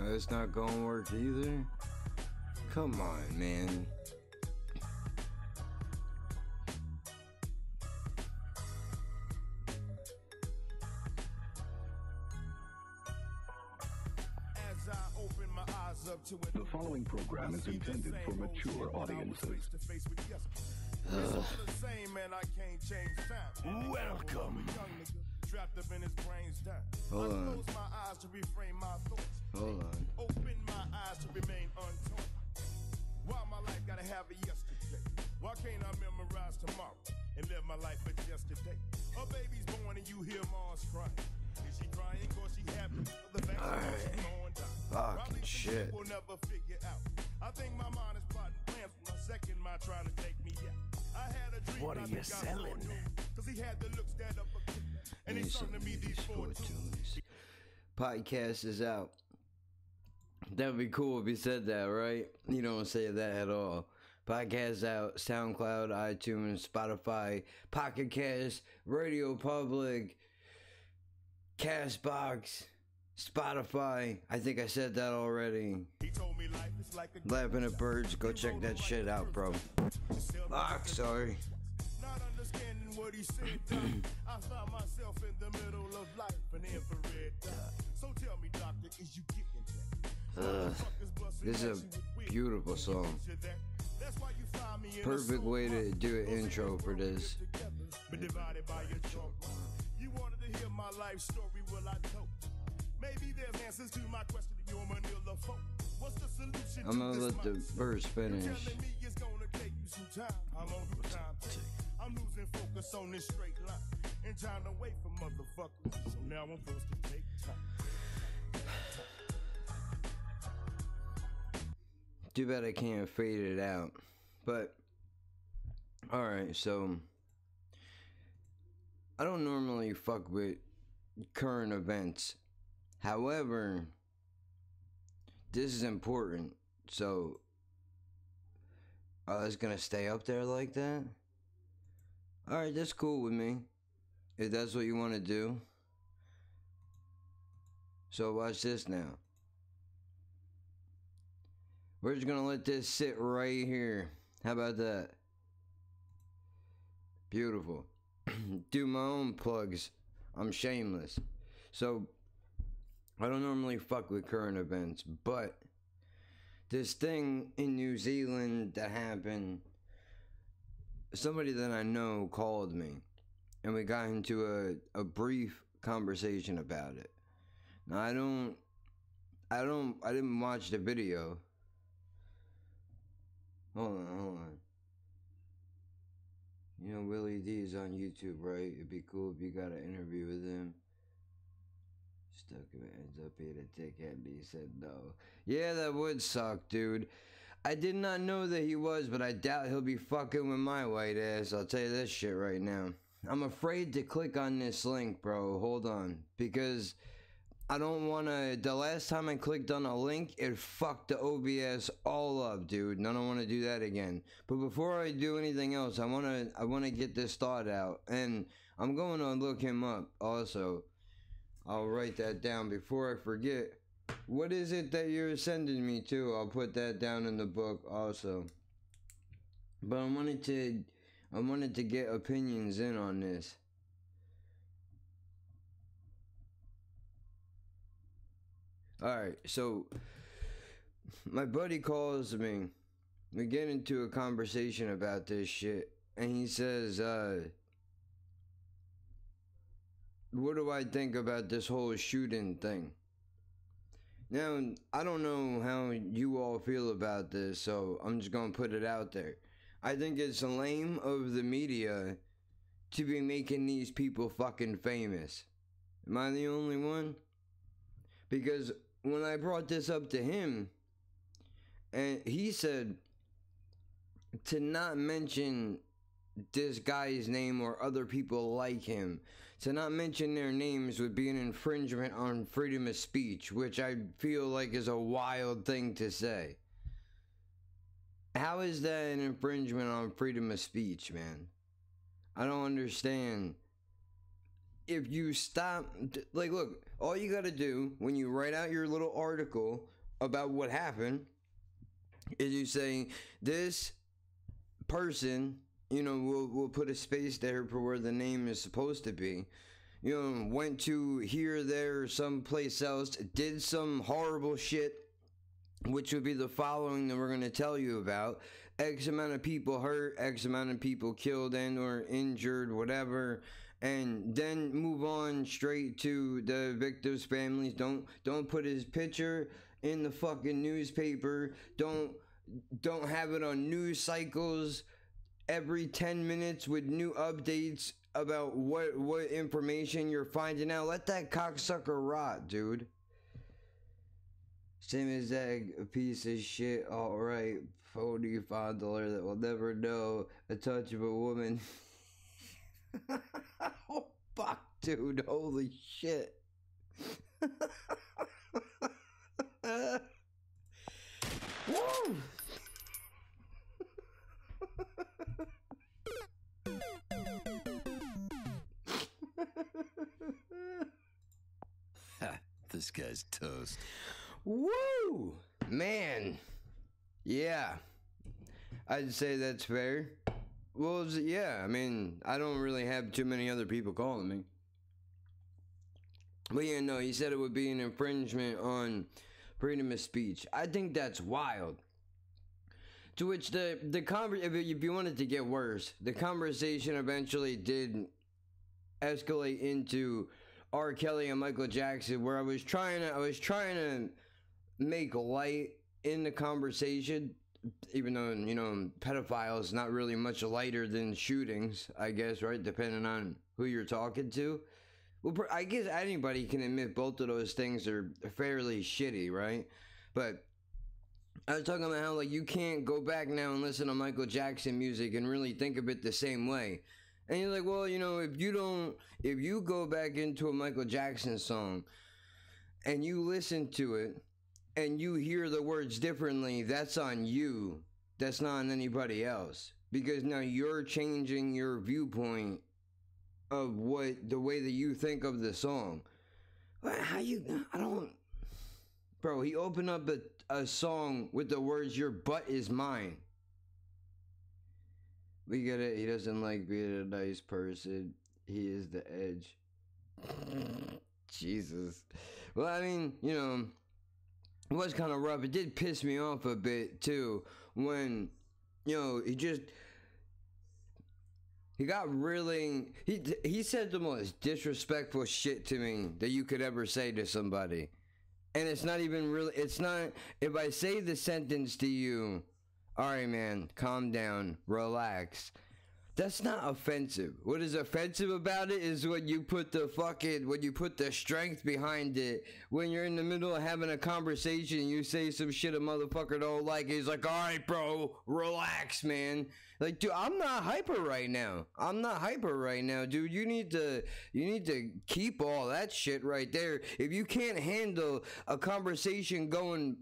That's not gonna work either. Come on, man. As I open my eyes up to it. The following program is intended for mature audiences. The same man, I can't change time. Welcome. Trapped up in his brains down. Hold on. Close my eyes to reframe my thoughts. Hold on. Open my eyes to remain untaught. Why my life gotta have a yesterday? Why can't I memorize tomorrow and live my life for yesterday? A baby's born and you hear mom's crying. Is she crying cause she happy? The vaccine she's going down. Fucking shit. We'll never figure out. I think my mind is plotting plans from the second my trying to take me out. I had a dream. What are you selling? Cause he had the looks that up a kid. And he's starting to be these four tunes. Podcast is out. That would be cool if you said that, right? You don't say that at all. Podcast out. SoundCloud, iTunes, Spotify, Pocket Cast, Radio Public, Castbox, Spotify. I think I said that already. He told me life is like a Laughing at Birds. Go check that shit out, bro. Fuck, sorry. Not understanding what he said, I found myself in the middle of life, an infrared dot. So tell me, doctor, is you getting that? This is a beautiful song. That's why you find me in Perfect way to do an intro for this. Been divided by your chalk line. You wanted to hear my life story, well I told. Maybe there's answers to my question to your Manila folk. What's the solution? I'm gonna let the verse finish. Telling me it's gonna take you some time. How long do time take? I'm losing focus on this straight line and trying to wait for motherfuckers. So now I'm forced to take time. Too bad I can't fade it out. But alright, so I don't normally fuck with current events. However, this is important. So it's gonna stay up there like that? Alright, that's cool with me. If that's what you want to do. So watch this now. We're just gonna let this sit right here. How about that? Beautiful. Do my own plugs. I'm shameless. So I don't normally fuck with current events, but this thing in New Zealand that happened, somebody that I know called me and we got into a brief conversation about it. Now I didn't watch the video. Hold on. You know Willie D is on YouTube, right? It'd be cool if you got an interview with him. Stuck if it ends up here to dickhead. He said no. Yeah, that would suck, dude. I did not know that he was, but I doubt he'll be fucking with my white ass. I'll tell you this shit right now. I'm afraid to click on this link, bro. Hold on. Because I don't want to... The last time I clicked on a link, it fucked the OBS all up, dude. And I don't want to do that again. But before I do anything else, I want to get this thought out. And I'm going to look him up also. I'll write that down before I forget. What is it that you're sending me to? I'll put that down in the book also. But I wanted to get opinions in on this. Alright, so my buddy calls me. We get into a conversation about this shit. And he says, what do I think about this whole shooting thing? Now, I don't know how you all feel about this, so I'm just gonna put it out there. I think it's lame of the media to be making these people fucking famous. Am I the only one? Because when I brought this up to him, and he said to not mention this guy's name or other people like him, to not mention their names would be an infringement on freedom of speech, which I feel like is a wild thing to say. How is that an infringement on freedom of speech, man? I don't understand. if you stop, like, look, all you got to do when you write out your little article about what happened is you say, this person, you know, we'll put a space there for where the name is supposed to be, you know, went to here, there, someplace else, did some horrible shit, which would be the following that we're going to tell you about. X amount of people hurt, X amount of people killed and or injured, whatever, and then move on straight to the victims' families. Don't put his picture in the fucking newspaper. Don't have it on news cycles every 10 minutes with new updates about what information you're finding out. Let that cocksucker rot, dude. Same as that piece of shit, alright, phony fondler that will never know a touch of a woman. Oh, fuck, dude, holy shit. Woo! This guy's toast. Woo! Man. Yeah. I'd say that's fair. Well, yeah, I mean, I don't really have too many other people calling me. But yeah, no, he said it would be an infringement on freedom of speech. I think that's wild. To which the if you wanted to get worse, the conversation eventually did escalate into R. Kelly and Michael Jackson, where I was trying to make light in the conversation, even though, you know, pedophiles is not really much lighter than shootings, I guess, right? Depending on who you're talking to. Well, I guess anybody can admit both of those things are fairly shitty, right? But I was talking about how, like, you can't go back now and listen to Michael Jackson music and really think of it the same way. And you're like, well, you know, if you go back into a Michael Jackson song and you listen to it and you hear the words differently, that's on you. That's not on anybody else. Because now you're changing your viewpoint of the way that you think of the song. Bro, he opened up a song with the words, your butt is mine. We get it. He doesn't like being a nice person. He is the edge. Jesus. Well, I mean, you know, it was kind of rough. It did piss me off a bit, too, when, you know, he got really, he said the most disrespectful shit to me that you could ever say to somebody. And it's not even really, it's not, if I say the sentence to you, alright, man, calm down, relax, that's not offensive. What is offensive about it is when you put the strength behind it. When you're in the middle of having a conversation, you say some shit a motherfucker don't like. He's like, alright, bro, relax, man. Like, dude, I'm not hyper right now, dude. You need to keep all that shit right there. If you can't handle a conversation going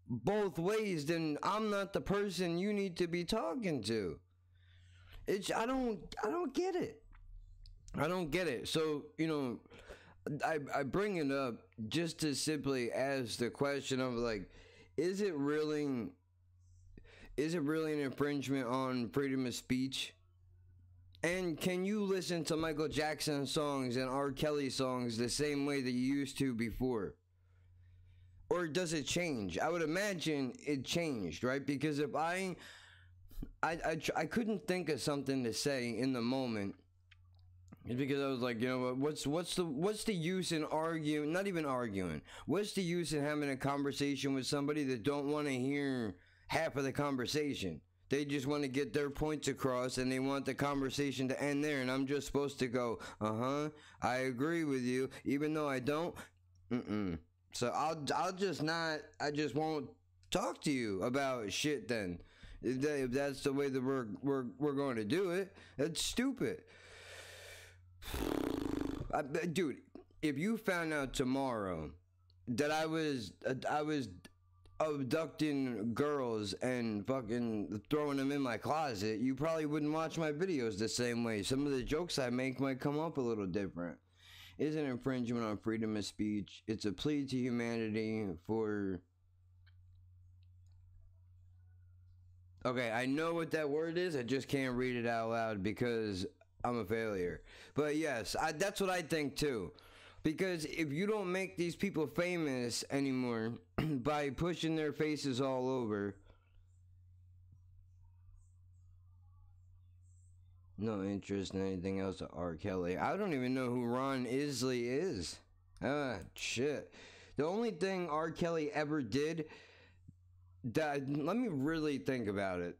both ways, then I'm not the person you need to be talking to. I don't get it. I don't get it. So, you know, I bring it up just to simply ask the question of, like, is it really an infringement on freedom of speech? And can you listen to Michael Jackson songs and R. Kelly songs the same way that you used to before? Or does it change? I would imagine it changed, right? Because if I couldn't think of something to say in the moment, because I was like, you know, what's the use in arguing? Not even arguing. What's the use in having a conversation with somebody that don't want to hear half of the conversation? They just want to get their points across, and they want the conversation to end there. And I'm just supposed to go, I agree with you, even though I don't. So I'll just not. I just won't talk to you about shit then. If that's the way that we're going to do it, that's stupid. Dude, if you found out tomorrow that I was abducting girls and fucking throwing them in my closet, you probably wouldn't watch my videos the same way. Some of the jokes I make might come up a little different. is an infringement on freedom of speech. It's a plea to humanity for... Okay, I know what that word is. I just can't read it out loud because I'm a failure. But yes, that's what I think too. Because if you don't make these people famous anymore by pushing their faces all over... No interest in anything else to R. Kelly. I don't even know who Ron Isley is. Shit. The only thing R. Kelly ever did... let me really think about it.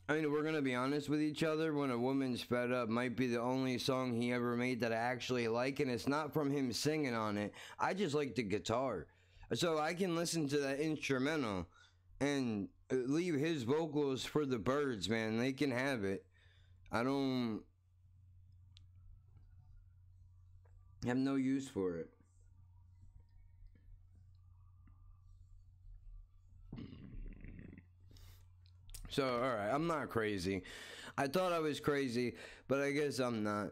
I mean, we're gonna be honest with each other. When a Woman's Fed Up might be the only song he ever made that I actually like, and it's not from him singing on it. I just like the guitar. So I can listen to that instrumental and leave his vocals for the birds, man. They can have it. I don't have no use for it. So, alright, I'm not crazy. I thought I was crazy, but I guess I'm not.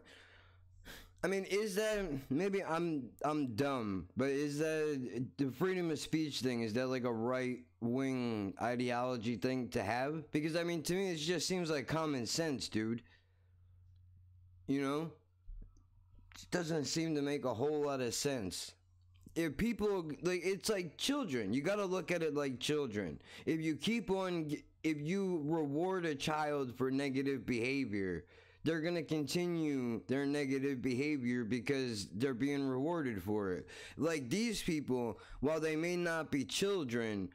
I mean, is that, maybe I'm dumb, but is that, the freedom of speech thing, is that like a right-wing ideology thing to have? Because, I mean, to me, it just seems like common sense, dude. You know? It doesn't seem to make a whole lot of sense. If people, like, it's like children. You gotta look at it like children. If you reward a child for negative behavior, they're gonna continue their negative behavior because they're being rewarded for it. Like these people, while they may not be children,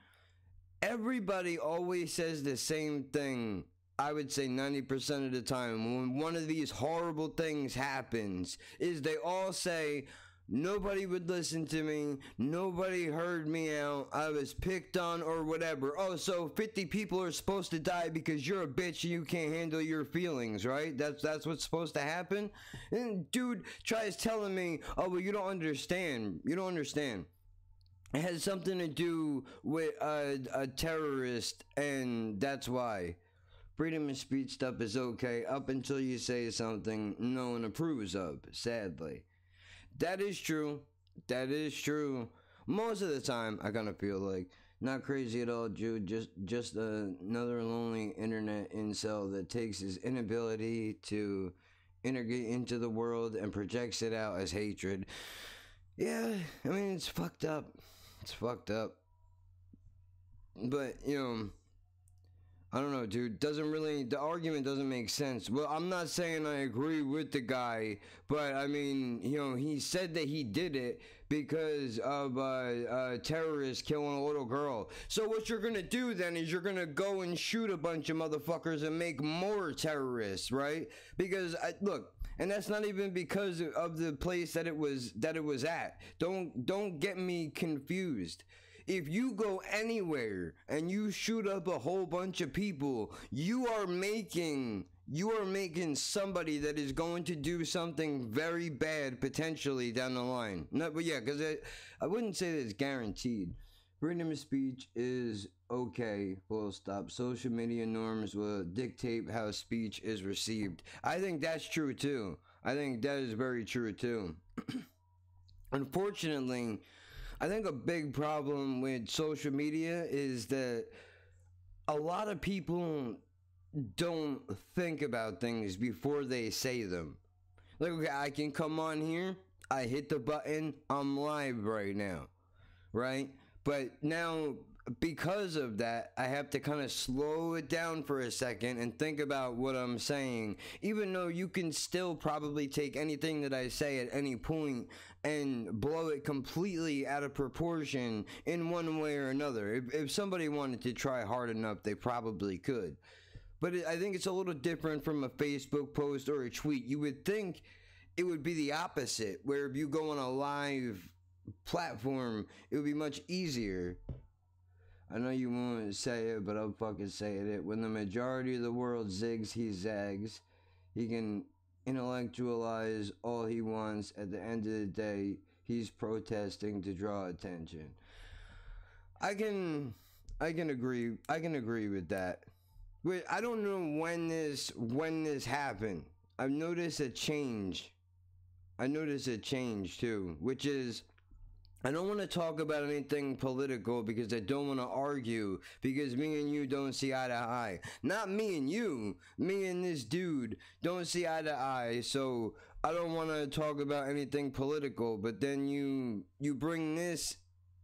everybody always says the same thing. I would say 90% of the time when one of these horrible things happens is they all say, nobody would listen to me, nobody heard me out, I was picked on or whatever. Oh, so 50 people are supposed to die because you're a bitch and you can't handle your feelings, right? That's what's supposed to happen? And dude tries telling me, oh, well, you don't understand. You don't understand. It has something to do with a terrorist, and that's why. Freedom of speech stuff is okay up until you say something no one approves of, sadly. That is true. That is true. Most of the time, I kind of feel like not crazy at all, Jude. Just another lonely internet incel that takes his inability to integrate into the world and projects it out as hatred. Yeah, I mean, it's fucked up. It's fucked up. But, you know, I don't know, dude. The argument doesn't make sense. Well, I'm not saying I agree with the guy, but I mean, you know, he said that he did it because of terrorists killing a little girl. So what you're gonna do then is you're gonna go and shoot a bunch of motherfuckers and make more terrorists, right? Because look, and that's not even because of the place that it was at. Don't get me confused. If you go anywhere and you shoot up a whole bunch of people, you are making somebody that is going to do something very bad potentially down the line. No, but yeah, because I wouldn't say that it's guaranteed. Freedom of speech is okay, full stop. Social media norms will dictate how speech is received. I think that's true too. I think that is very true too. Unfortunately, I think a big problem with social media is that a lot of people don't think about things before they say them. Like, okay, I can come on here, I hit the button, I'm live right now, right? But now, because of that, I have to kind of slow it down for a second and think about what I'm saying, even though you can still probably take anything that I say at any point and blow it completely out of proportion in one way or another. If somebody wanted to try hard enough, they probably could. But I think it's a little different from a Facebook post or a tweet. You would think it would be the opposite, where if you go on a live platform, it would be much easier. I know you won't say it, but I'm fucking saying it. When the majority of the world zigs, he zags. He can intellectualize all he wants. At the end of the day, he's protesting to draw attention. I can agree with that. But I don't know when this happened. I've noticed a change I noticed a change too, which is I don't want to talk about anything political because I don't want to argue because me and you don't see eye to eye. Not me and you, me and this dude don't see eye to eye. So I don't want to talk about anything political, but then you bring this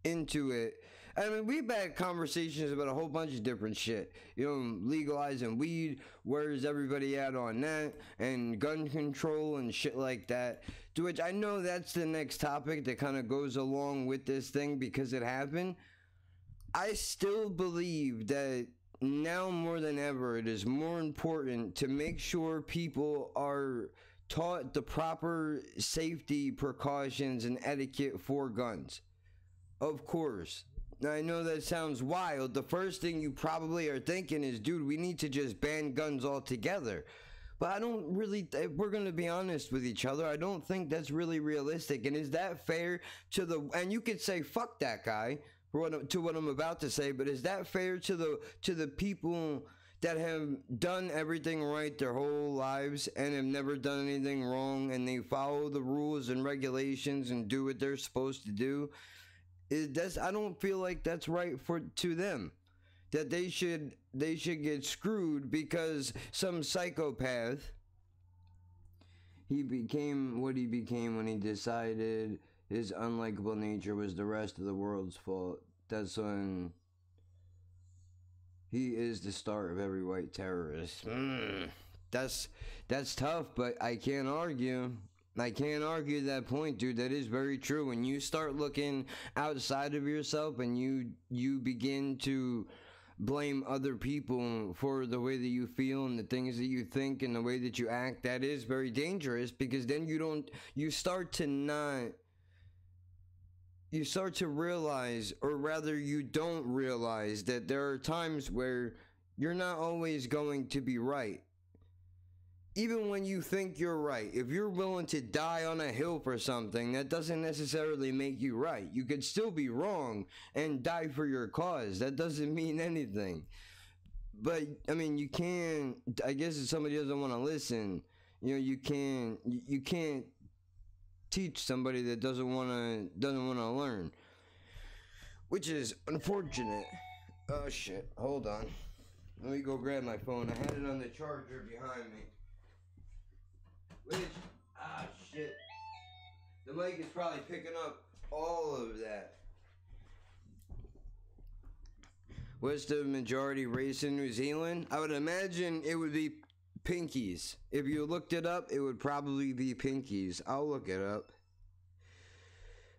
into it. I mean, we've had conversations about a whole bunch of different shit. You know, legalizing weed, where's everybody at on that, and gun control and shit like that. To which I know that's the next topic that kind of goes along with this thing because it happened. I still believe that now more than ever, it is more important to make sure people are taught the proper safety precautions and etiquette for guns. Of course. Now, I know that sounds wild. The first thing you probably are thinking is, dude, we need to just ban guns altogether. But I don't really, if we're going to be honest with each other, I don't think that's really realistic. And is that fair to the, and you could say, fuck that guy, to what I'm about to say, but is that fair to the people that have done everything right their whole lives and have never done anything wrong and they follow the rules and regulations and do what they're supposed to do? I don't feel like that's right to them. That they should get screwed because some psychopath, he became what he became when he decided his unlikable nature was the rest of the world's fault. That's when he is the start of every white terrorist. That's tough, but I can't argue. I can't argue that point, dude. That is very true. When you start looking outside of yourself and you begin to blame other people for the way that you feel and the things that you think and the way that you act, that is very dangerous because then you start to realize, or rather you don't realize, that there are times where you're not always going to be right. Even when you think you're right, if you're willing to die on a hill for something, that doesn't necessarily make you right. You could still be wrong and die for your cause. That doesn't mean anything. But, I mean, you can, I guess if somebody doesn't want to listen, you know, you can't teach somebody that doesn't want to learn. Which is unfortunate. Oh, shit. Hold on. Let me go grab my phone. I had it on the charger behind me. Shit. The mic is probably picking up all of that. What's the majority race in New Zealand? I would imagine it would be Pinkies. If you looked it up, it would probably be Pinkies. I'll look it up.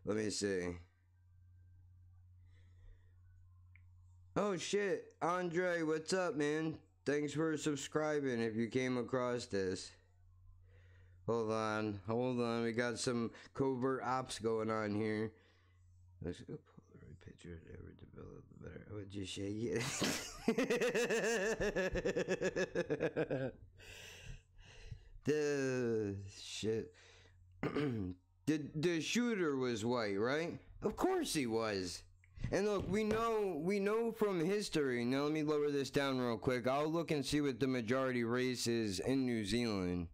Let me see. Oh shit. Andre, what's up, man? Thanks for subscribing if you came across this. Hold on. We got some covert ops going on here. Let's go Polaroid picture ever develop better. I would just shake it. The shit. The shooter was white, right? Of course he was. And look, we know from history. Now let me lower this down real quick. I'll look and see what the majority race is in New Zealand.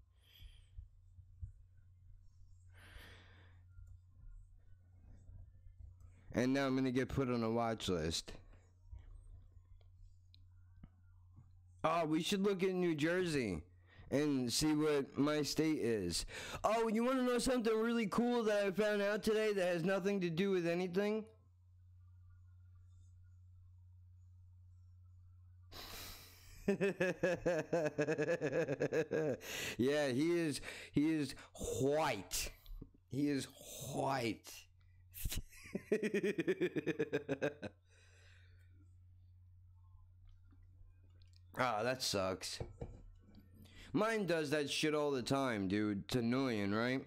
And now I'm going to get put on a watch list. Oh, we should look at New Jersey and see what my state is. Oh, you want to know something really cool that I found out today that has nothing to do with anything? Yeah, he is white. He is white. Ah, that sucks. Mine does that shit all the time, dude. It's annoying, right?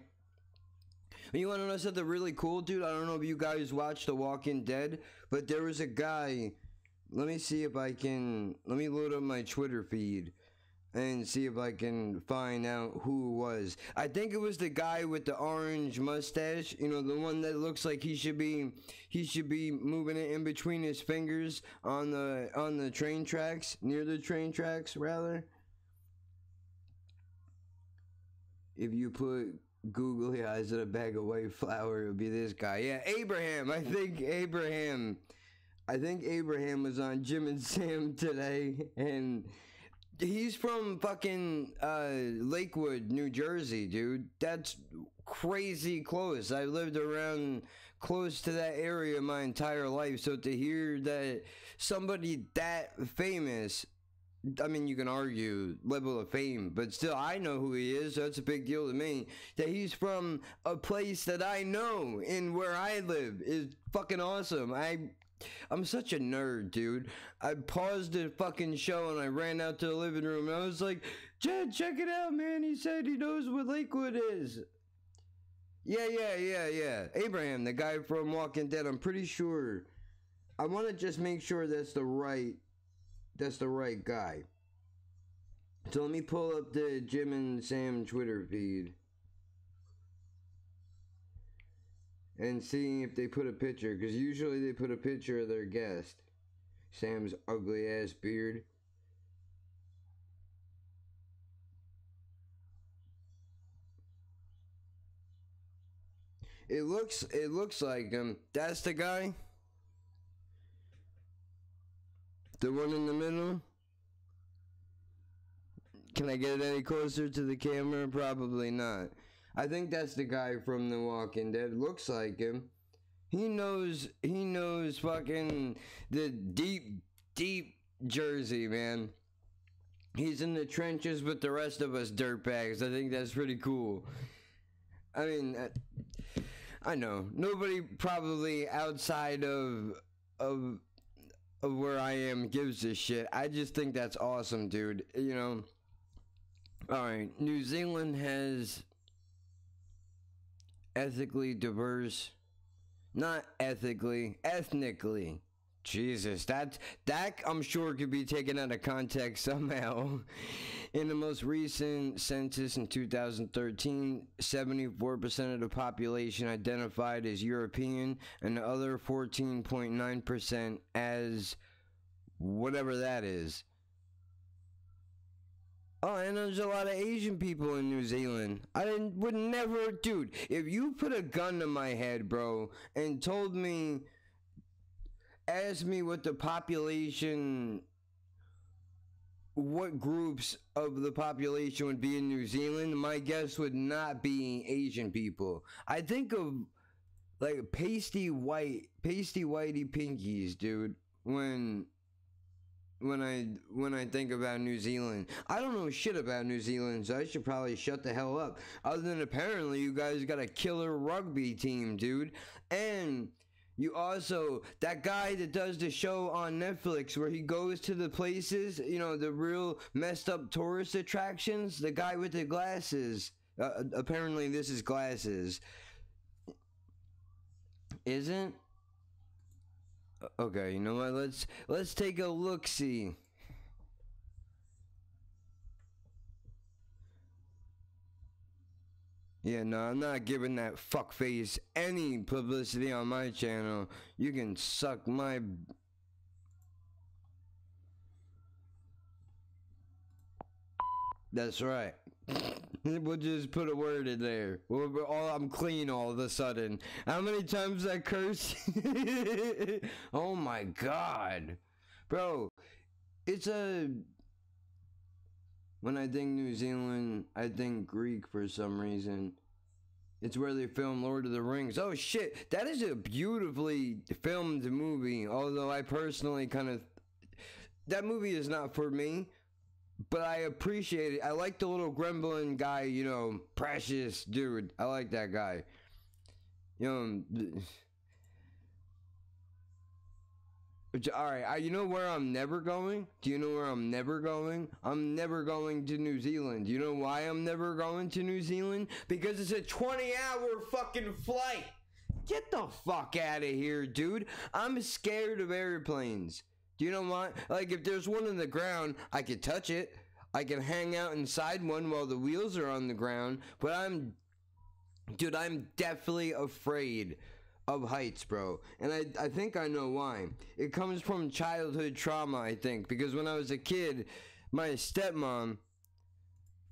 You want to know something really cool, dude? I don't know if you guys watch The Walking Dead, but there was a guy. Let me see if I can. Let me load up my Twitter feed and see if I can find out who it was. I think it was the guy with the orange mustache. You know, the one that looks like he should be moving it in between his fingers on the train tracks, near the train tracks, rather. If you put googly eyes and a bag of white flour, it would be this guy. Yeah, Abraham. I think Abraham was on Jim and Sam today, and he's from fucking Lakewood, New Jersey, dude. That's crazy close. I lived around close to that area my entire life, so to hear that somebody that famous, I mean, you can argue level of fame, but still, I know who he is, so it's a big deal to me. That he's from a place that I know and where I live is fucking awesome. I'm such a nerd, dude. I paused the fucking show and I ran out to the living room and I was like, Jed, check it out, man. He said he knows what Lakewood is. Yeah. Abraham, the guy from Walking Dead, I'm pretty sure. I want to just make sure that's the right guy. So let me pull up the Jim and Sam Twitter feed and see if they put a picture, because usually they put a picture of their guest. Sam's ugly ass beard. It looks like him. That's the guy. The one in the middle? Can I get it any closer to the camera? Probably not. I think that's the guy from The Walking Dead. Looks like him. He knows fucking the deep Jersey, man. He's in the trenches with the rest of us dirtbags. I think that's pretty cool. I mean, I know. Nobody probably outside of where I am gives a shit. I just think that's awesome, dude. You know. Alright, New Zealand has ethically diverse, not ethically, ethnically. Jesus, that I'm sure could be taken out of context somehow. In the most recent census in 2013, 74% of the population identified as European and the other 14.9% as whatever that is. Oh, and there's a lot of Asian people in New Zealand. Would never, dude, if you put a gun to my head, bro, and asked me what groups of the population would be in New Zealand, my guess would not be Asian people. I think of, like, pasty whitey pinkies, dude, when I think about New Zealand. I don't know shit about New Zealand, so I should probably shut the hell up. Other than apparently you guys got a killer rugby team, dude. And you also, that guy that does the show on Netflix where he goes to the places, you know, the real messed up tourist attractions, the guy with the glasses. Apparently this is glasses. Isn't? Okay, you know what? Let's take a look-see. Yeah, no, I'm not giving that fuckface any publicity on my channel. You can suck my... That's right. We'll just put a word in there. I'm clean all of a sudden. How many times I curse? Oh my god. Bro, when I think New Zealand, I think Greek for some reason. It's where they filmed Lord of the Rings. Oh shit, that is a beautifully filmed movie. Although I personally that movie is not for me. But I appreciate it. I like the little gremlin guy, you know, precious dude. I like that guy. You know, alright, you know where I'm never going? Do you know where I'm never going? I'm never going to New Zealand. You know why I'm never going to New Zealand? Because it's a 20-hour fucking flight. Get the fuck out of here, dude. I'm scared of airplanes. Do you know what? Like, if there's one on the ground, I could touch it. I can hang out inside one while the wheels are on the ground. But I'm definitely afraid of heights, bro. And I think I know why. It comes from childhood trauma, I think. Because when I was a kid, my stepmom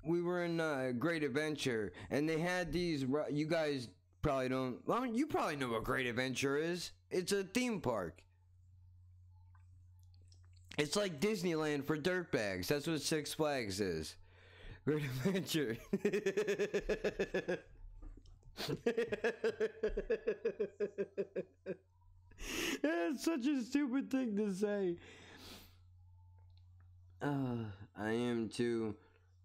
we were in Great Adventure, and they had these. You guys probably don't. Well, you probably know what Great Adventure is. It's a theme park. It's like Disneyland for dirtbags. That's what Six Flags is. Great Adventure. That's such a stupid thing to say. I am too,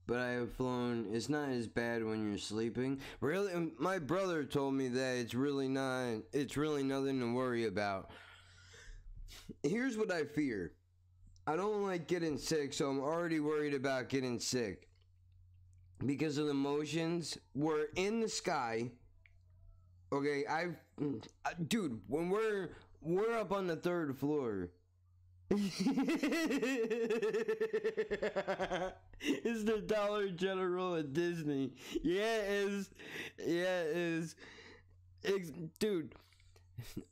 but I have flown. It's not as bad when you're sleeping. Really, my brother told me that it's really not. It's really nothing to worry about. Here's what I fear. I don't like getting sick, so I'm already worried about getting sick. Because of the motions, we're in the sky. Okay, dude, when we're up on the 3rd floor. It's the Dollar General at Disney. Yeah, it is. Yeah, it is. Dude.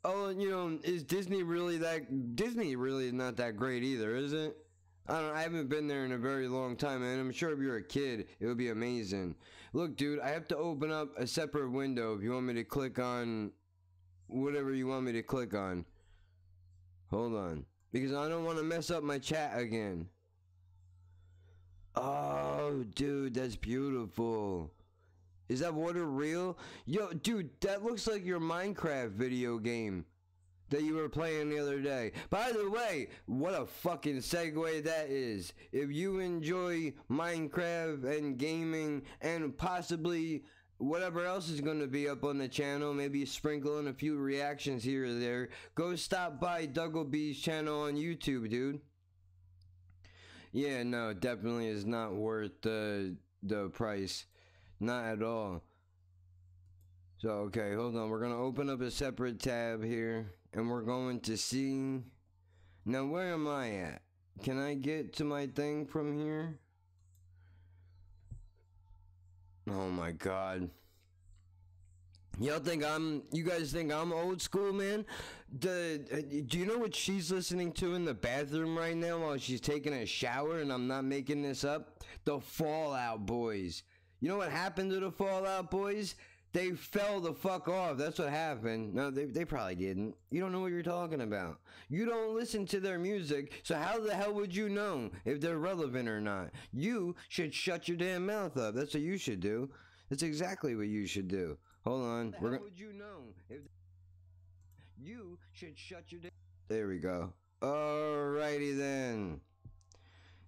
Oh, you know, is Disney really that... Disney really is not that great either, is it? I haven't been there in a very long time, and I'm sure if you're a kid, it would be amazing. Look, dude, I have to open up a separate window if you want me to click on whatever you want me to click on. Hold on. Because I don't want to mess up my chat again. Oh, dude, that's beautiful. Is that water real? Yo, dude, that looks like your Minecraft video game that you were playing the other day. By the way, what a fucking segue that is. If you enjoy Minecraft and gaming and possibly whatever else is going to be up on the channel, maybe sprinkle in a few reactions here or there, go stop by Dugglebee's channel on YouTube, dude. Yeah, no, definitely is not worth the price. Not at all. So, okay, hold on. We're going to open up a separate tab here. And we're going to see... Now, where am I at? Can I get to my thing from here? Oh my god. You guys think I'm old school, man? Do you know what she's listening to in the bathroom right now while she's taking a shower? And I'm not making this up. The Fall Out Boys. You know what happened to the Fall Out Boys? They fell the fuck off. That's what happened. No, they probably didn't. You don't know what you're talking about. You don't listen to their music, so how the hell would you know if they're relevant or not? You should shut your damn mouth up. That's what you should do. That's exactly what you should do. Hold on. How would you know if you should shut your damn... There we go. Alrighty then.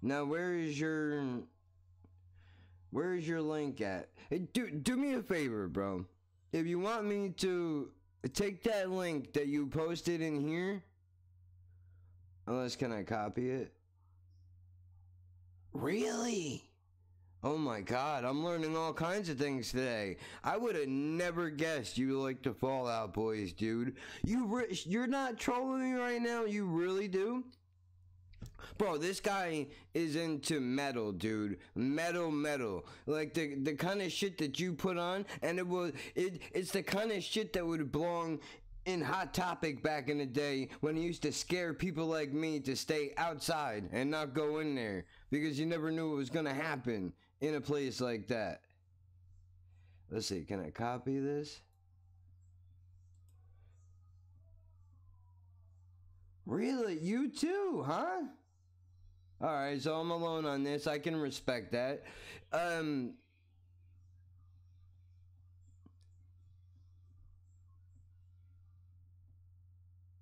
Now where's your link at? Hey, do me a favor, bro. If you want me to take that link that you posted in here, unless can I copy it? Really? Oh my god, I'm learning all kinds of things today. I would have never guessed you like the Fall Out Boys, dude. You're not trolling me right now, you really do? Bro, this guy is into metal, dude. Metal. Like the kind of shit that you put on, and it's the kind of shit that would belong in Hot Topic back in the day when it used to scare people like me to stay outside and not go in there because you never knew what was gonna happen in a place like that. Let's see, can I copy this? Really? You too, huh? Alright, so I'm alone on this. I can respect that.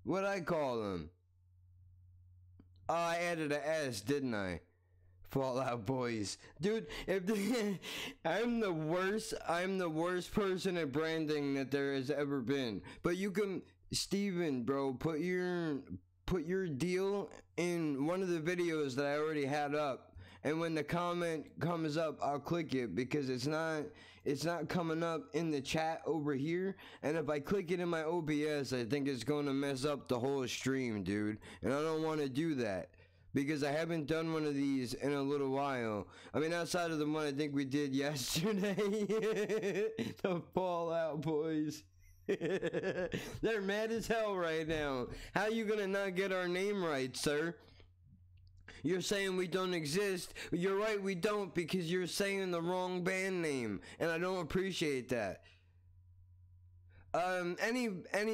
What'd I call him? Oh, I added an S, didn't I? Fall Out Boys. Dude, I'm the worst person at branding that there has ever been. But you can, Steven, bro, put your deal in one of the videos that I already had up, and when the comment comes up, I'll click it because it's not coming up in the chat over here, and if I click it in my OBS, I think it's going to mess up the whole stream, dude, and I don't want to do that because I haven't done one of these in a little while. I mean, outside of the one I think we did yesterday. The Fall Out Boys. They're mad as hell right now. How you gonna not get our name right, sir? You're saying we don't exist. You're right, we don't, because you're saying the wrong band name, and I don't appreciate that. Any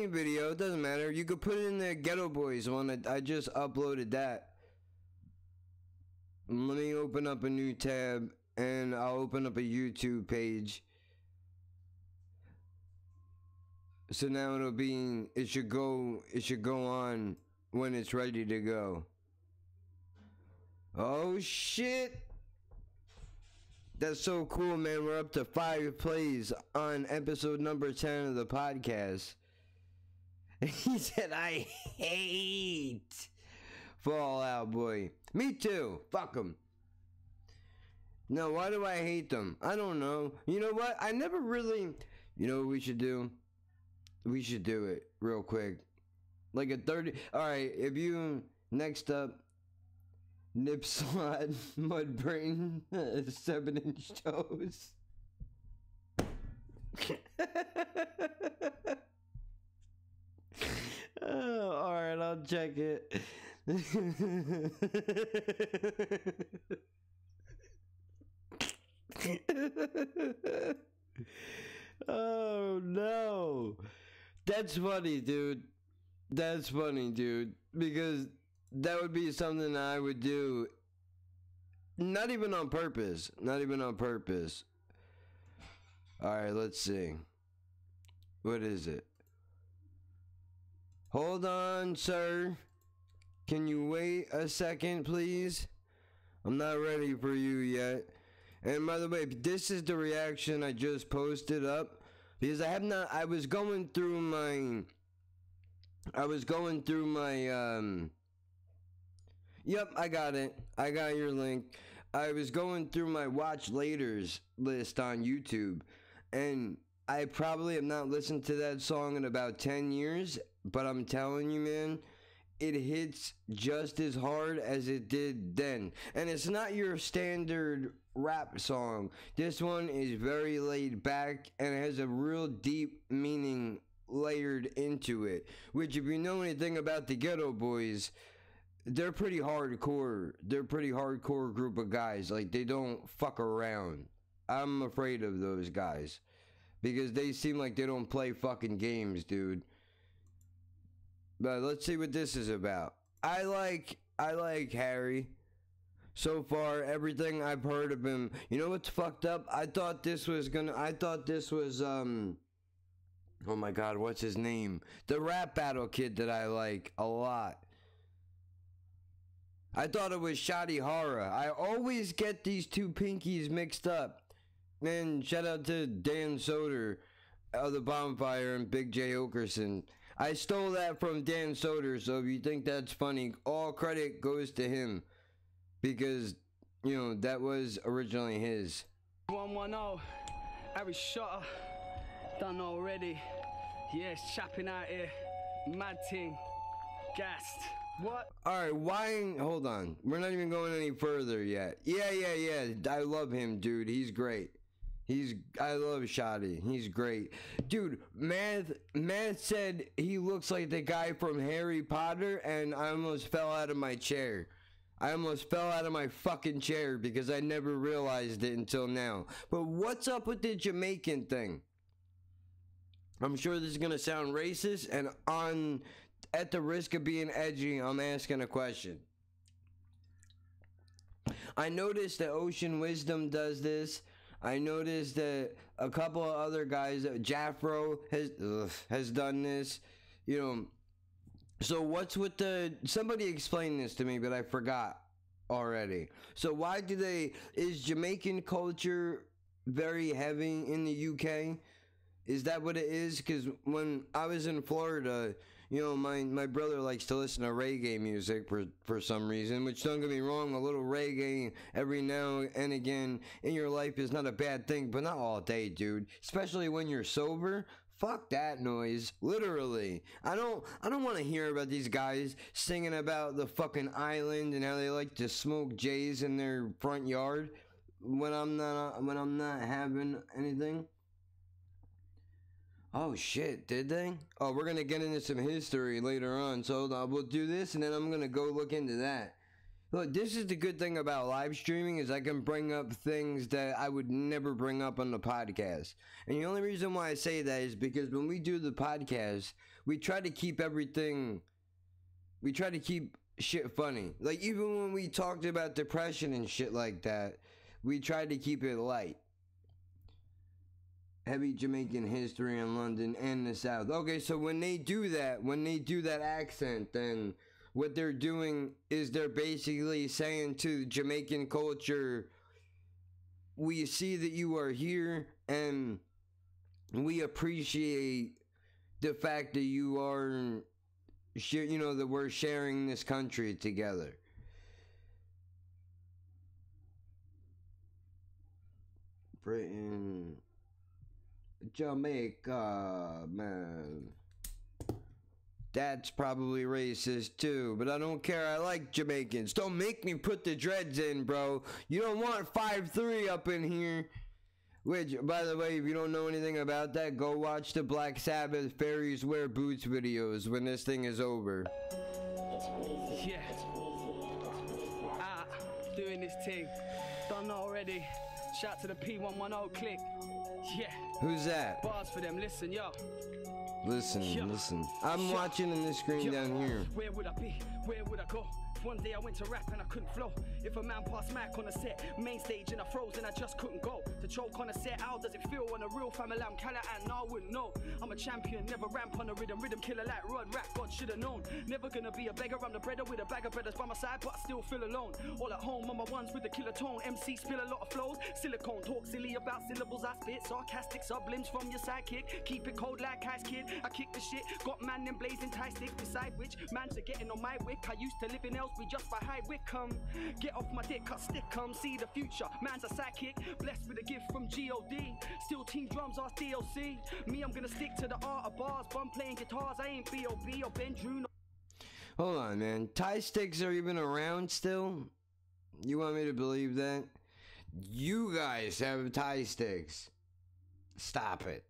video, it doesn't matter. You could put it in the Ghetto Boys one. I just uploaded that. Let me open up a new tab, and I'll open up a YouTube page. So now it'll be, it should go on when it's ready to go. Oh shit! That's so cool, man. We're up to 5 plays on episode number 10 of the podcast. He said, I hate Fall Out Boy. Me too. Fuck them. No, why do I hate them? I don't know. You know what? I never really... You know what we should do? We should do it real quick. Like a 30... Alright, if you... Next up... Nip Slot, Mudbrain, 7-inch toes. Oh, alright, I'll check it. Oh no. That's funny, dude. That's funny, dude. Because that would be something I would do. Not even on purpose. Not even on purpose. Alright, let's see. What is it? Hold on, sir. Can you wait a second, please? I'm not ready for you yet. And by the way, this is the reaction I just posted up. Because I was going through my... Yep, I got it. I got your link. I was going through my watch laters list on YouTube, and I probably have not listened to that song in about 10 years, but I'm telling you, man, it hits just as hard as it did then. And it's not your standard rap song. This one is very laid back, and it has a real deep meaning layered into it, which, if you know anything about the Ghetto Boys, they're pretty hardcore. They're a pretty hardcore group of guys. Like, they don't fuck around. I'm afraid of those guys, because they seem like they don't play fucking games, dude. But let's see what this is about. I like Harry. So far, everything I've heard of him. You know what's fucked up? I thought this was, oh my god, what's his name? The rap battle kid that I like a lot. I thought it was Shoddy Hara. I always get these two pinkies mixed up. Man, shout out to Dan Soder of the Bonfire and Big J Okerson. I stole that from Dan Soder, so if you think that's funny, all credit goes to him. Because, you know, that was originally his. 110, Harry Shotter, done already. Yes, chapping out here, mad ting, gassed. What? Alright, why? Hold on. We're not even going any further yet. Yeah. I love him, dude. He's great. I love Shoddy. He's great. Dude, Math said he looks like the guy from Harry Potter, and I almost fell out of my chair. I almost fell out of my fucking chair because I never realized it until now. But what's up with the Jamaican thing? I'm sure this is going to sound racist, and at the risk of being edgy, I'm asking a question. I noticed that Ocean Wisdom does this. I noticed that a couple of other guys, Jafro has done this. You know, so what's with somebody explain this to me, but I forgot already. So why is Jamaican culture very heavy in the UK? Is that what it is? Because when I was in Florida, you know, my brother likes to listen to reggae music for some reason, which, don't get me wrong, a little reggae every now and again in your life is not a bad thing, but not all day, dude. Especially when you're sober. Fuck that noise. Literally. I don't want to hear about these guys singing about the fucking island and how they like to smoke J's in their front yard when I'm not having anything. Oh shit, did they? Oh, we're gonna get into some history later on, so we'll do this and then I'm gonna go look into that. Look, this is the good thing about live streaming is I can bring up things that I would never bring up on the podcast. And the only reason why I say that is because when we do the podcast, we try to keep shit funny. Like, even when we talked about depression and shit like that, we tried to keep it light. Heavy Jamaican history in London and the South. Okay, so when they do that accent, then what they're doing is they're basically saying to Jamaican culture, we see that you are here and we appreciate the fact that you are, you know, that we're sharing this country together. Britain, Jamaica, man. That's probably racist too, but I don't care. I like Jamaicans. Don't make me put the dreads in, bro. You don't want 5'3" up in here. Which, by the way, if you don't know anything about that, go watch the Black Sabbath Fairies Wear Boots videos when this thing is over. Yeah. Doing this thing. Done already. Shout to the P110 click. Yeah. Who's that? Bars for them. Listen, yo. Listen. I'm watching in the screen down here. Where would I be? Where would I go? One day I went to rap and I couldn't flow. If a man passed Mac on a set, main stage and I froze and I just couldn't go. To choke on a set, how does it feel on a real family? I'm Callahan, no, I wouldn't know. I'm a champion, never ramp on a rhythm killer like Rod, rap God should've known. Never gonna be a beggar, I'm the breader with a bag of brothers by my side, but I still feel alone. All at home, on my ones with a killer tone. MC spill a lot of flows, silicone, talk silly about syllables I spit. Sarcastic sublims from your sidekick, keep it cold like ice kid. I kick the shit, got man them blazing tie sticks beside which mans are getting on my wick. I used to live in Ellsbury just by High Wycombe. Get off my dick, cut stick, come see the future. Man's a sidekick, blessed with a gift from G.O.D. Still team drums, ask DLC. Me, I'm gonna stick to the art of bars, but I'm playing guitars, I ain't B.O.B. or Ben Drew. Hold on, man. Tie sticks are even around still? You want me to believe that? You guys have tie sticks. Stop it.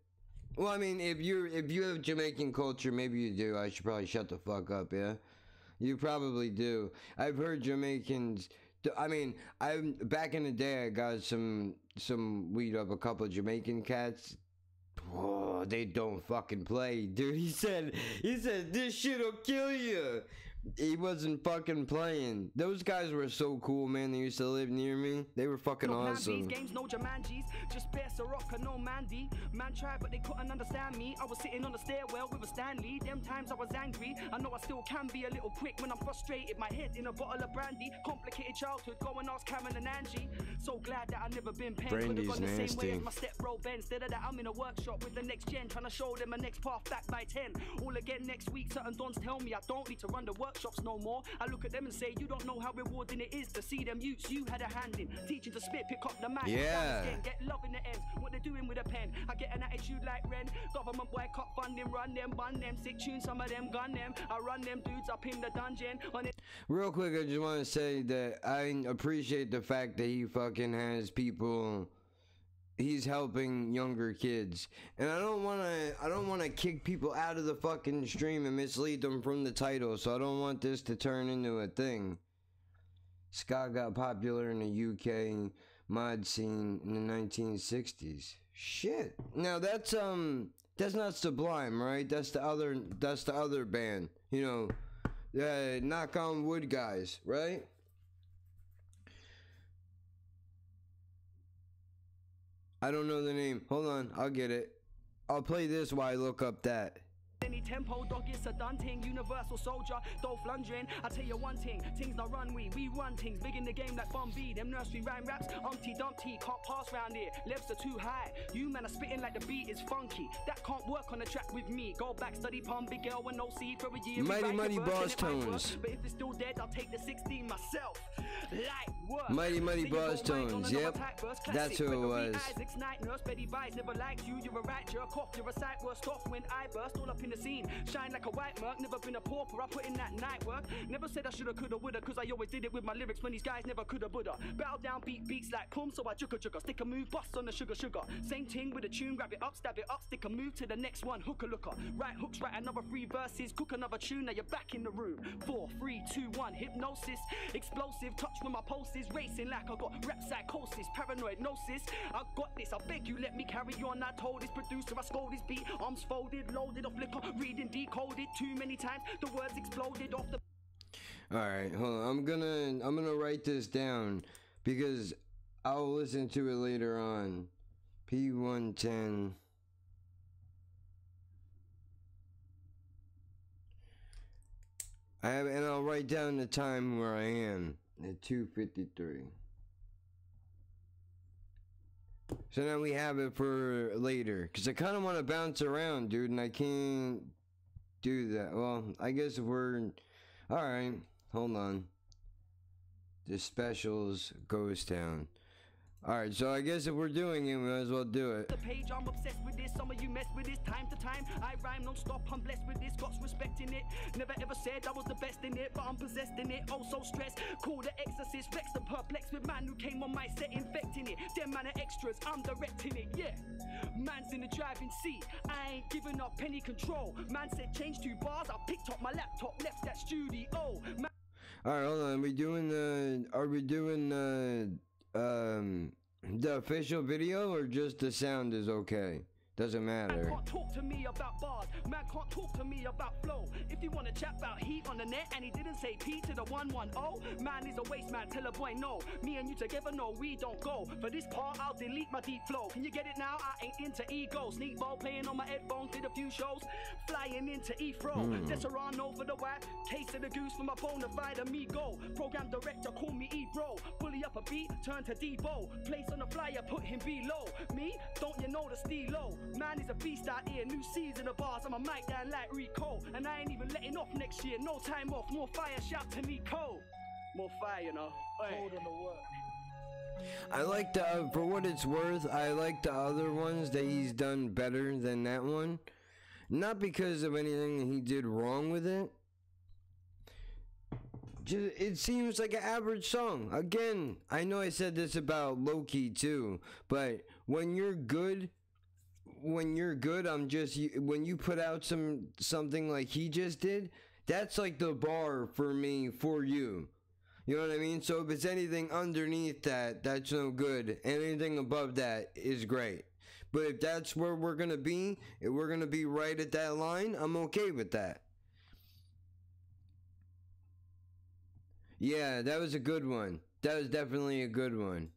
Well, I mean, if you have Jamaican culture, maybe you do. I should probably shut the fuck up, yeah? You probably do. I've heard Jamaicans. I mean, back in the day, I got some weed up a couple of Jamaican cats. Oh, they don't fucking play, dude. He said this shit'll kill you. He wasn't fucking playing. Those guys were so cool, man. They used to live near me. They were fucking awesome. Games, no Jumanjis, just bare Soroka, no Mandy. Man tried, but they couldn't understand me. I was sitting on the stairwell with a Stanley. Them times I was angry. I know I still can be a little quick when I'm frustrated. My head in a bottle of brandy. Complicated childhood. Go and ask Cameron and Angie. So glad that I never been paid. Could've gone the same way as my step-bro Ben. Instead of that, I'm in a workshop with the next gen, trying to show them a next path back by 10. All again next week. Certain dons tell me I don't need to run the workshops no more. I look at them and say, you don't know how rewarding it is to see them youths you had a hand in. Teaching to spit, pick up the mic. Yeah. Get love in the ends. What they're doing with a pen. I get an attitude like Ren. Government boy cut funding, run them, bun them, sick tune, some of them gun them. I run them dudes up in the dungeon. Real quick, I just want to say that I appreciate the fact that he fucking has people. He's helping younger kids, and I don't want to kick people out of the fucking stream and mislead them from the title. So I don't want this to turn into a thing. Ska got popular in the UK mod scene in the 1960s. Shit. Now that's not Sublime, right? That's the other band. You know, Knock on Wood guys, right? I don't know the name. Hold on, I'll get it. I'll play this while I look up that. Any tempo dog is a done thing, universal soldier, Dolph Lundgren. I tell you one thing, things not run we run things, big in the game like Bun B. Them nursery rhyme raps, Humpty Dumpty, can't pass round here, levels are too high. You man are spitting like the beat is funky, that can't work on the track with me. Go back, study Pump, big girl with no seed for a year. Mighty Boss Tones. But if it's still dead, I'll take the 16 myself. Like what? Mighty Boss Tones, yep. That's who it was. Isaac's night nurse, Betty Vice never liked you, you're a rat jerk off, you're a sight worst off when I burst all up in the scene. mean? Shine like a white merc, never been a pauper, I put in that night work. Never said I shoulda, coulda, woulda, cause I always did it with my lyrics when these guys never coulda, woulda. Bow down, beats like pum, so I jugga jugga. Stick a move, bust on the sugar. Same thing with a tune, grab it up, stab it up, stick a move to the next one, hooker looker. Right hooks, write another 3 verses, cook another tune, now you're back in the room. 4, 3, 2, 1, hypnosis, explosive, touch when my pulse is racing like I got rap psychosis, paranoid gnosis. I got this, I beg you, let me carry on. I told this producer, I scold this beat, arms folded, loaded off liquor, reading, decoded too many times, the words exploded off the. Alright, hold on. I'm gonna write this down because I'll listen to it later on. P110. And I'll write down the time where I am at 2:53. So now we have it for later, because I kind of want to bounce around, dude, and I can't do that. Well, I guess if we're... Alright, hold on. The specials Ghost Town. Alright, so I guess if we're doing it, we might as well do it. The page, I'm obsessed with this, some of you mess with this time to time. I rhyme non-stop, I'm blessed with this, God's respecting it. Never ever said I was the best in it, but I'm possessed in it, oh so stressed. Call the exorcist, vexed and perplexed with man who came on my set infecting it. Them man are extras, I'm directing it, yeah. Man's in the driving seat, I ain't giving up any control. Man said change 2 bars, I picked up my laptop, left that studio. Alright, hold on, are we doing the official video, or just the sound is okay? Doesn't matter. Man can't talk to me about bars, man can't talk to me about flow. If you wanna chat about heat on the net and he didn't say P to the 110, man is a waste man, tell a boy no. Me and you together, no, we don't go. For this part, I'll delete my deep flow. Can you get it now? I ain't into ego. Sneak ball playing on my headphones, did a few shows. Flying into E-Fro. Desirano for the wife, taste of the goose for my bona fide amigo. Program director, call me E-Bro. Bully up a beat, turn to Debo. Place on the flyer, put him below. Me? Don't you know the stilo? Man is a beast out here, new season of bars. I'm a mic down like Rico, and I ain't even letting off next year. No time off, more fire, shout to Nico. More fire, you know. Hold on the work. I like the, for what it's worth, I like the other ones that he's done better than that one. Not because of anything he did wrong with it. Just, it seems like an average song. Again, I know I said this about Loki too, but when you're good, when you put out something like he just did, that's like the bar for me for you. You know what I mean? So if it's anything underneath that, that's no good. Anything above that is great. But if that's where we're gonna be, if we're gonna be right at that line, I'm okay with that. Yeah, that was a good one. That was definitely a good one.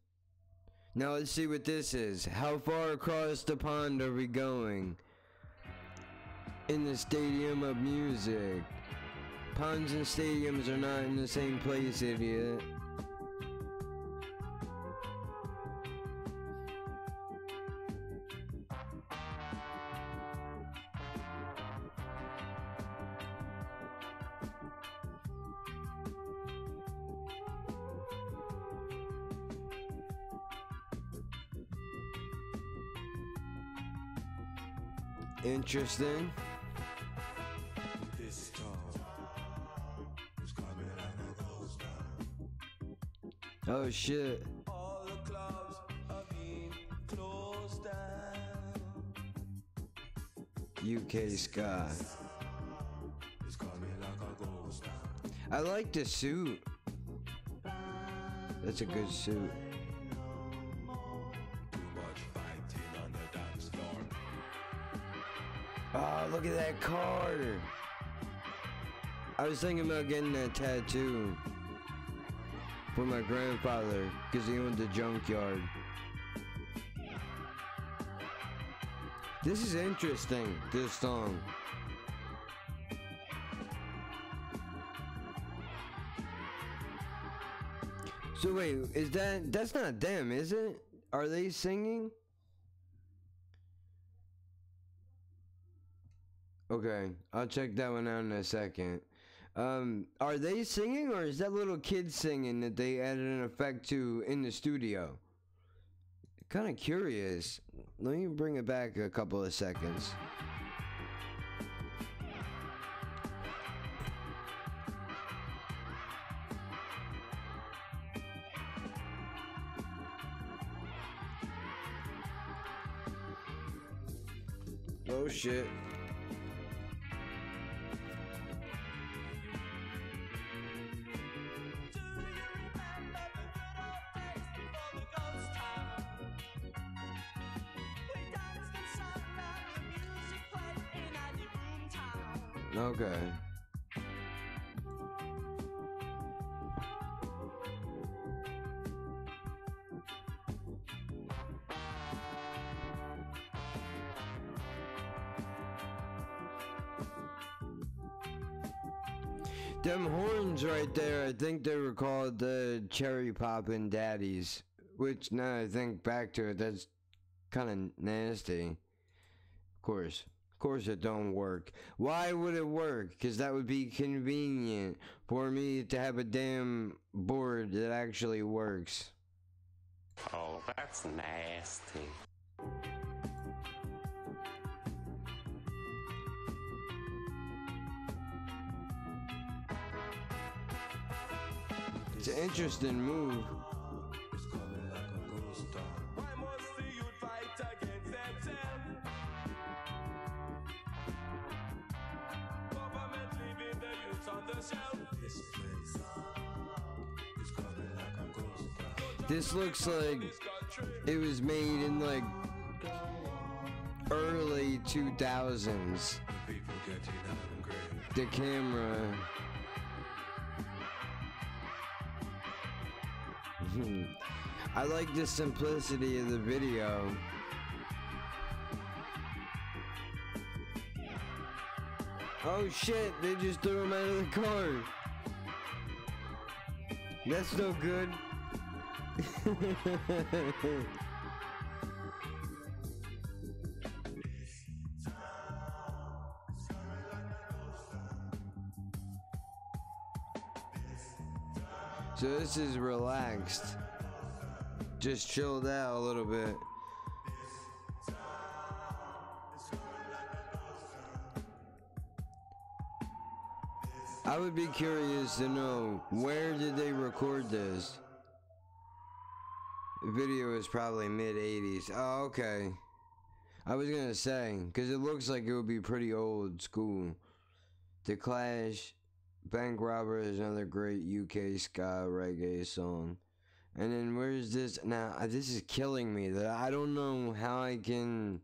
Now let's see what this is. How far across the pond are we going? In the Stadium of Music. Ponds and stadiums are not in the same place, idiot. Interesting. Oh shit. All the clubs are being closed down. UK Ska. I like the suit. That's a good suit. Oh, look at that car. I was thinking about getting that tattoo for my grandfather because he owned a junkyard. This is interesting, this song. So wait, that's not them, is it? Are they singing? Okay, I'll check that one out in a second. Are they singing, or is that little kid singing that they added an effect to in the studio? Kind of curious. Let me bring it back a couple of seconds. Oh shit. Okay. Them horns right there, I think they were called the Cherry Poppin' Daddies. Which, now I think back to it, that's kind of nasty. Of course it don't work. Why would it work? Because that would be convenient for me to have a damn board that actually works. Oh, that's nasty. It's an interesting move. This looks like it was made in like early 2000s. The camera. I like the simplicity of the video. Oh shit, they just threw him out of the car. That's no good. So this is relaxed. Just chilled out a little bit. I would be curious to know, where did they record this? The video is probably mid-80s. Oh, okay. I was gonna say, because it looks like it would be pretty old school. The Clash, Bank Robber is another great UK ska reggae song. And then where's this? Now, this is killing me. That I don't know how I can...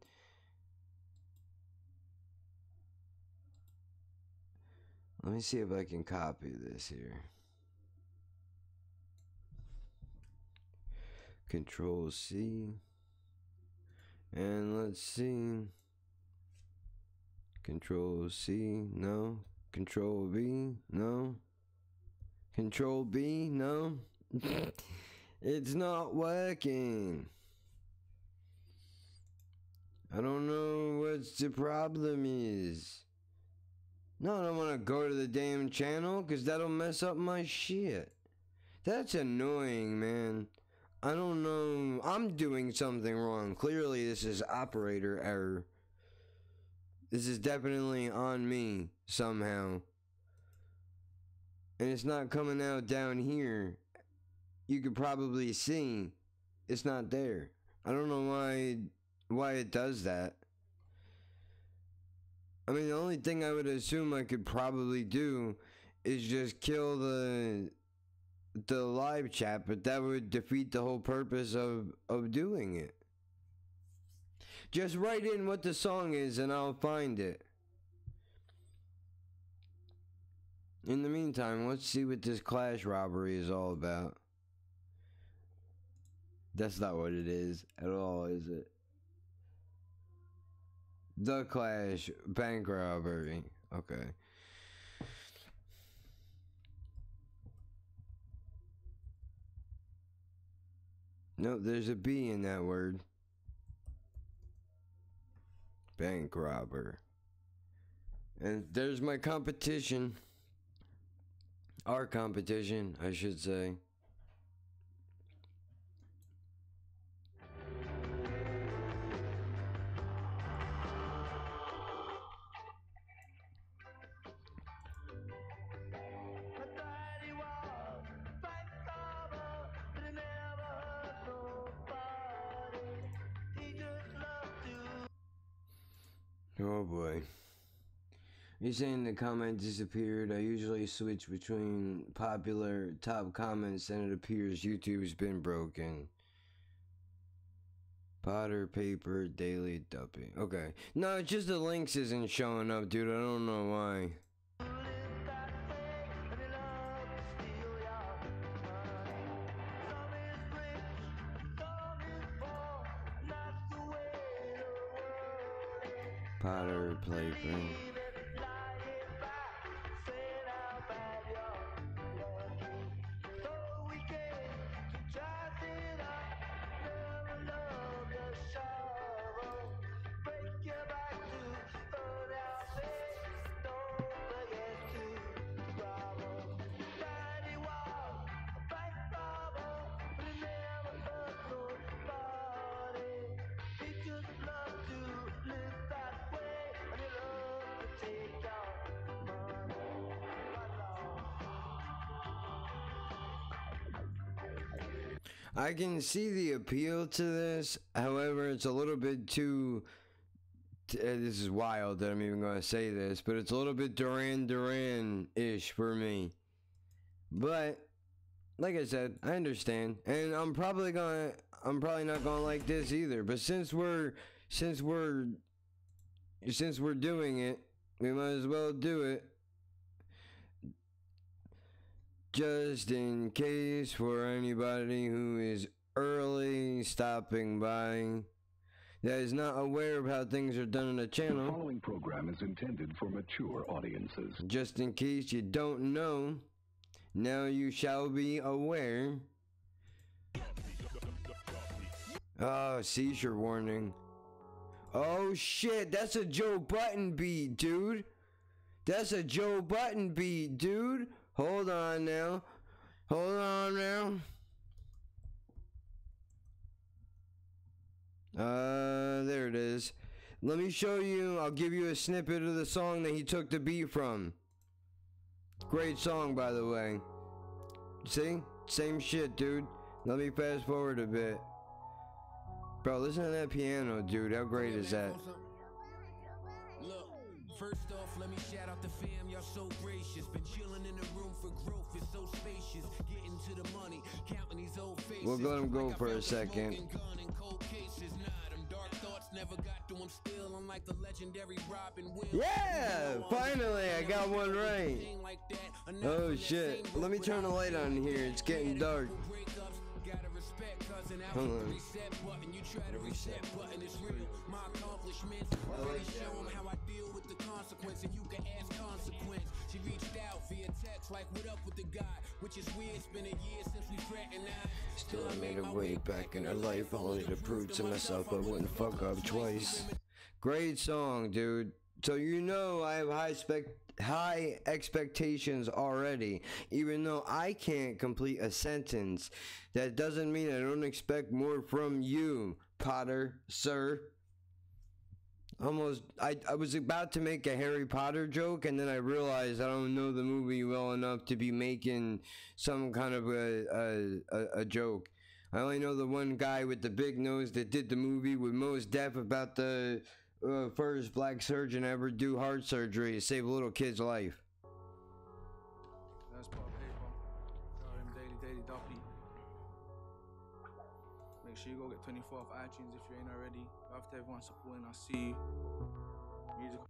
Let me see if I can copy this here. Control C. And let's see. Control C. No. Control V. No. Control B. No. It's not working. I don't know what the problem is. No, I don't want to go to the damn channel, because that'll mess up my shit. That's annoying, man. I don't know. I'm doing something wrong. Clearly, this is operator error. This is definitely on me, somehow. And it's not coming out down here. You could probably see it's not there. I don't know why it does that. I mean, the only thing I would assume I could probably do is just kill the live chat, but that would defeat the whole purpose of doing it. Just write in what the song is and I'll find it. In the meantime, let's see what this Clash robbery is all about. That's not what it is at all, is it? The Clash bank robbery. Okay. No, there's a B in that word. Bank robber. And there's my competition. Our competition, I should say. Oh boy. You're saying the comment disappeared. I usually switch between popular top comments and it appears YouTube's been broken. Potter, paper, daily, duppy. Okay. No, it's just the links isn't showing up, dude. I don't know why. Potter, paper. I can see the appeal to this, however, it's a little bit too... this is wild that I'm even going to say this, but it's a little bit Duran Duran-ish for me. But, like I said, I understand, and I'm probably not gonna like this either. But since we're doing it, we might as well do it. Just in case for anybody who is early stopping by that is not aware of how things are done on the channel. The following program is intended for mature audiences. Just in case you don't know, now you shall be aware. Oh, seizure warning. Oh shit, that's a Joe Button beat, dude. That's a Joe Button beat, dude. Hold on now. Hold on now. There it is. Let me show you. I'll give you a snippet of the song that he took the beat from. Great song, by the way. See? Same shit, dude. Let me fast forward a bit. Bro, listen to that piano, dude. How great is that? Look, first off, let me shout out the fam. Y'all so gracious. Been chilling in the room for growth. It's so spacious. Getting to the money. Counting these old faces. We'll let him go for a second. Never got to him still, unlike the legendary Robin Williams. Yeah, finally I got one right. Oh shit, let me turn the light on here, it's getting dark. Hold on. You try to reset button, it's real. My accomplishments, I show them how I deal with the consequence, and you can ask consequence. She reached out via text like, what up with the guy? Which is weird, it's been a year since we fraternized. Still I made a way back in her life, only to prove to myself I wouldn't fuck up twice. Great song, dude. So you know I have high expectations already. Even though I can't complete a sentence, that doesn't mean I don't expect more from you, Potter, sir. I was about to make a Harry Potter joke, and then I realized I don't know the movie well enough to be making some kind of a joke. I only know the one guy with the big nose that did the movie with Mos Def about the first black surgeon ever do heart surgery to save a little kid's life. That's part of paper. Daily Duppy. Make sure you go get 24 off iTunes if you ain't already. After everyone supporting, I see music.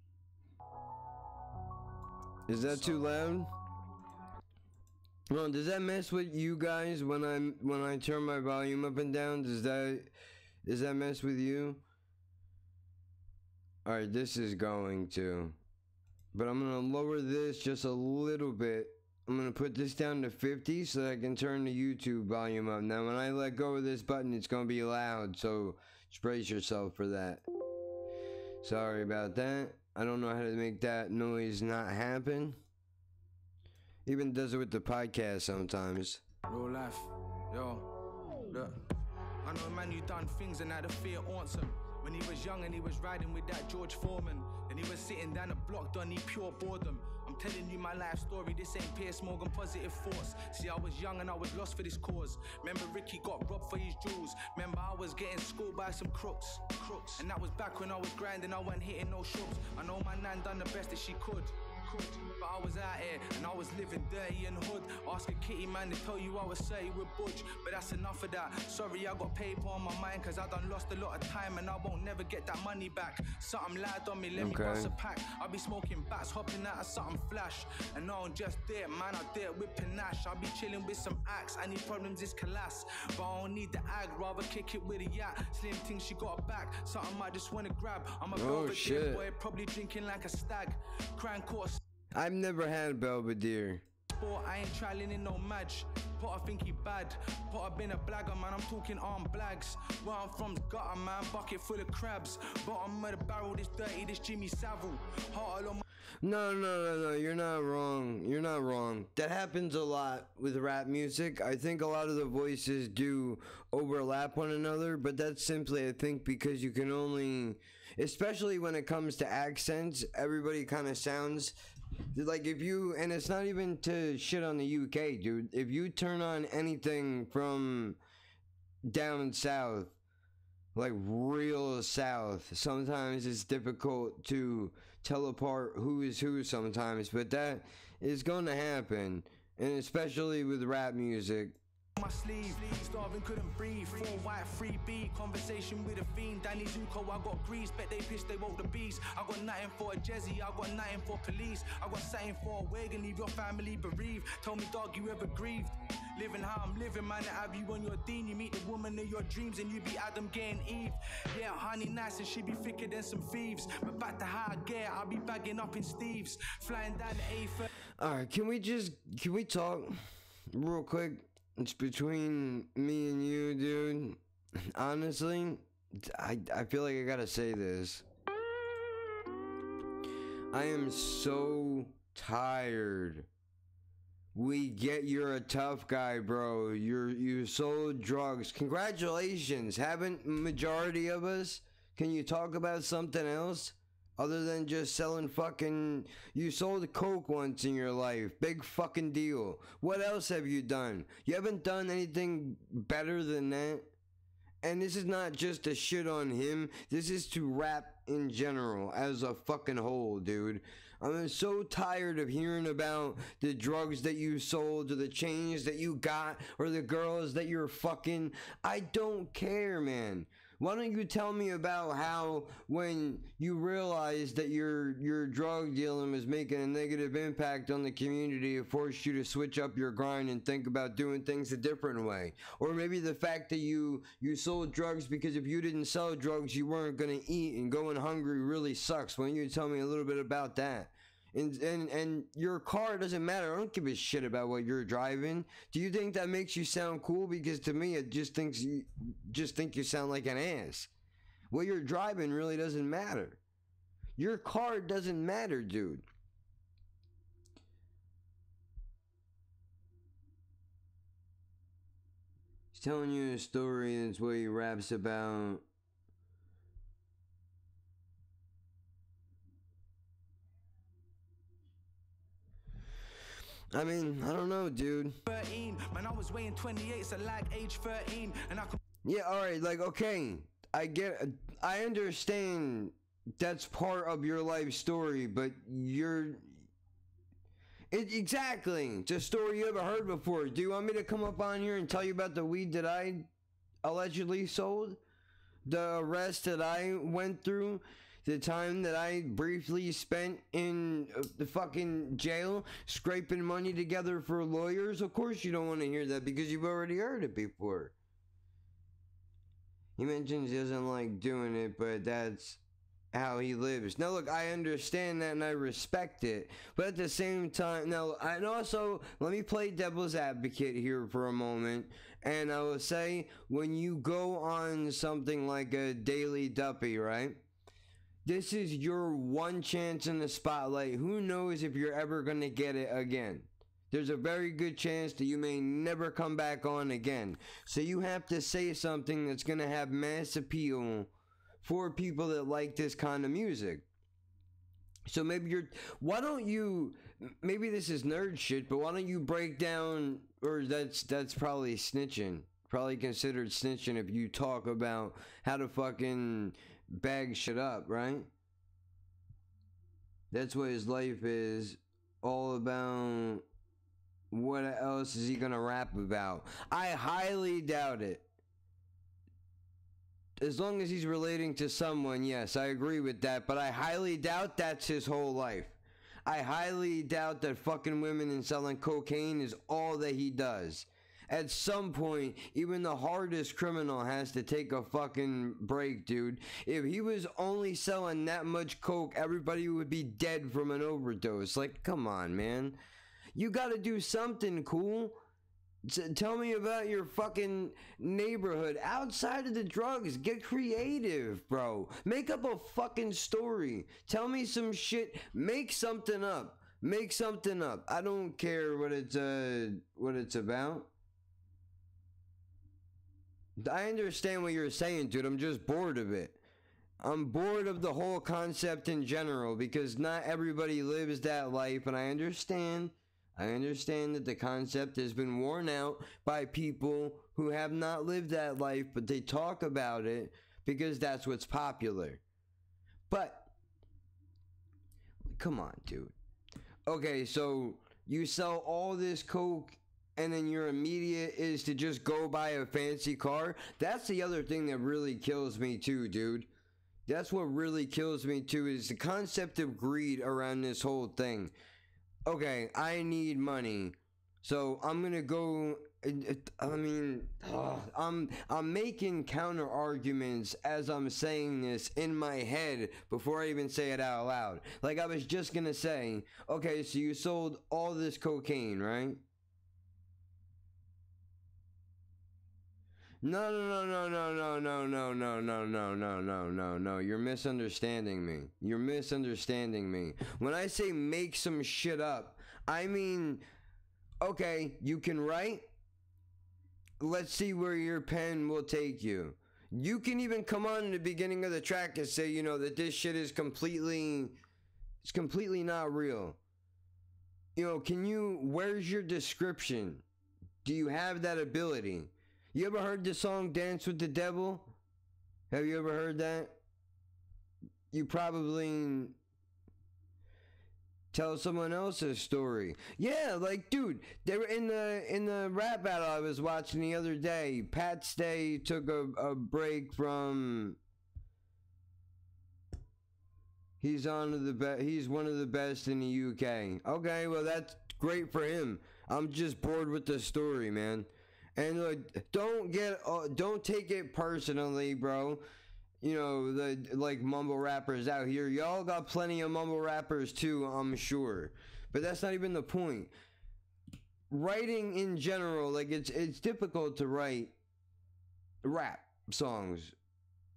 Is that too loud? Well, does that mess with you guys when I turn my volume up and down? Does that mess with you? Alright, this is going to. But I'm gonna lower this just a little bit. I'm gonna put this down to 50 so that I can turn the YouTube volume up. Now when I let go of this button, it's gonna be loud, so just brace yourself for that. Sorry about that. I don't know how to make that noise not happen. Even does it with the podcast sometimes. Real life, yo, look. I know man, you done things and now the fear haunts him. When he was young and he was riding with that George Foreman, then he was sitting down the block, done he pure boredom. I'm telling you my life story, this ain't Piers Morgan positive force. See, I was young and I was lost for this cause. Remember Ricky got robbed for his jewels. Remember I was getting schooled by some crooks. And that was back when I was grinding, I wasn't hitting no shots. I know my nan done the best that she could. But I was out here and I was living dirty and hood. Ask a kitty man to tell you I was 30 with Butch. But that's enough of that. Sorry I got paper on my mind, cause I done lost a lot of time and I won't never get that money back. Something lied on me, let me bust a pack. I'll be smoking bats, hopping out of something flash. And I don't just dare, man, I dare whip panache. I'll be chilling with some axe, any problems is collapse. But I don't need the ag, rather kick it with a yacht. Slim thing she got a back, something I just wanna grab. I'm a Belvedere boy, probably drinking like a stag. Crying court. I've never had Belvedere. I ain't trialing in no match. Potter think he bad. Potter been a blagger, man. I'm talking armed blags. Where I'm from's gutter, man. Bucket full of crabs. Bottom of the barrel, this dirty, this Jimmy Savile. Heart all on my. No, you're not wrong. You're not wrong. That happens a lot with rap music. I think a lot of the voices do overlap one another, but that's simply, I think, because you can only, especially when it comes to accents, everybody kind of sounds like, if you, and it's not even to shit on the UK, dude. If you turn on anything from down south, like real south, sometimes it's difficult to tell apart who is who sometimes, but that is going to happen, and especially with rap music. My sleeve, starving, couldn't breathe. 4 white, 3B, conversation with a fiend. Danny Zuko, I got grease, bet they pissed, they woke the beast. I got nothing for a Jezzy, I got nothing for police. I got something for a wig and leave your family bereaved. Tell me, dog, you ever grieved? Living how I'm living, man, I have you on your dean. You meet the woman of your dreams and you be Adam getting Eve. Yeah, honey nice and she be thicker than some thieves. But back to how I get, I'll be bagging up in Steve's. Flying down the A1. Alright, can we talk real quick? It's between me and you, dude. Honestly, I feel like I gotta say this. I am so tired. We get you're a tough guy, bro. You sold drugs. Congratulations. Haven't majority of us? Can you talk about something else? Other than just selling fucking... You sold coke once in your life. Big fucking deal. What else have you done? You haven't done anything better than that? And this is not just to shit on him. This is to rap in general as a fucking whole, dude. I'm so tired of hearing about the drugs that you sold or the chains that you got or the girls that you're fucking. I don't care, man. Why don't you tell me about how when you realized that your drug dealing was making a negative impact on the community, it forced you to switch up your grind and think about doing things a different way? Or maybe the fact that you sold drugs because if you didn't sell drugs, you weren't going to eat and going hungry really sucks. Why don't you tell me a little bit about that? And your car doesn't matter. I don't give a shit about what you're driving. Do you think that makes you sound cool? Because to me, it just think you sound like an ass. What you're driving really doesn't matter. Your car doesn't matter, dude. He's telling you a story, and it's what he raps about. I mean, I don't know, dude. 13, man, I was weighing 28, so like age 13, and I could. Yeah, alright, like, okay, I understand that's part of your life story, but exactly, it's a story you ever heard before. Do you want me to come up on here and tell you about the weed that I allegedly sold? The arrest that I went through? The time that I briefly spent in the fucking jail scraping money together for lawyers? Of course you don't want to hear that because you've already heard it before. He mentions he doesn't like doing it, but that's how he lives. Now look, I understand that and I respect it, but at the same time, now, and also, let me play devil's advocate here for a moment, and I will say, when you go on something like a Daily Duppy, right? This is your one chance in the spotlight. Who knows if you're ever going to get it again? There's a very good chance that you may never come back on again. So you have to say something that's going to have mass appeal for people that like this kind of music. So maybe why don't you maybe this is nerd shit, but why don't you break down, or that's probably snitching. Probably considered snitching if you talk about how to fucking bag shit up, right? That's what his life is all about. What else is he gonna rap about? I highly doubt it. As long as he's relating to someone, yes, I agree with that, but I highly doubt that's his whole life. I highly doubt that fucking women and selling cocaine is all that he does. At some point, even the hardest criminal has to take a fucking break, dude. If he was only selling that much coke, everybody would be dead from an overdose. Like, come on, man. You gotta do something cool. Tell me about your fucking neighborhood outside of the drugs. Get creative, bro. Make up a fucking story. Tell me some shit. Make something up. Make something up. I don't care what it's about. I understand what you're saying, dude. I'm just bored of it. I'm bored of the whole concept in general because not everybody lives that life, and I understand that the concept has been worn out by people who have not lived that life, but they talk about it because that's what's popular. But come on, dude. Okay, so you sell all this coke and then your immediate is to just go buy a fancy car. That's the other thing that really kills me too, dude. That's what really kills me too, is the concept of greed around this whole thing. Okay, I need money, so I'm gonna go. I'm making counter arguments as I'm saying this in my head before I even say it out loud. Like I was just gonna say, okay, so you sold all this cocaine, right? No. You're misunderstanding me. You're misunderstanding me. When I say make some shit up, I mean, okay, you can write. Let's see where your pen will take you. You can even come on in the beginning of the track and say, you know, that this shit is completely not real. You know, where's your description? Do you have that ability? You ever heard the song Dance with the Devil? Have you ever heard that? You probably tell someone else's story. Yeah, like, dude, they were in the rap battle I was watching the other day. Pat Stay took a break from... He's one of the best in the UK. Okay, well, that's great for him. I'm just bored with the story, man. And don't take it personally, bro. You know, the like mumble rappers out here. Y'all got plenty of mumble rappers too, I'm sure. But that's not even the point. Writing in general, like it's difficult to write rap songs.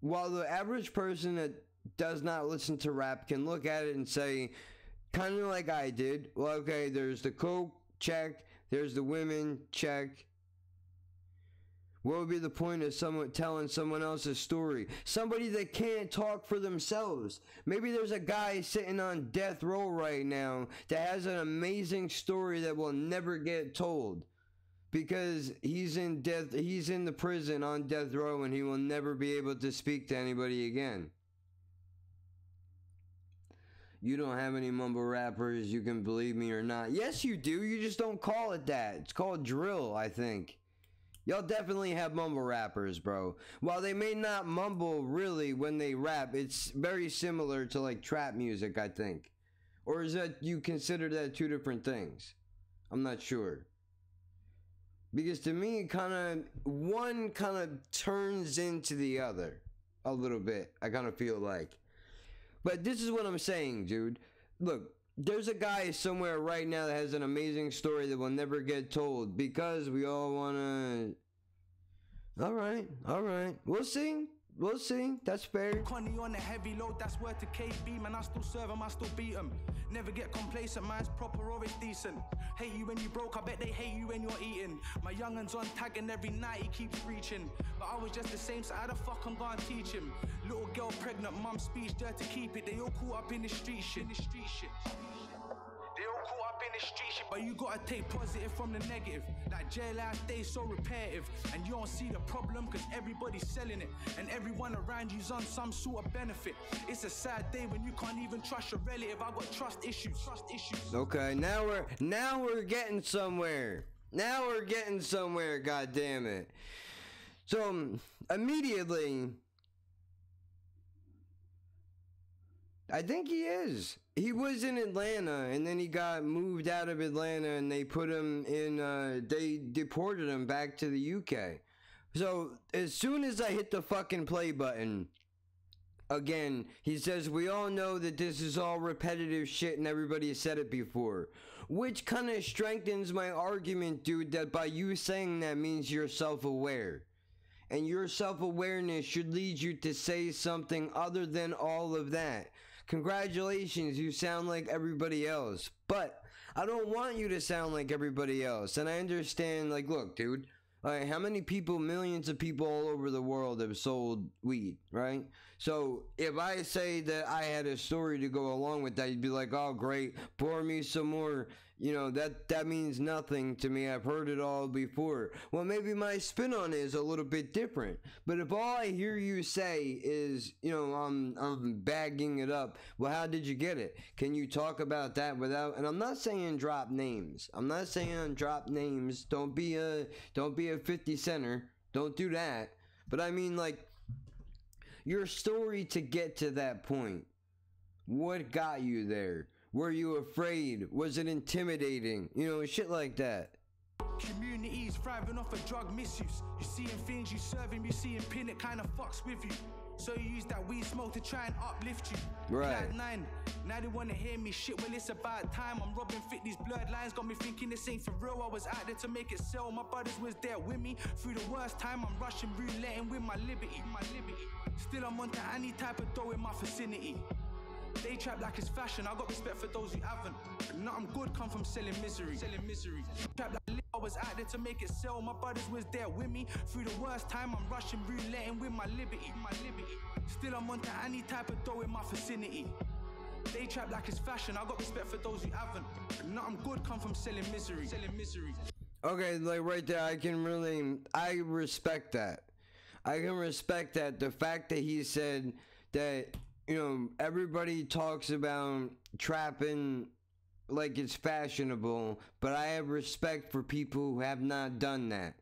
While the average person that does not listen to rap can look at it and say, kind of like I did, well, okay, there's the coke, check. There's the women, check. What would be the point of someone telling someone else's story? Somebody that can't talk for themselves. Maybe there's a guy sitting on death row right now that has an amazing story that will never get told. Because he's in the prison on death row and he will never be able to speak to anybody again. You don't have any mumble rappers, you can believe me or not. Yes, you do. You just don't call it that. It's called drill, I think. Y'all definitely have mumble rappers, bro. While they may not mumble really when they rap, it's very similar to like trap music, I think. Or is that you consider that two different things? I'm not sure. Because to me, one kind of turns into the other a little bit, I kind of feel like. But this is what I'm saying, dude. Look, there's a guy somewhere right now that has an amazing story that will never get told because we all want to... All right. We'll see. That's fair. Connie on the heavy load, that's worth to KB. Man, I still serve him, I still beat him. Never get complacent, man, it's proper or it's decent. Hate you when you broke, I bet they hate you when you're eating. My youngun's on tag and every night he keeps reaching. But I was just the same, so how the fuck I'm gonna teach him? Little girl pregnant, mum speech, there to keep it. They all caught up in the street shit. They all caught up in the street shit, but you gotta take positive from the negative. Like jail life days so repetitive, and you don't see the problem cause everybody's selling it, and everyone around you's on some sort of benefit. It's a sad day when you can't even trust your relative. I got trust issues. Okay, now we're getting somewhere. Now we're getting somewhere, god damn it. So immediately, I think he is. He was in Atlanta, and then he got moved out of Atlanta, and they put him in, they deported him back to the UK. So, as soon as I hit the fucking play button, again, he says, we all know that this is all repetitive shit, and everybody has said it before. Which kind of strengthens my argument, dude, that by you saying that means you're self-aware. And your self-awareness should lead you to say something other than all of that. Congratulations, you sound like everybody else. But I don't want you to sound like everybody else. And I understand, like, look, dude, how many people, millions of people all over the world have sold weed, right? So if I say that I had a story to go along with that, you'd be like, oh, great, pour me some more. You know, that means nothing to me. I've heard it all before. Well, maybe my spin on it is a little bit different. But if all I hear you say is, you know, I'm bagging it up, well, how did you get it? Can you talk about that without, and I'm not saying drop names. I'm not saying drop names. Don't be a 50 center. Don't do that. But I mean, like, your story to get to that point. What got you there? Were you afraid? Was it intimidating? You know, shit like that. Communities thriving off of drug misuse. You seeing things, you serving, you seeing pin, it kind of fucks with you. So you use that weed smoke to try and uplift you. Right. Cloud 9, now they wanna hear me shit. Well, it's about time. I'm robbing fit, these blurred lines got me thinking this ain't for real. I was out there to make it sell. My brothers was there with me through the worst time. I'm rushing, rouletting with my liberty. Still I'm on to any type of dough in my vicinity. They trap like it's fashion. I got respect for those who haven't. Nothing good come from selling misery. Trap like I was out there to make it sell. My brothers was there with me through the worst time. I'm rushing, rouletting with my liberty. Still I'm on to any type of dough in my vicinity. They trap like it's fashion. I got respect for those who haven't. Nothing good come from selling misery. Okay, like right there, I respect that. I can respect that. The fact that he said that, you know, everybody talks about trapping like it's fashionable, but I have respect for people who have not done that.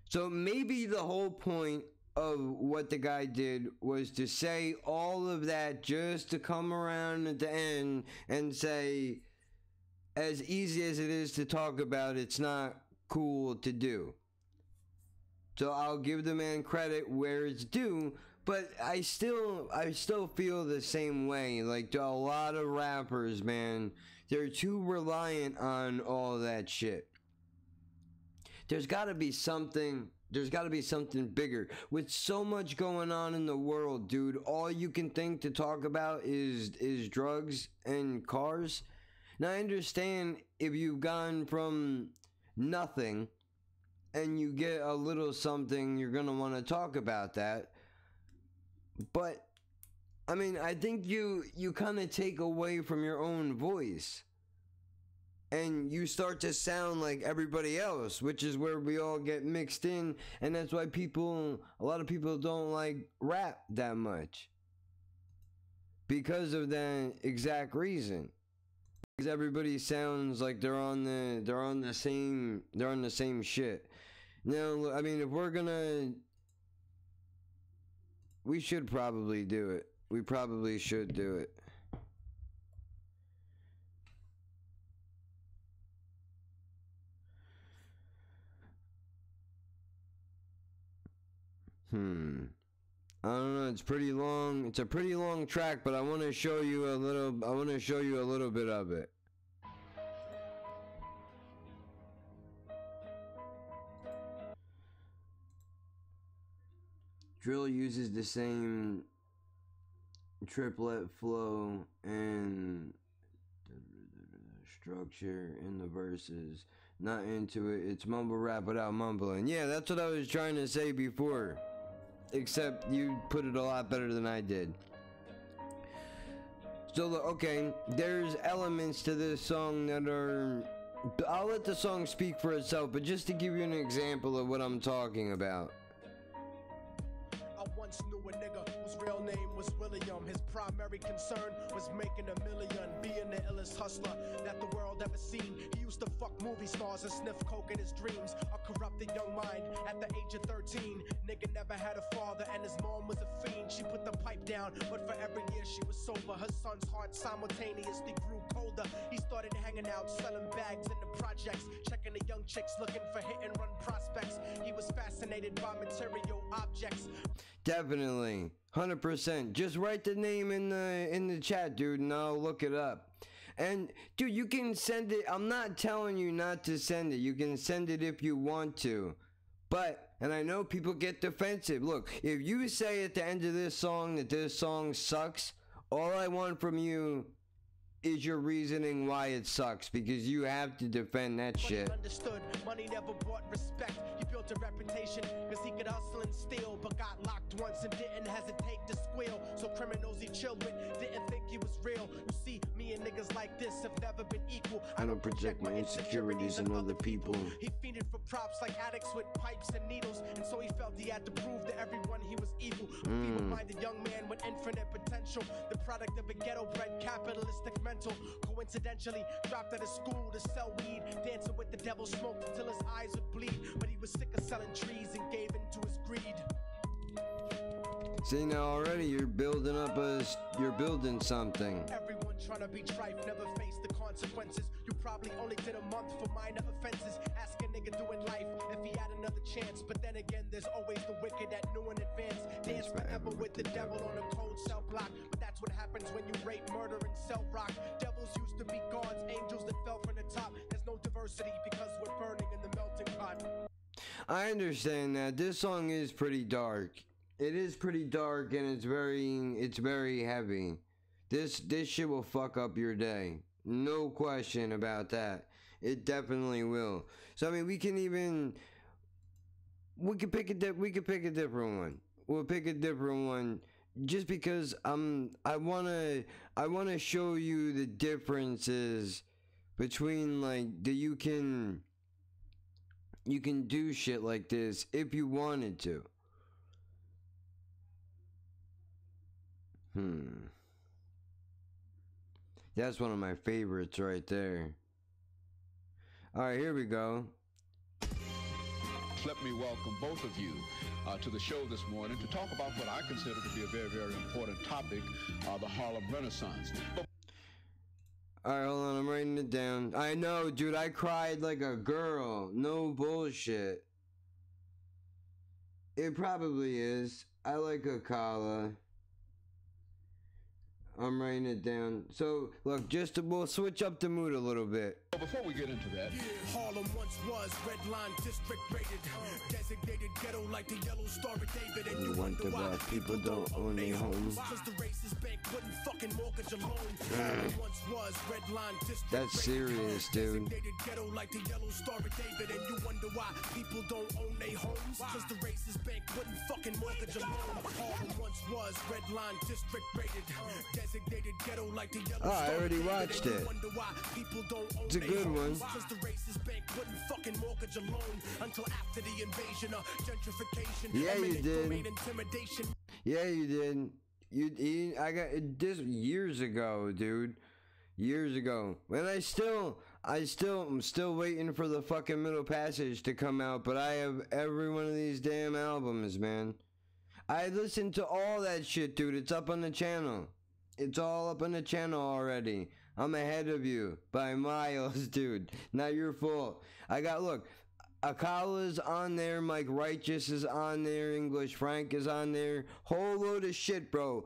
So maybe the whole point of what the guy did was to say all of that just to come around at the end and say, as easy as it is to talk about, it's not cool to do. So I'll give the man credit where it's due. But I still feel the same way. Like, a lot of rappers, man, they're too reliant on all that shit. There's got to be something bigger. With so much going on in the world, dude, all you can think to talk about is drugs and cars. Now, I understand if you've gone from nothing and you get a little something, you're going to want to talk about that. But, I mean, I think you kind of take away from your own voice. And you start to sound like everybody else, which is where we all get mixed in. And that's why a lot of people don't like rap that much. Because of that exact reason. Because everybody sounds like they're on the same shit. Now, I mean, if we're gonna... We should probably do it. We probably should do it. I don't know, it's pretty long. It's a pretty long track, but I want to show you a little bit of it. Drill uses the same triplet flow and structure in the verses. Not into it. It's mumble rap without mumbling. Yeah, that's what I was trying to say before. Except you put it a lot better than I did. So look, okay, there's elements to this song that are, I'll let the song speak for itself, but just to give you an example of what I'm talking about. I once knew a nigga whose real name was William. His primary concern was making $1 million, being the illest hustler that the world ever seen. He used to fuck movie stars and sniff coke in his dreams. A corrupted young mind at the age of 13. Nigga never had a father and his mom was a fiend. She put the pipe down, but for every year she was sober. Her son's heart simultaneously grew colder. He started hanging out, selling bags in the projects, checking the young chicks looking for hit and run prospects. He was fascinated by material objects. Definitely, 100%. Just write the name in the chat, dude, and I'll look it up. And dude, you can send it. I'm not telling you not to send it. You can send it if you want to. But, and I know people get defensive. Look, if you say at the end of this song that this song sucks, all I want from you is your reasoning why it sucks, because you have to defend that shit. Understood, money never bought respect. He built a reputation because he could hustle and steal, but got locked once and didn't hesitate to squeal. So criminals he chilled with didn't think he was real. You see, me and niggas like this have never been equal. I don't project my insecurities on other people. He fiended for props like addicts with pipes and needles, and so he felt he had to prove to everyone he was evil. A feeble-minded young man with infinite potential, the product of a ghetto-bred capitalistic mental. Coincidentally, dropped out of school to sell weed, dancing with the devil, smoked until his eyes would bleed. But he was sick of selling trees and gave in to his greed. See, now already you're building something. Everyone trying to be trife never faced the consequences. You probably only did a month for minor offenses. Ask a nigga doing life if he had another chance. But then again, there's always the wicked that knew in advance. Dance forever with the devil on a cold cell block. But that's what happens when you rape, murder, and sell rock. Devils used to be gods, angels that fell from the top. There's no diversity because we're burning in the melting pot. I understand that. This song is pretty dark. It is pretty dark, and it's very heavy. This shit will fuck up your day. No question about that. It definitely will. So I mean, we could pick a different one. We'll pick a different one just because I wanna show you the differences between, like, that you can do shit like this if you wanted to. That's one of my favorites right there. Alright, here we go. Let me welcome both of you to the show this morning to talk about what I consider to be a very, very important topic, the Harlem Renaissance. Alright, hold on, I'm writing it down. I know, dude, I cried like a girl. No bullshit. It probably is. I like Akala. I'm writing it down. So, look, we'll switch up the mood a little bit. Before we get into that, Harlem once was red line district rated, designated ghetto like the yellow star of David. And you wonder why people don't own their homes. Cause the racist bank wouldn't fucking mortgage a loan. Harlem once was red line district. That's serious, dude. Designated ghetto like the yellow star of David. And you wonder why people don't own their homes. Cause the racist bank wouldn't fucking mortgage a loan. Harlem once was red line district rated, designated ghetto like the yellow star. I already watched it. It's a good one. Because the racist bank wouldn't fucking mortgage a loan until after the invasion of gentrification. Yeah, you did. Yeah, you did. I got this years ago, dude. Years ago. And I'm still waiting for the fucking Middle Passage to come out, but I have every one of these damn albums, man. I listened to all that shit, dude. It's up on the channel. It's all up on the channel already. I'm ahead of you by miles, dude. Not your fault. Look, Akala's on there, Mike Righteous is on there, English Frank is on there. Whole load of shit, bro.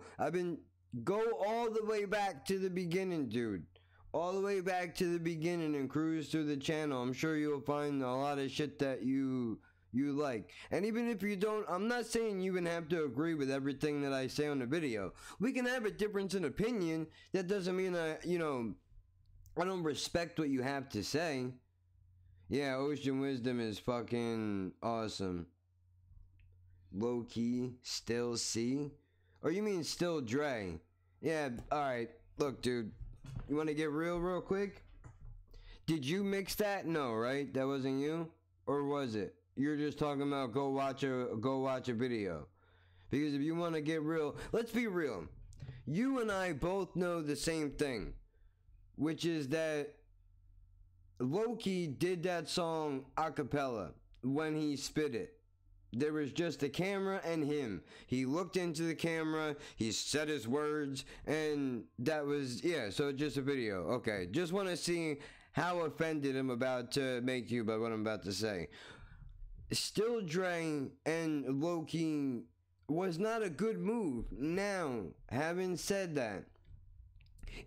Go all the way back to the beginning, dude. All the way back to the beginning and cruise through the channel. I'm sure you'll find a lot of shit that you like. And even if you don't, I'm not saying you even have to agree with everything that I say on the video. We can have a difference in opinion. That doesn't mean I don't respect what you have to say. Yeah, Ocean Wisdom is fucking awesome. Low key, Still C? Or you mean Still Dre? Yeah, alright. Look, dude, you want to get real quick? Did you mix that? No, right? That wasn't you? Or was it? You're just talking about go watch a video. Because if you want to get real, let's be real. You and I both know the same thing, which is that Loki did that song a cappella when he spit it. There was just the camera and him. He looked into the camera, he said his words, and that was, yeah, so just a video. Okay, just want to see how offended I'm about to make you by what I'm about to say. Still Dre and Loki was not a good move. Now, having said that,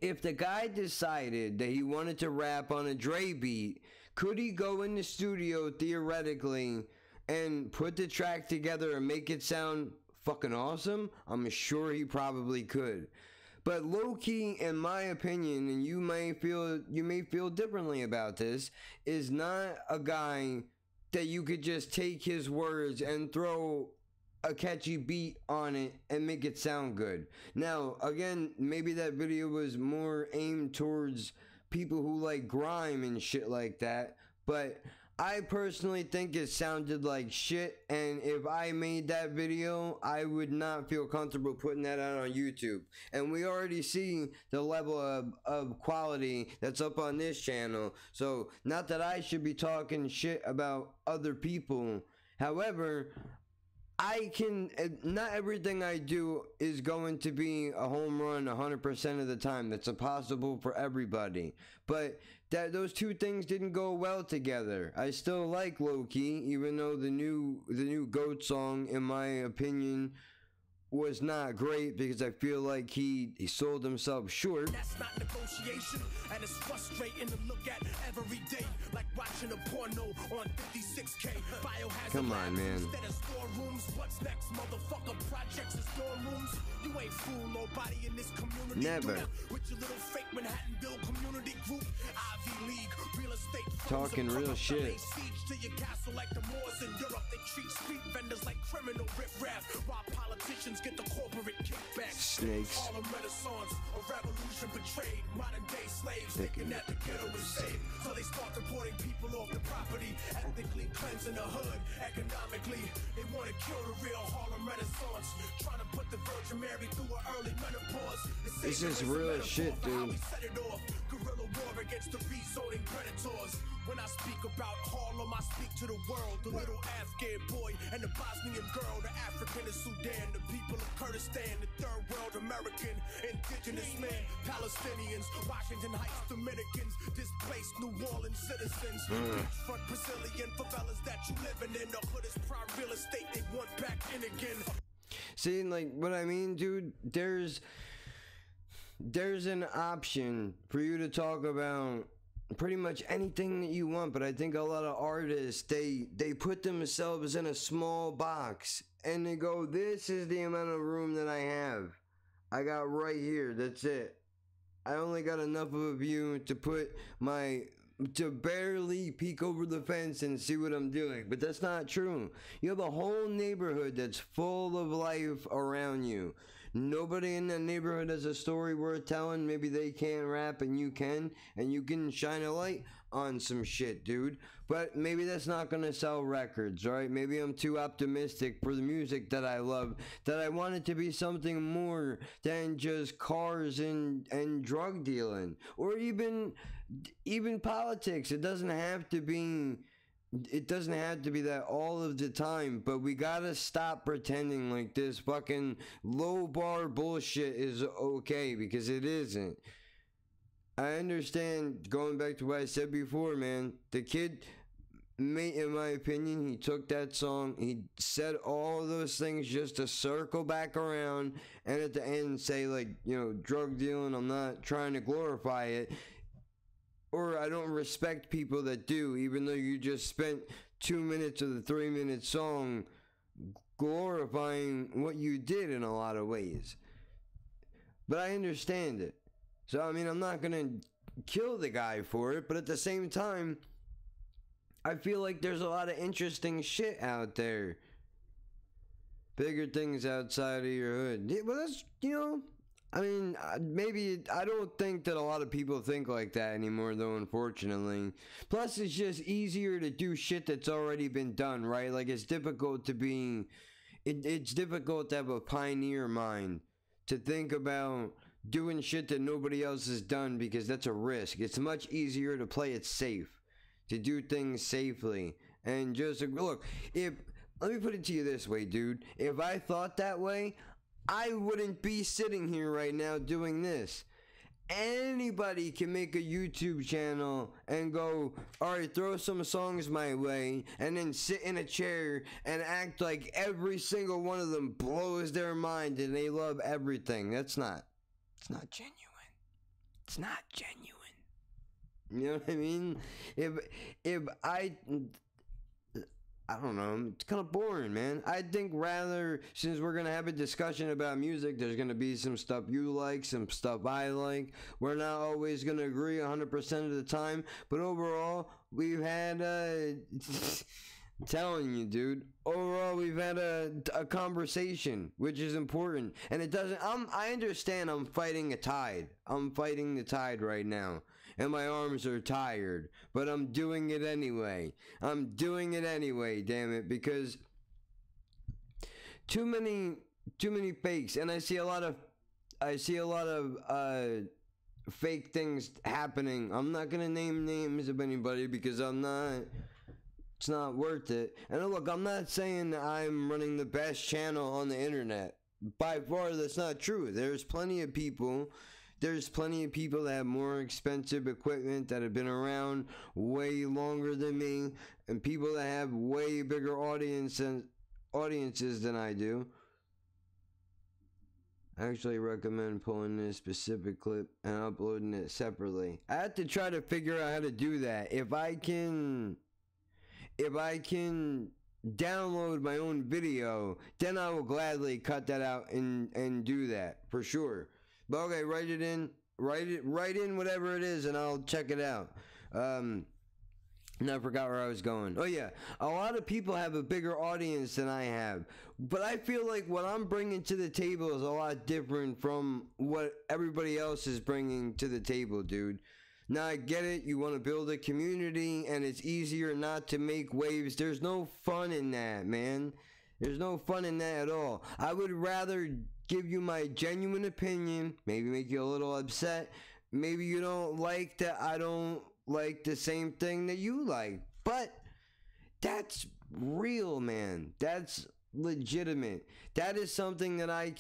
if the guy decided that he wanted to rap on a Dre beat, could he go in the studio theoretically and put the track together and make it sound fucking awesome? I'm sure he probably could. But low-key, in my opinion, and you may feel differently about this, is not a guy that you could just take his words and throw a catchy beat on it and make it sound good. Now, again, maybe that video was more aimed towards people who like grime and shit like that, but I personally think it sounded like shit, and if I made that video, I would not feel comfortable putting that out on YouTube. And we already see the level of quality that's up on this channel, so not that I should be talking shit about other people. However, not everything I do is going to be a home run 100% of the time. That's impossible for everybody. But those two things didn't go well together. I still like Loki, even though the new GOAT song, in my opinion, was not great, because I feel like he sold himself short. That's not negotiation, and it's frustrating to look at every day, like watching a porno on 56K. Biohazard Come on, man. Instead of storerooms, what's next, motherfucker? Projects and storm rooms. You ain't fool nobody in this community. Never. With your little fake Manhattanville community group, Ivy League, real estate. Talking real shit. Siege to your castle like the Moors in Europe. They treat street vendors like criminal riffraff, while politicians get the corporate kickbacks. Snakes. All a renaissance, a revolution betrayed. Modern day slaves thinking that the ghetto is safe. So they start deporting people off the property, ethnically cleansing the hood. Economically, they want to kill the real Harlem Renaissance. Trying to put the Virgin Mary through an early menopause. This is real shit, dude. Guerrilla war against the rezoning predators. When I speak about Harlem, I speak to the world. The little Afghan boy and the Bosnian girl, the African of Sudan, the people of Kurdistan, the third world American, indigenous man, Palestinians, Washington Heights Dominicans, displaced New Orleans citizens, beachfront Brazilian favelas that you living in. The hood is prime real estate, they want back in again. See, like, what I mean, dude, there's an option for you to talk about pretty much anything that you want, but I think a lot of artists, they put themselves in a small box and they go, this is the amount of room that I have. I got right here, that's it. I only got enough of a view to barely peek over the fence and see what I'm doing. But that's not true. You have a whole neighborhood that's full of life around you. Nobody in that neighborhood has a story worth telling. Maybe they can't rap and you can shine a light on some shit, dude. But maybe that's not gonna sell records, right? Maybe I'm too optimistic for the music that I love, that I want it to be something more than just cars and drug dealing, or even politics. It doesn't have to be that all of the time, but we gotta stop pretending like this fucking low bar bullshit is okay, because it isn't. I understand, going back to what I said before, man, the kid, in my opinion, he took that song, he said all those things just to circle back around, and at the end say, like, you know, drug dealing, I'm not trying to glorify it. Or I don't respect people that do, even though you just spent 2 minutes of the 3-minute song glorifying what you did in a lot of ways. But I understand it. So, I mean, I'm not going to kill the guy for it, but at the same time, I feel like there's a lot of interesting shit out there. Bigger things outside of your hood. Yeah, well, that's, you know, I mean, maybe, I don't think that a lot of people think like that anymore, though, unfortunately. Plus, it's just easier to do shit that's already been done, right? Like, it's difficult to be, it's difficult to have a pioneer mind, to think about doing shit that nobody else has done, because that's a risk. It's much easier to play it safe, to do things safely, and just, look, let me put it to you this way, dude. If I thought that way, I wouldn't be sitting here right now doing this. Anybody can make a YouTube channel and go, alright, throw some songs my way, and then sit in a chair and act like every single one of them blows their mind and they love everything. It's not genuine. It's not genuine. You know what I mean? If I don't know, it's kind of boring, man. I think rather, since we're going to have a discussion about music, there's going to be some stuff you like, some stuff I like. We're not always going to agree 100% of the time, but overall, we've had, I'm telling you, dude, overall, we've had a conversation, which is important. And it doesn't, I understand I'm fighting a tide. I'm fighting the tide right now. And my arms are tired, but I'm doing it anyway. I'm doing it anyway, damn it, because too many fakes, and I see a lot of fake things happening. I'm not gonna name names of anybody because it's not worth it. And look, I'm not saying that I'm running the best channel on the internet. By far, that's not true. There's plenty of people that have more expensive equipment, that have been around way longer than me, and people that have way bigger audiences than I do. I actually recommend pulling this specific clip and uploading it separately. I have to try to figure out how to do that. If I can download my own video, then I will gladly cut that out and do that for sure. But okay, write in whatever it is, and I'll check it out. And I forgot where I was going. Oh yeah, a lot of people have a bigger audience than I have, but I feel like what I'm bringing to the table is a lot different from what everybody else is bringing to the table, dude. Now I get it, you want to build a community, and it's easier not to make waves. There's no fun in that, man. There's no fun in that at all. I would rather give you my genuine opinion, maybe make you a little upset. Maybe you don't like that I don't like the same thing that you like. But that's real, man. That's legitimate. That is something that I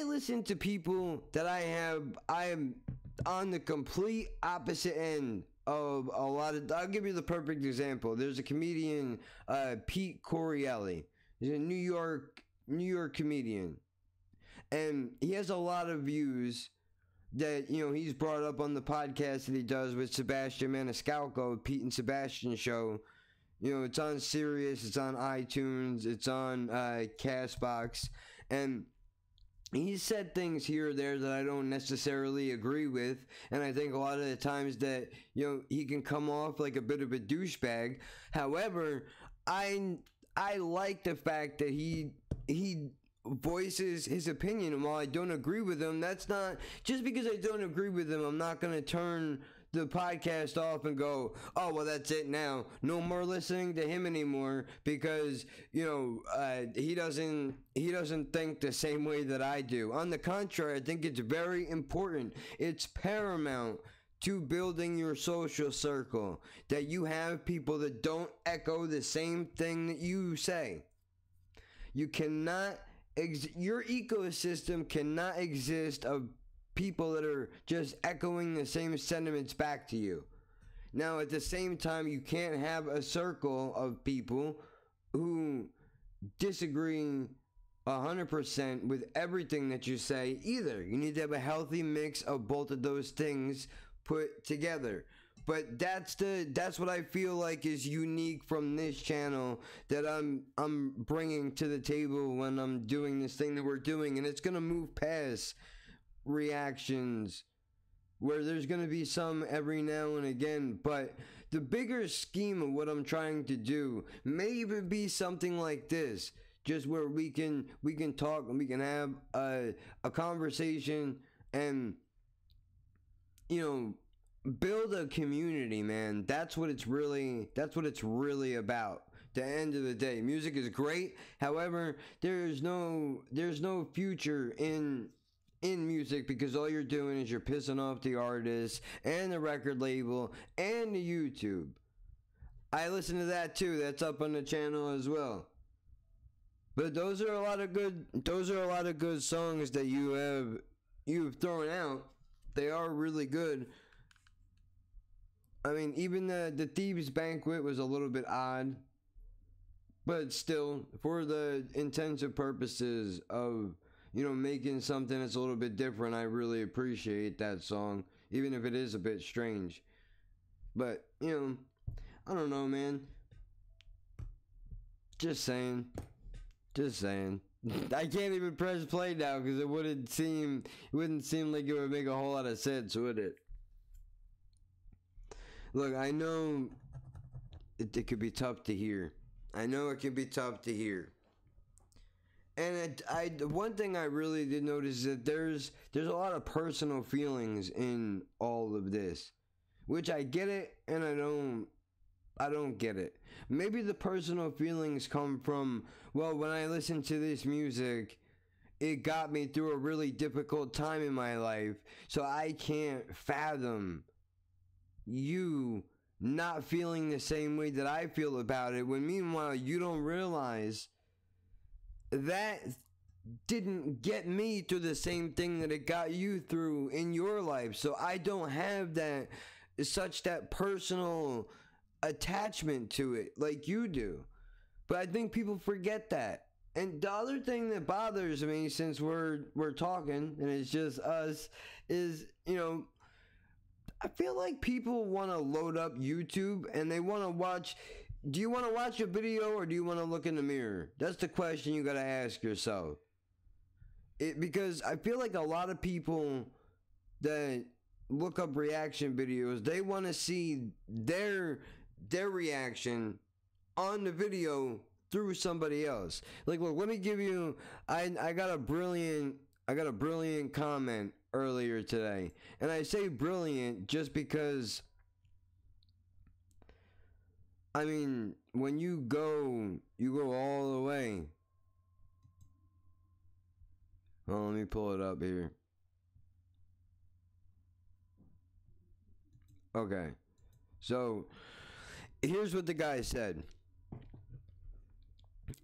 listen to people that I am on the complete opposite end of a lot of. I'll give you the perfect example. There's a comedian, Pete Correale. He's a New York comedian, and he has a lot of views that, you know, he's brought up on the podcast that he does with Sebastian Maniscalco, Pete and Sebastian Show. You know, it's on Sirius, it's on iTunes, it's on Castbox, and he said things here or there that I don't necessarily agree with, and I think a lot of the times that, you know, he can come off like a bit of a douchebag. However, I like the fact that he voices his opinion, and while I don't agree with him, that's not, just because I don't agree with him, I'm not going to turn the podcast off and go, oh, well, that's it now. No more listening to him anymore because, you know, he doesn't think the same way that I do. On the contrary, I think it's very important. It's paramount to building your social circle that you have people that don't echo the same thing that you say. You cannot, your ecosystem cannot exist of people that are just echoing the same sentiments back to you. Now, at the same time, you can't have a circle of people who disagree 100% with everything that you say either. You need to have a healthy mix of both of those things put together. But that's what I feel like is unique from this channel that I'm bringing to the table when I'm doing this thing that we're doing, and it's gonna move past reactions where there's gonna be some every now and again, but the bigger scheme of what I'm trying to do may even be something like this. just where we can talk and we can have a conversation and, you know, build a community, man. That's what it's really about. The end of the day, music is great. However, there's no future in music, because all you're doing is you're pissing off the artist and the record label and the YouTube. I listen to that too. That's up on the channel as well. But those are a lot of good songs that you've thrown out. They are really good. I mean, even the Thieves Banquet was a little bit odd. But still, for the intensive purposes of, you know, making something that's a little bit different, I really appreciate that song, even if it is a bit strange. But, you know, I don't know, man. Just saying. I can't even press play now because it wouldn't seem like it would make a whole lot of sense, would it? Look, I know it could be tough to hear. And one thing I really did notice is that there's a lot of personal feelings in all of this, which I get it and I don't get it. Maybe the personal feelings come from, well, when I listen to this music, it got me through a really difficult time in my life, so I can't fathom you not feeling the same way that I feel about it, when meanwhile you don't realize that didn't get me through the same thing that it got you through in your life. So I don't have that personal attachment to it like you do. But I think people forget that. And the other thing that bothers me, since we're talking and it's just us, is, you know, I feel like people want to load up YouTube and they want to watch. Do you want to watch a video or do you want to look in the mirror? That's the question you got to ask yourself. Because I feel like a lot of people that look up reaction videos, they want to see their reaction on the video through somebody else. Like, look, let me give you. I got a brilliant comment earlier today, and I say brilliant just because, I mean, when you go all the way. Oh, let me pull it up here. Okay, so here's what the guy said.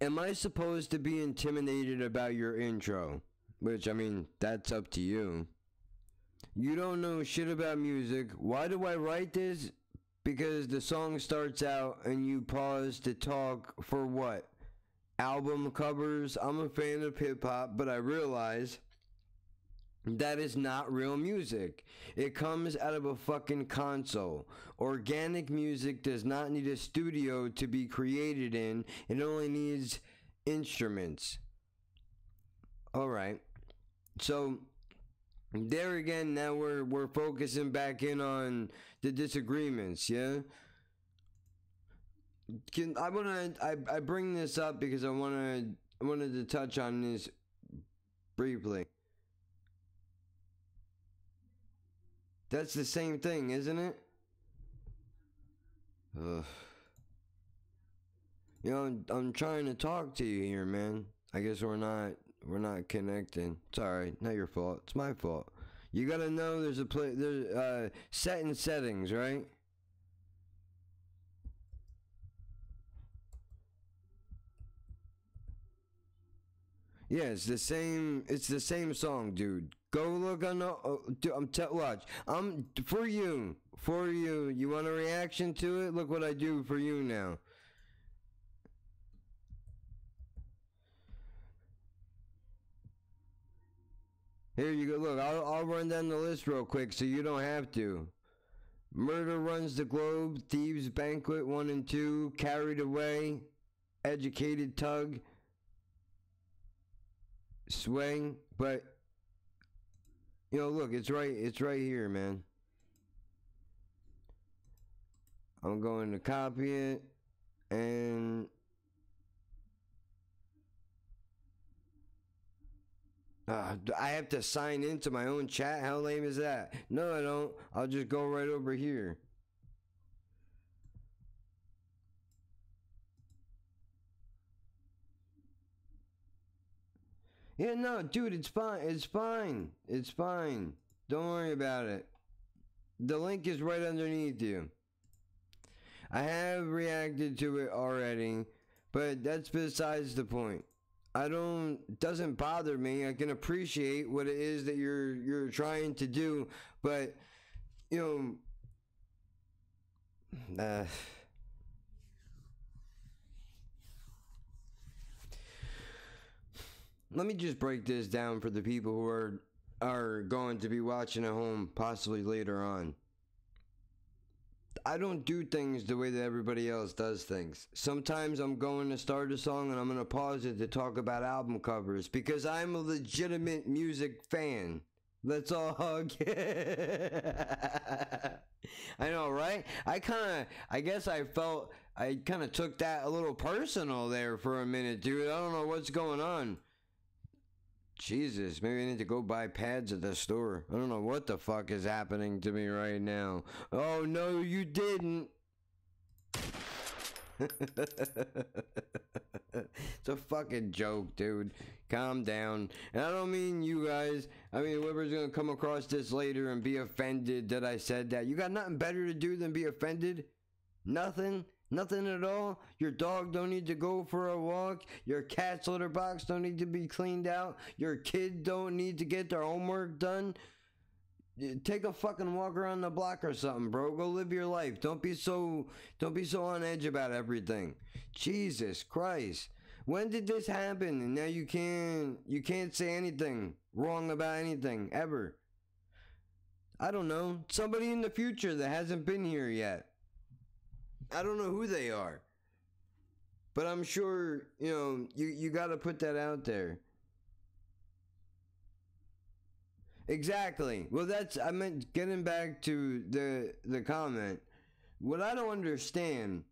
Am I supposed to be intimidated about your intro? Which, I mean, that's up to you. You don't know shit about music. Why do I write this? Because the song starts out and you pause to talk for what? Album covers. I'm a fan of hip hop, but I realize that is not real music. It comes out of a fucking console. Organic music does not need a studio to be created in. It only needs instruments. Alright. So there again, now we're focusing back in on the disagreements, yeah? I bring this up because I wanted to touch on this briefly. That's the same thing, isn't it? Ugh. You know, I'm trying to talk to you here, man. I guess we're not connecting. It's alright, not your fault. It's my fault. You gotta know there's setting settings, right? Yeah, it's the same song, dude. Go look on the. Watch. For you. You want a reaction to it? Look what I do for you now. Here you go. Look, I'll run down the list real quick so you don't have to. Murder Runs the Globe, Thieves Banquet 1 and 2, Carried Away, Educated Tug, Swing, but you know, look, it's right here, man. I'm going to copy it and I have to sign into my own chat? How lame is that? No, I don't. I'll just go right over here. Yeah, no, dude, it's fine. It's fine. It's fine. Don't worry about it. The link is right underneath you. I have reacted to it already, but that's besides the point. Doesn't bother me. I can appreciate what it is that you're trying to do, but you know, let me just break this down for the people who are going to be watching at home possibly later on. I don't do things the way that everybody else does things. Sometimes I'm going to start a song and I'm going to pause it to talk about album covers because I'm a legitimate music fan. Let's all hug. I know, right? I guess I kind of took that a little personal there for a minute, dude. I don't know what's going on. Jesus, maybe I need to go buy pads at the store. I don't know what the fuck is happening to me right now. Oh, no, you didn't. It's a fucking joke, dude. Calm down. And I don't mean you guys. I mean, whoever's gonna come across this later and be offended that I said that. You got nothing better to do than be offended? Nothing? Nothing at all? Your dog don't need to go for a walk? Your cat's litter box don't need to be cleaned out? Your kid don't need to get their homework done? Take a fucking walk around the block or something, bro. Go live your life. Don't be so on edge about everything. Jesus Christ. When did this happen? And now you can't say anything wrong about anything ever. I don't know. Somebody in the future that hasn't been here yet. I don't know who they are. But I'm sure, you got to put that out there. Exactly. Well, I meant getting back to the comment. What I don't understand,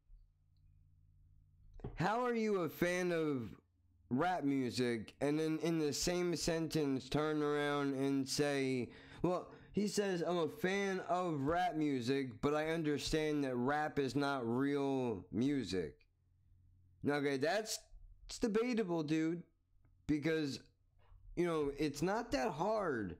how are you a fan of rap music and then in the same sentence turn around and say, well, he says, I'm a fan of rap music, but I understand that rap is not real music. Okay, that's debatable, dude. Because, it's not that hard.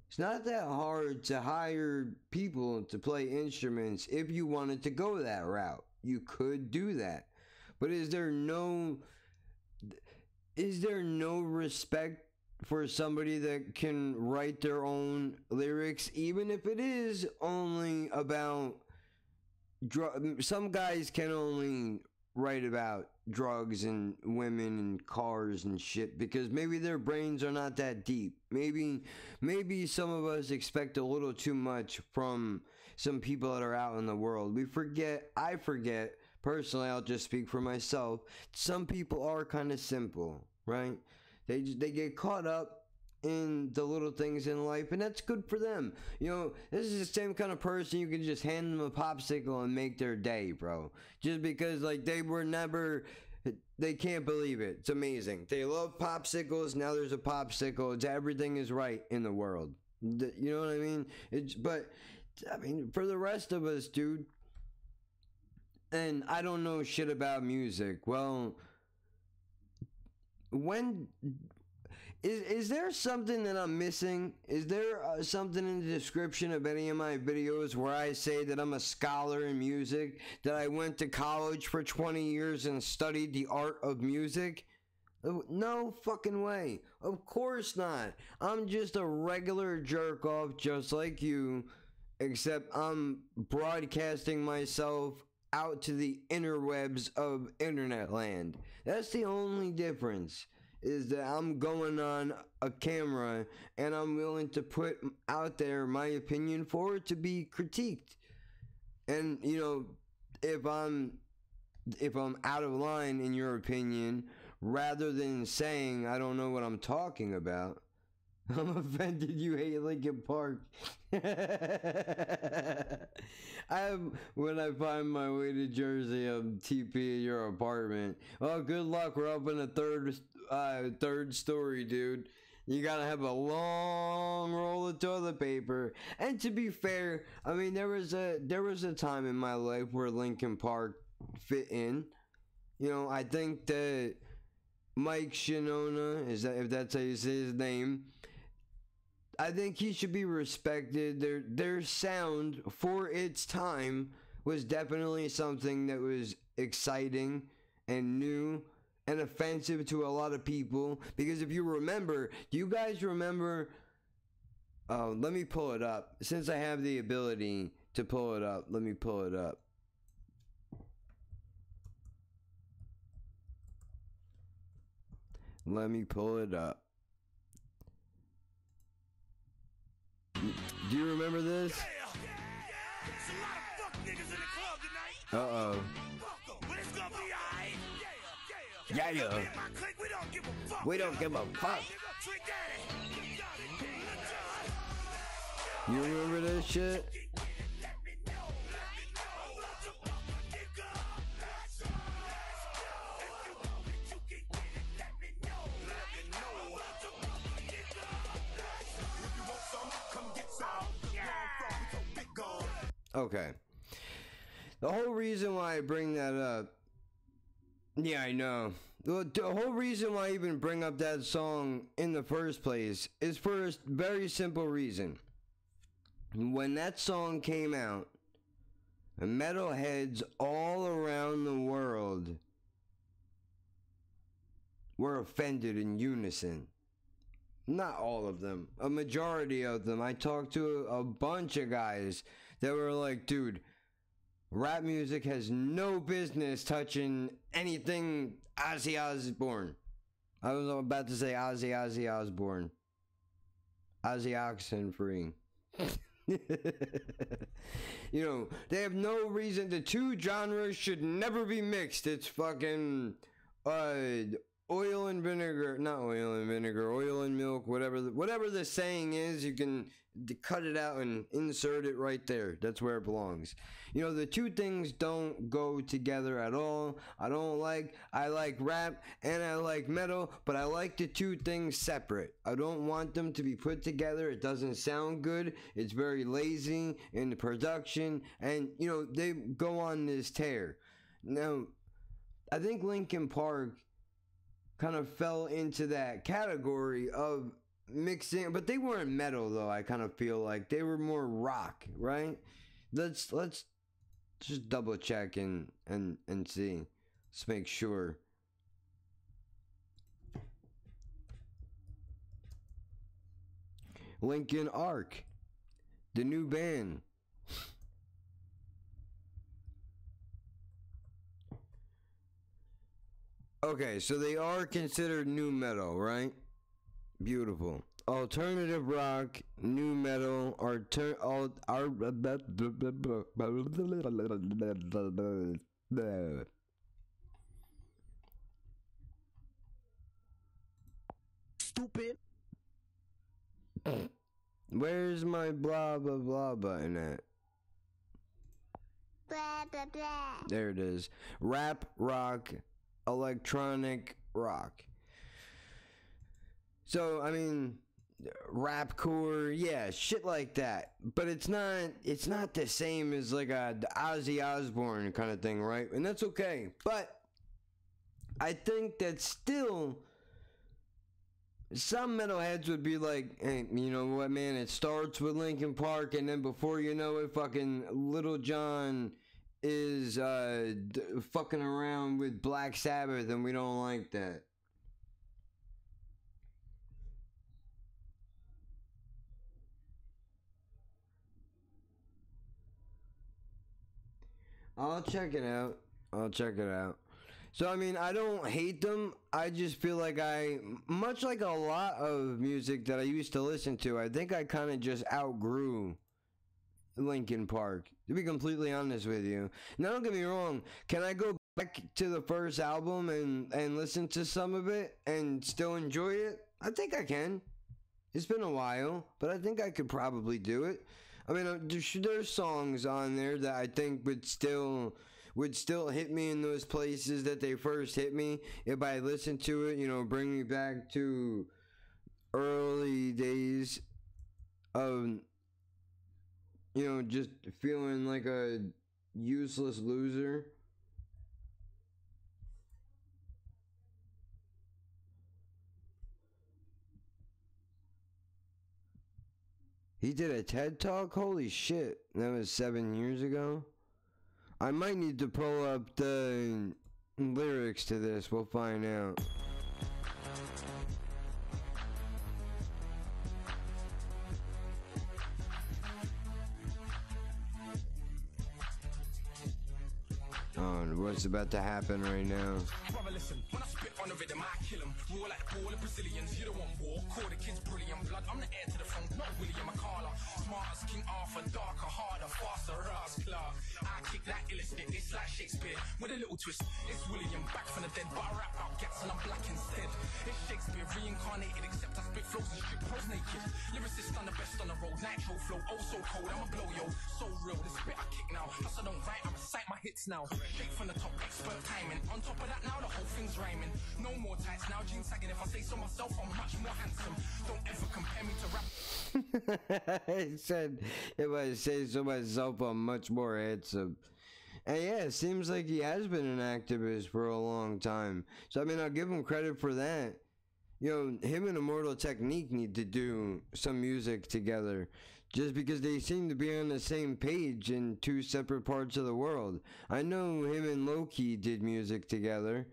It's not that hard to hire people to play instruments if you wanted to go that route. You could do that. But is there no respect for somebody that can write their own lyrics, even if it is only about some guys can only write about drugs and women and cars and shit because maybe their brains are not that deep. Maybe some of us expect a little too much from some people that are out in the world. I forget, personally, I'll just speak for myself. Some people are kind of simple, right? They get caught up in the little things in life, and that's good for them. This is the same kind of person you can just hand them a popsicle and make their day, bro. Just because, they can't believe it. It's amazing. They love popsicles. Now there's a popsicle. Everything is right in the world. You know what I mean? But for the rest of us, dude, and I don't know shit about music. Well, is there something that I'm missing? Is there something in the description of any of my videos where I say that I'm a scholar in music, that I went to college for 20 years and studied the art of music? No fucking way. Of course not. I'm just a regular jerk off just like you, except I'm broadcasting myself out to the interwebs of internet land. That's the only difference, is that I'm going on a camera and I'm willing to put out there my opinion for it to be critiqued. And if I'm out of line in your opinion, rather than saying I don't know what I'm talking about, I'm offended you hate Linkin Park. When I find my way to Jersey, I'm TP at your apartment. Oh, good luck. We're up in the third story, dude. You gotta have a long roll of toilet paper. And to be fair, I mean, there was a time in my life where Linkin Park fit in. You know, I think that Mike Shinoda, if that's how you say his name, I think he should be respected. Their sound for its time was definitely something that was exciting and new and offensive to a lot of people. Because if you remember, do you guys remember? Let me pull it up. Since I have the ability to pull it up, let me pull it up. Let me pull it up. Do you remember this? Uh-oh. Yeah. We don't give a fuck. You remember this shit? Okay. The whole reason why I bring that up, yeah, I know. The whole reason why I even bring up that song in the first place is for a very simple reason. When that song came out, metalheads all around the world were offended in unison. Not all of them, a majority of them. I talked to a bunch of guys that were like, dude, rap music has no business touching anything Ozzy Osbourne. I was about to say Ozzy Osbourne. Ozzy Oxenfree. You know, they have no reason. The two genres should never be mixed. It's fucking oil and vinegar, not oil and vinegar, oil and milk, whatever the saying is. You can cut it out and insert it right there. That's where it belongs. You know, the two things don't go together at all. I like rap and I like metal, but I like the two things separate. I don't want them to be put together. It doesn't sound good. It's very lazy in the production, and you know, they go on this tear. Now, I think Linkin Park kind of fell into that category of mixing, but they weren't metal though. I kind of feel like they were more rock, right? Let's just double check and see. Let's make sure. Linkin Ark, the new band. Okay, so they are considered new metal, right? Beautiful. Alternative rock, new metal, Stupid. Where's my blah blah blah button at? Blah, blah, blah. There it is. Rap, rock, electronic rock. So, I mean, rapcore, yeah, shit like that. But it's not the same as like a Ozzy Osbourne kind of thing, right? And that's okay. But I think that still some metalheads would be like, hey, you know what, man, it starts with Linkin Park, and then before you know it, fucking Little John is fucking around with Black Sabbath, and we don't like that. I'll check it out. So, I mean, I don't hate them. I just feel like much like a lot of music that I used to listen to, I think I kind of just outgrew Linkin Park, to be completely honest with you. Now, don't get me wrong. Can I go back to the first album and listen to some of it and still enjoy it? I think I can. It's been a while, but I think I could probably do it. I mean, there's songs on there that I think would still hit me in those places that they first hit me if I listened to it, you know, bring me back to early days of, you know, just feeling like a useless loser. He did a TED Talk? Holy shit. That was 7 years ago? I might need to pull up the lyrics to this. We'll find out. Oh, what's about to happen right now? Brother, listen, when I spit on the rhythm, I kill him. Raw like all the Brazilians, you don't want war. Call the kids brilliant blood. I'm the heir to the throne, not William McCalla. Smart as King Arthur, darker, harder, faster, rascal. I kick that illustrate, it's like Shakespeare with a little twist. It's William back from the dead, but I rap out gats and I'm black instead. It's Shakespeare reincarnated, except I spit flows and strip pros naked. Lyricist on the best on the road, nitro flow, oh so cold, I'ma blow yo. So real, the spit I kick now. Plus I don't write, I recite my hits now. Straight from the top, expert timing. On top of that now, the whole thing's rhyming. No more tights, now jeans sagging. If I say so myself, I'm much more handsome. Don't ever compare me to rap. I said, if I say so myself, I'm much more handsome. And yeah, it seems like he has been an activist for a long time. So I mean, I'll give him credit for that. You know, him and Immortal Technique need to do some music together. Just because they seem to be on the same page in two separate parts of the world. I know him and Loki did music together,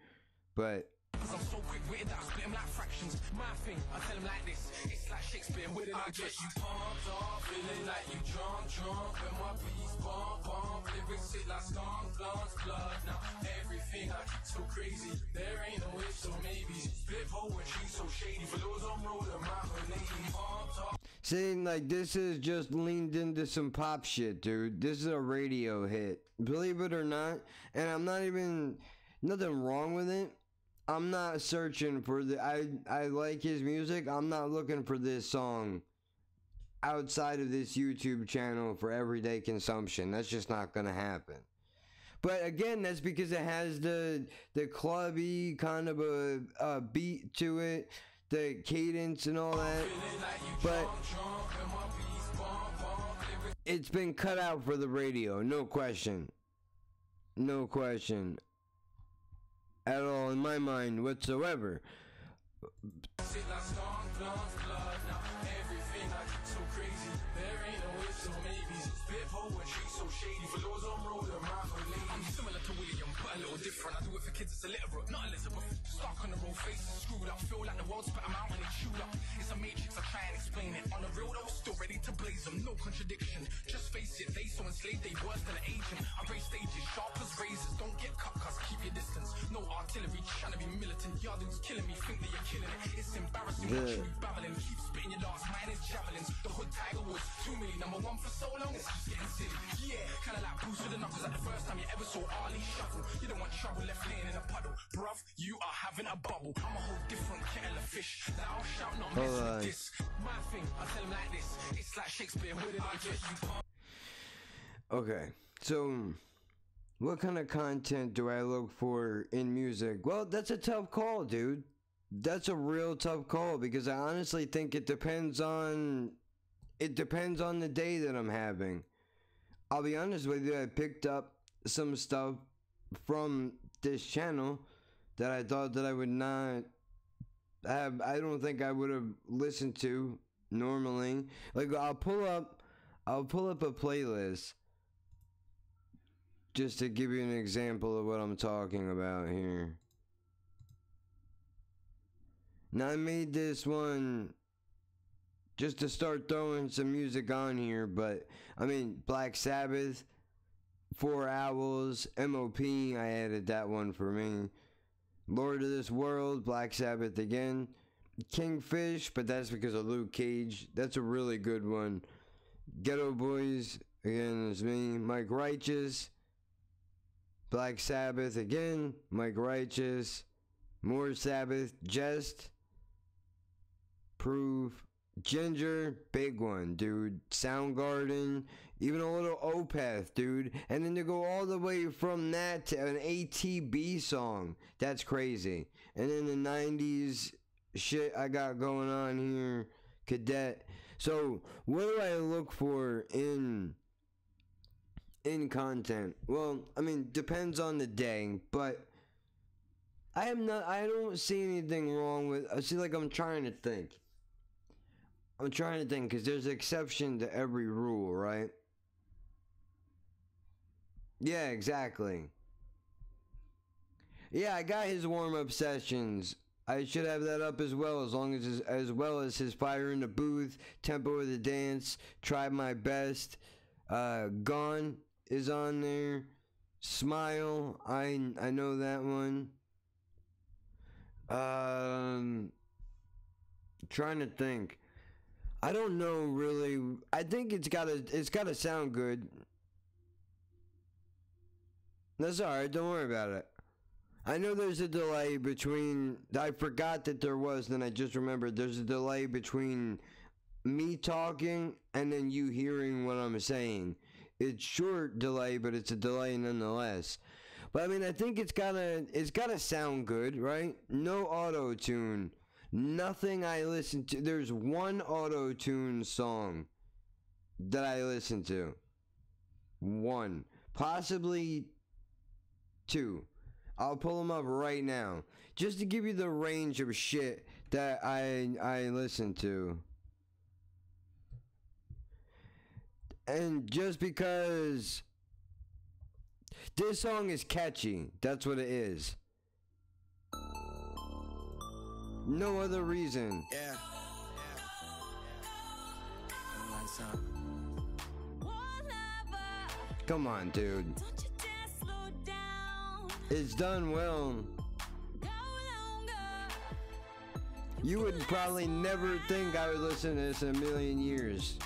but... Cause I'm so quick-witted that I split him like fractions. My thing, I tell him like this. It's like Shakespeare, where did I get you pumped up, feeling like you drunk. When my beats bump, lyrics sit like skunk, blood. Now everything I keep so crazy. There ain't no ifs or maybes. Spit poetry so shady. For those on road, I'm out with ladies. Pumped up. Saying like this is just leaned into some pop shit, dude. This is a radio hit. Believe it or not. And I'm not even... Nothing wrong with it. I'm not searching for the... I like his music. I'm not looking for this song outside of this YouTube channel for everyday consumption. That's just not gonna happen. But again, that's because it has the clubby kind of a beat to it, the cadence and all that. But it's been cut out for the radio, no question. No question. At all in my mind whatsoever. Different. I do it for kids, it's illiterate, not Elizabeth. Stuck on the road, faces screwed up. Feel like the world spit them out when they chewed up. It's a matrix, I try and explain it. On the real though, still ready to blaze them. No contradiction, just face it. They so enslaved, they worse than an agent. I raise stages, sharp as razors. Don't get cut, cuz keep your distance. No artillery, trying to be militant. Y'all dudes killing me, think that you're killing it. It's embarrassing, actually babbling. Keep spitting your darts, mine is javelins. The hood Tiger Woods, 2 million, #1 for so long, it's just getting silly. Yeah, kinda like Bruce with the knuckles at the first time you ever saw Ali shuffle. You don't want trouble left laying in a puddle. Bruv, you are having a bubble. I'm a whole different kettle of fish. Now I'll shout, not mess with this. My thing, I tell him like this. It's like Shakespeare, where did I get you? Okay, so what kind of content do I look for in music? Well, that's a tough call, dude. That's a real tough call because I honestly think it depends on the day that I'm having. I'll be honest with you, I picked up some stuff from this channel that I thought that I would not have, I don't think I would have listened to normally. Like I'll pull up a playlist just to give you an example of what I'm talking about here. Now I made this one just to start throwing some music on here, but I mean Black Sabbath, 4 Owls, MOP, I added that one for me. Lord of this World, Black Sabbath again. Kingfish, but that's because of Luke Cage. That's a really good one. Ghetto Boys, again, is me. Mike Righteous. Black Sabbath again. Mike Righteous. More Sabbath. Jest. Proof. Ginger, big one, dude. Soundgarden, even a little Opeth, dude. And then to go all the way from that to an ATB song, that's crazy. And in the 90s, shit I got going on here, cadet. So what do I look for in content? Well, I mean, depends on the day, but I don't see anything wrong with, I'm trying to think. Because there's an exception to every rule, right? Yeah, exactly. Yeah, I got his warm-up sessions. I should have that up as well, as well as his Fire in the Booth, Tempo of the Dance, Try My Best, Gone is on there, Smile, I know that one. Trying to think. I don't know really. I think it's gotta sound good. That's alright, don't worry about it. I know there's a delay between, I forgot that there was, then I just remembered there's a delay between me talking and then you hearing what I'm saying. It's short delay, but it's a delay nonetheless. But I mean, I think it's gotta sound good, right? No auto-tune. Nothing I listen to. There's one auto-tune song that I listen to. One. Possibly two. I'll pull them up right now, just to give you the range of shit that I listen to. And just because this song is catchy, that's what it is. No other reason. Yeah. Come on, dude. It's done well. You would probably never think I would listen to this in a million years.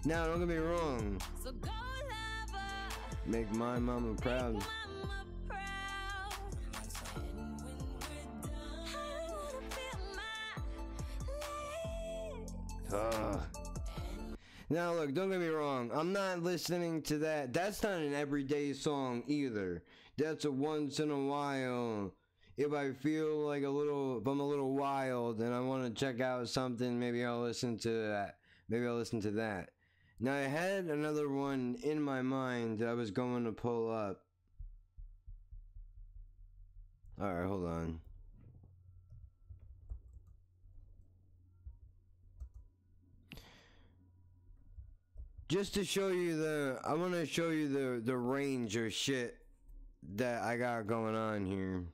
Now, don't get me wrong. Make my mama proud. Now look, don't get me wrong, I'm not listening to that. That's not an everyday song either. That's a once in a while. If I feel like if I'm a little wild and I want to check out something, maybe I'll listen to that. Now I had another one in my mind that I was going to pull up. Alright, hold on. Just to show you I want to show you the range of shit that I got going on here.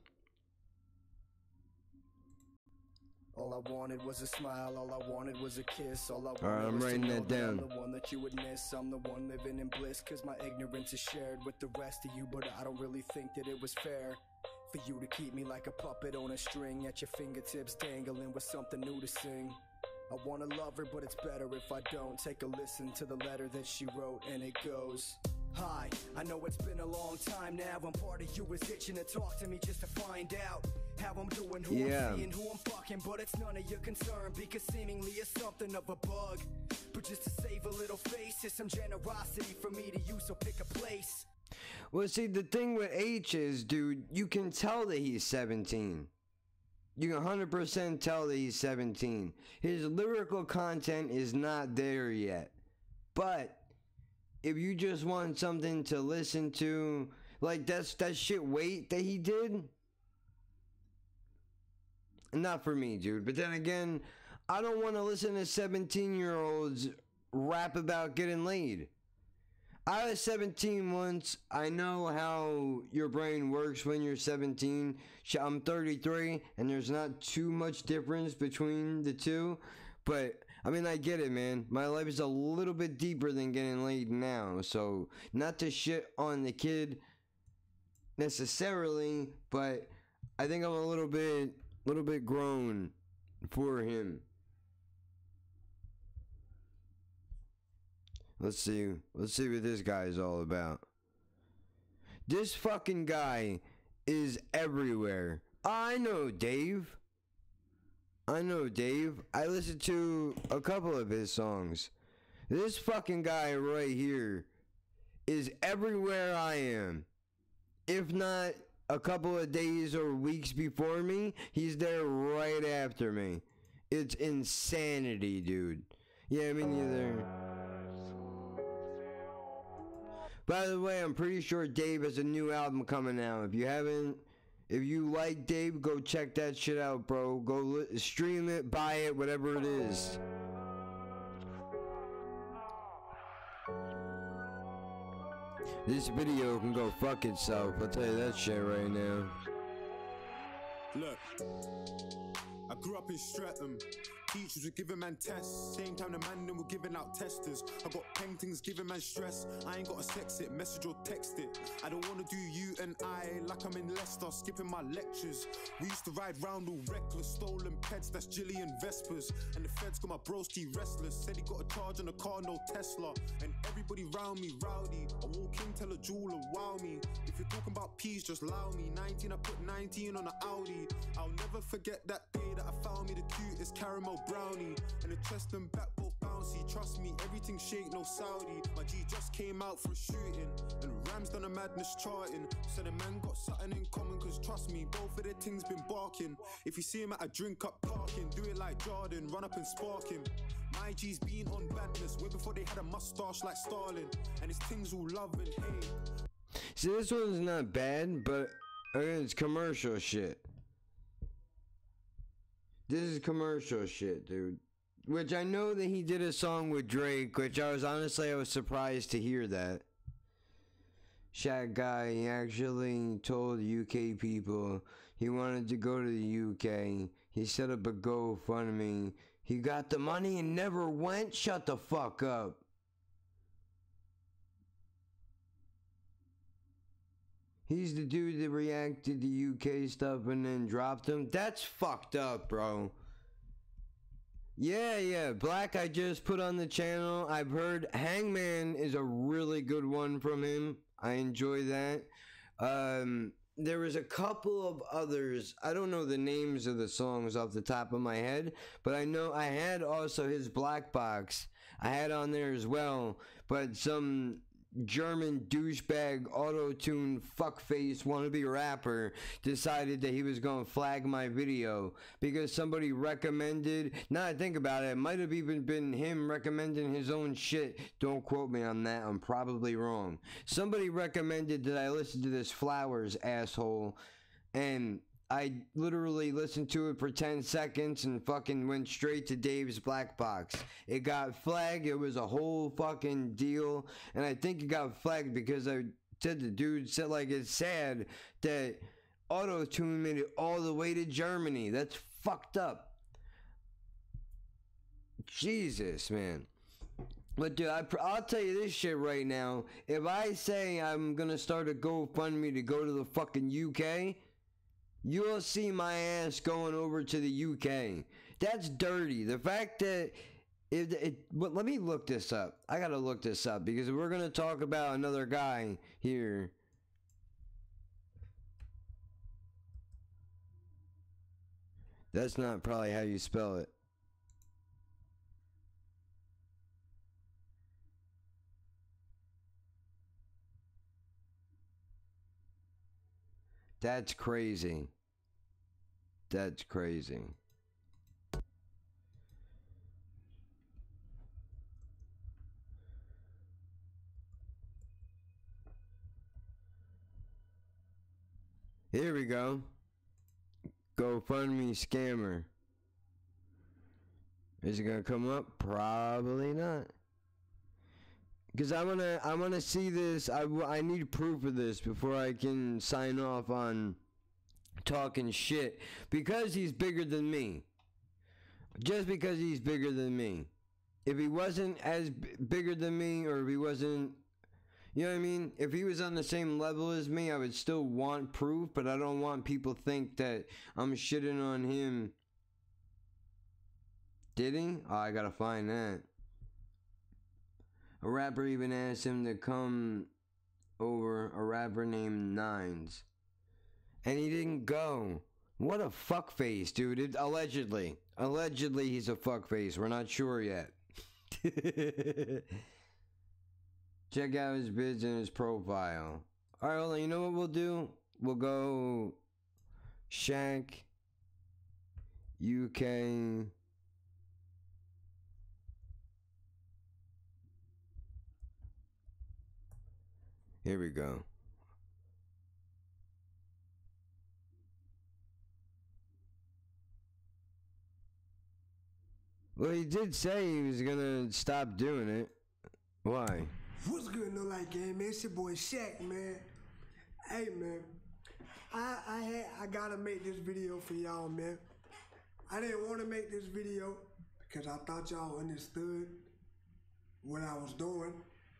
All I wanted was a smile, all I wanted was a kiss, all I wanted Alright, I'm writing that down. I'm the one that you would miss, I'm the one living in bliss, cause my ignorance is shared with the rest of you, but I don't really think that it was fair for you to keep me like a puppet on a string at your fingertips, dangling with something new to sing. I wanna love her, but it's better if I don't. Take a listen to the letter that she wrote, and it goes: Hi, I know it's been a long time now, and part of you is itching to talk to me just to find out how I'm doing, who I'm seeing, who I'm fucking, but it's none of your concern, because seemingly it's something of a bug. But just to save a little face, is some generosity for me to use, so pick a place. Well, see, the thing with H is, dude, you can tell that he's 17. You can 100% tell that he's 17. His lyrical content is not there yet. But if you just want something to listen to, like that shit Wait that he did, not for me, dude. But then again, I don't want to listen to 17-year-olds rap about getting laid. I was 17 once. I know how your brain works when you're 17. I'm 33, and there's not too much difference between the two. But, I mean, I get it, man. My life is a little bit deeper than getting laid now. So, not to shit on the kid necessarily, but I think I'm a little bit grown for him. Let's see what this guy is all about. This fucking guy is everywhere. I know Dave. I listen to a couple of his songs. This fucking guy right here is everywhere I am. if not a couple of days or weeks before me, he's there right after me. It's insanity, dude. Yeah, me neither. By the way, I'm pretty sure Dave has a new album coming out. If you like Dave, go check that shit out, bro. Go stream it, buy it, whatever it is. This video can go fuck itself. I'll tell you that shit right now. Look, I grew up in Streatham. Teachers were giving man tests. Same time the man them were giving out testers. I got paintings giving man stress. I ain't gotta sex it, message or text it. I don't wanna do you and I like I'm in Leicester, skipping my lectures. We used to ride round all reckless, stolen pets, that's Jillian Vespers. And the feds got my broski restless. Said he got a charge on a car, no Tesla. And everybody round me rowdy. I walk in, tell a jeweler, wow me. If you're talking about peas, just allow me. 19, I put 19 on an Audi. I'll never forget that day that I found me the cutest caramel brownie. And the chest and back both bouncy. Trust me, everything shake, no Saudi. My G just came out for a shooting. And Ram's done a madness charting. So the man got something in common, cause trust me, both of their things been barking. If you see him at a drink up parking, do it like Jordan, run up and spark him. My G's been on badness way before they had a mustache like Stalin. And his things all love and hate. See, this one's not bad, but it's commercial shit. This is commercial shit, dude. Which I know that he did a song with Drake, which I was surprised to hear that. Shaq guy, he actually told UK people he wanted to go to the UK. He set up a GoFundMe. He got the money and never went. Shut the fuck up. He's the dude that reacted to UK stuff and then dropped him. That's fucked up, bro. Yeah, Black I just put on the channel. I've heard Hangman is a really good one from him. I enjoy that. There was a couple of others. I don't know the names of the songs off the top of my head, but I know I had also his Black Box. I had on there as well, but some German douchebag auto-tune fuckface wannabe rapper decided that he was gonna flag my video because somebody recommended. Now I think about it, it might have even been him recommending his own shit. Don't quote me on that, I'm probably wrong. Somebody recommended that I listen to this Flowers asshole, and I literally listened to it for 10 seconds and fucking went straight to Dave's Black Box. It got flagged. It was a whole fucking deal. And I think it got flagged because I said the dude said like it's sad that auto-tune made it all the way to Germany. That's fucked up. Jesus, man. But dude, I'll tell you this shit right now. If I say I'm gonna start a GoFundMe to go to the fucking UK, you'll see my ass going over to the UK. That's dirty. The fact that but let me look this up. I gotta look this up because we're gonna talk about another guy here. That's not probably how you spell it. That's crazy. That's crazy. Here we go. GoFundMe scammer. Is it gonna come up? Probably not. Because I wanna see this. I need proof of this before I can sign off on talking shit. Because he's bigger than me. Just because he's bigger than me. If he wasn't as bigger than me, or if he wasn't, you know what I mean? If he was on the same level as me, I would still want proof, but I don't want people to think that I'm shitting on him. Did he? Oh, I gotta find that. A rapper even asked him to come over, a rapper named Nines. And he didn't go. What a fuckface, dude. Allegedly. Allegedly he's a fuckface. We're not sure yet. Check out his bids and his profile. Alright, hold on. You know what we'll do? We'll go Shank, UK. Here we go. Well, he did say he was gonna stop doing it. Why? What's good, No Light Game, man? It's your boy Shaq, man. Hey, man. I gotta make this video for y'all, man. I didn't want to make this video because I thought y'all understood what I was doing.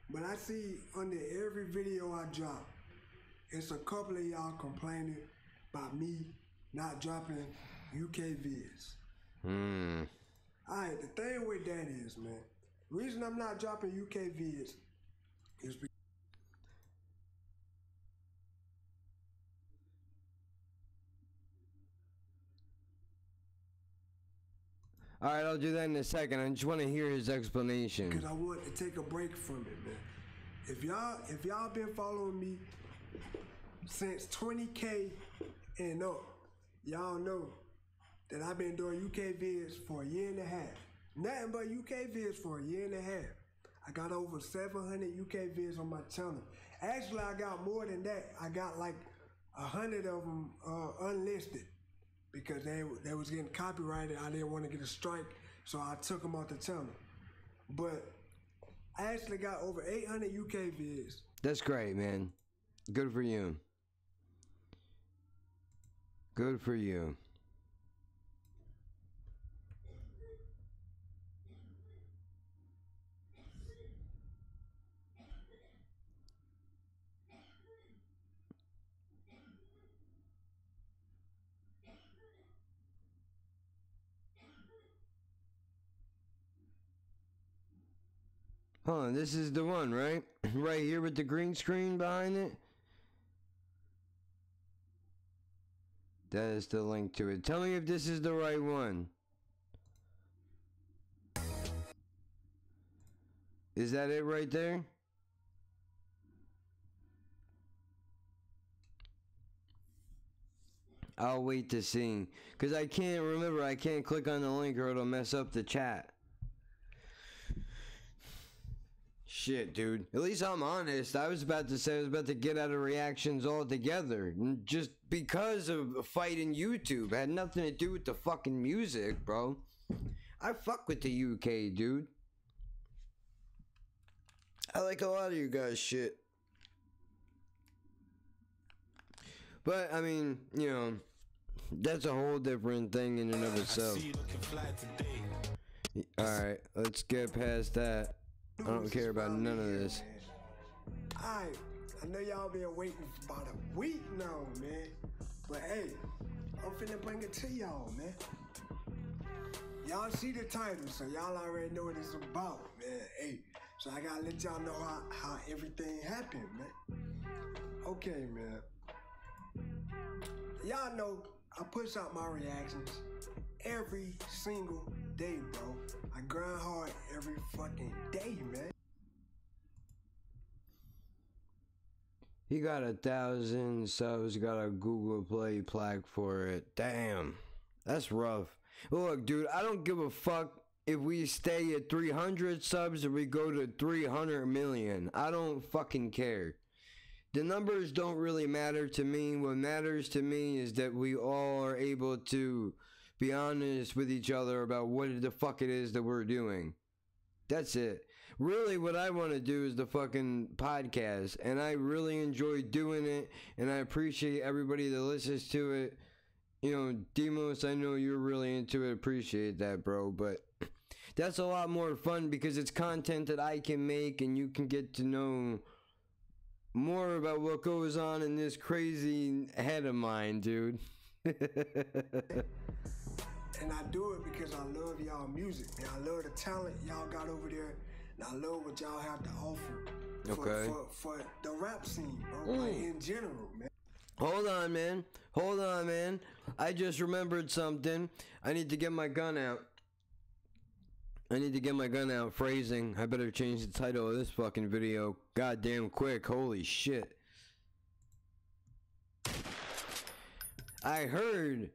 But I see under every video I drop, it's a couple of y'all complaining about me not dropping UK vids. Alright, the thing with that is, man, the reason I'm not dropping UK vids is because Alright, I'll do that in a second. I just want to hear his explanation. because I want to take a break from it, man. If y'all been following me since 20K and up, y'all know that I've been doing UK vids for a year and a half. Nothing but UK vids for a year and a half. I got over 700 UK vids on my channel. Actually, I got more than that. I got like 100 of them unlisted because they was getting copyrighted. I didn't want to get a strike, so I took them off the channel. But I actually got over 800 UK vids. That's great, man. Good for you. Good for you. Hold on, this is the one, right? Right here with the green screen behind it? That is the link to it. Tell me if this is the right one. Is that it right there? I'll wait to see. Because I can't remember. I can't click on the link or it'll mess up the chat. Shit, dude. At least I'm honest. I was about to say I was about to get out of reactions altogether. Just because of a fight in YouTube. It had nothing to do with the fucking music, bro. I fuck with the UK, dude. I like a lot of you guys' shit. But, I mean, you know, that's a whole different thing in and of itself. Alright, let's get past that. I don't care about none of this. Alright, I know y'all been waiting for about a week now, man. But hey, I'm finna bring it to y'all, man. Y'all see the title, so y'all already know what it's about, man. Hey, so I gotta let y'all know how everything happened, man. Okay, man. Y'all know I push out my reactions every single day, bro. I grind hard every fucking day, man. He got 1,000 subs, got a Google Play plaque for it. Damn, that's rough. Look, dude, I don't give a fuck if we stay at 300 subs or we go to 300 million. I don't fucking care. The numbers don't really matter to me. What matters to me is that we all are able to be honest with each other about what the fuck it is that we're doing. That's it. Really, what I want to do is the fucking podcast, and I really enjoy doing it, and I appreciate everybody that listens to it. You know, Demos, I know you're really into it. Appreciate that, bro, but that's a lot more fun because it's content that I can make, and you can get to know more about what goes on in this crazy head of mine, dude. And I do it because I love y'all music, man. I love the talent y'all got over there, and I love what y'all have to offer for the rap scene, bro. Like in general, man. Hold on, man. Hold on, man. I just remembered something. I need to get my gun out. Phrasing. I better change the title of this fucking video goddamn quick. Holy shit. I heard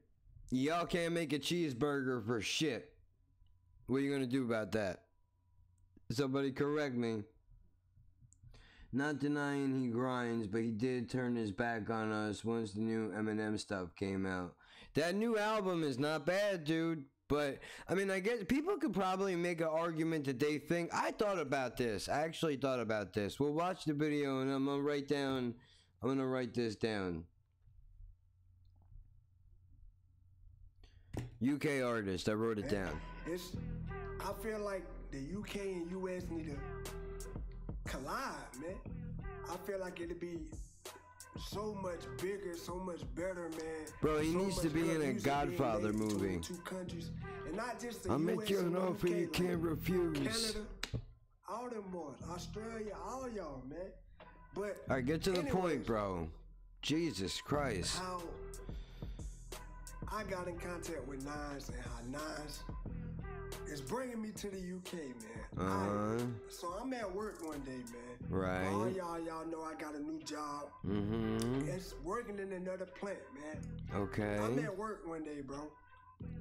y'all can't make a cheeseburger for shit. What are you gonna do about that? Somebody correct me. Not denying he grinds, but he did turn his back on us once the new Eminem stuff came out. That new album is not bad, dude. But, I mean, I guess people could probably make an argument that they think... I thought about this. I actually thought about this. We'll watch the video and I'm gonna write this down. UK artist. I wrote it down. I feel like the UK and US need to collide, man. I feel like it'd be so much bigger, so much better, man. Bro, he so needs to be in a Godfather movie. Two countries, and not just the I'll US make you an offer you can't refuse. Canada, all them boys, Australia, all y'all, man. But all right, get to the point, bro. Jesus Christ. How I got in contact with Nas and how Nas is bringing me to the UK, man. So I'm at work one day, man. Right. All y'all know I got a new job. Mm-hmm. It's working in another plant, man. Okay. I'm at work one day, bro.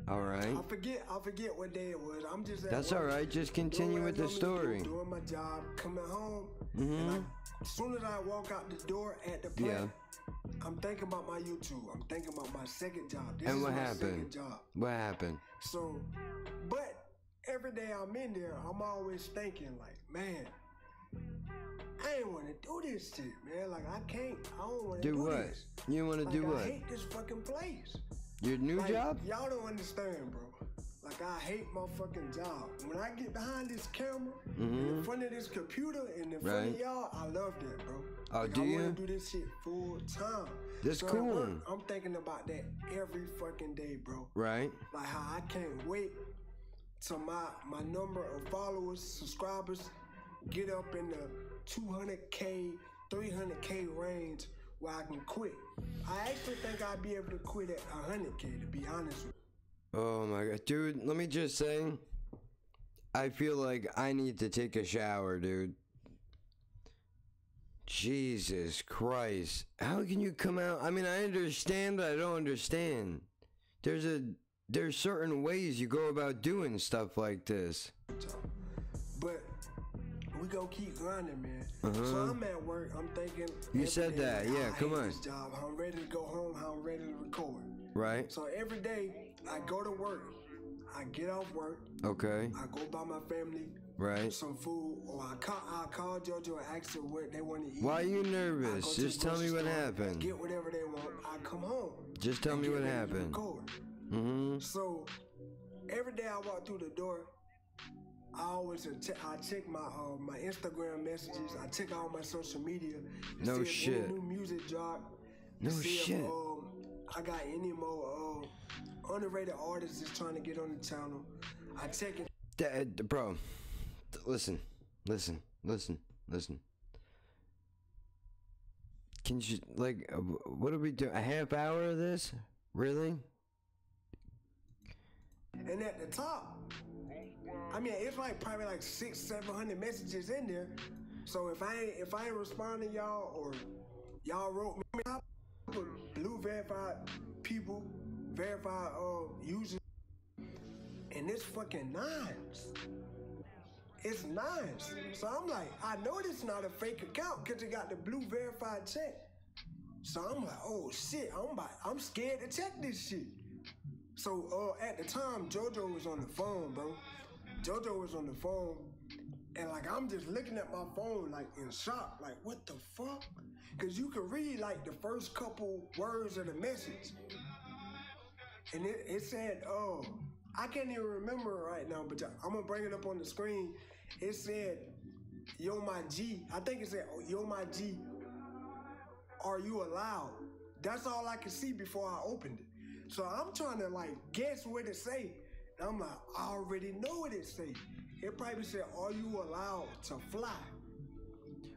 All right. I forget what day it was. I'm just at That's work, all right. Just continue with the story. Doing my job, coming home. Mm-hmm. And as soon as I walk out the door at the plant, I'm thinking about my YouTube. I'm thinking about my second job. This and is what my happened? Second job. What happened? So, but every day I'm in there, I'm always thinking like, man, I ain't want to do this shit, man. Like I don't want to do what? this. You want to do what? I hate this fucking place. Your new job? Y'all don't understand, bro. Like I hate my fucking job. When I get behind this camera, in front of this computer, and in front of y'all, I love that, bro. Oh, like, do you? I want to do this shit full time. That's so cool. at work, I'm thinking about that every fucking day, bro. Right. Like how I can't wait till my number of followers, subscribers, get up in the 200K, 300K range where I can quit. I actually think I'd be able to quit at 100K, to be honest with you. Oh my god, dude, let me just say, I feel like I need to take a shower, dude. Jesus Christ. How can you come out? I mean, I understand, but I don't understand. There's certain ways you go about doing stuff like this. But we gonna keep grinding, man. So I'm at work, I'm thinking. You said that, yeah, come on. This job, how I'm ready to go home, how I'm ready to record. Right. So every day, I go to work, I get off work. Okay. I go buy my family some food, or I call JoJo and ask them what they want to eat. Why are you nervous? Just tell me what happened. Get whatever they want. I come home. Just tell me what happened. So every day I walk through the door, I always I check my my Instagram messages. I check all my social media. No see shit. If any new music drop. No see shit. If, I got any more underrated artists that's trying to get on the channel. I check it. Bro, listen. Can you, like, what are we doing? A half hour of this? Really? And at the top, I mean, it's like probably like 600-700 messages in there. So if I ain't responding to y'all, or y'all wrote me, I put blue verified people, verified users, and it's fucking nines. It's nines. So I'm like, I know this not a fake account because it got the blue verified check. So I'm like, oh shit, I'm scared to check this shit. So at the time, JoJo was on the phone, bro. JoJo was on the phone, and like I'm just looking at my phone like in shock, like what the fuck? Cause you can read like the first couple words of the message. And it said, I can't even remember it right now, but I'm gonna bring it up on the screen. It said, yo my G, I think it said, yo my G, are you allowed? That's all I could see before I opened it. So I'm trying to like guess what it say. And I'm like, I already know what it say. It probably said, are you allowed to fly?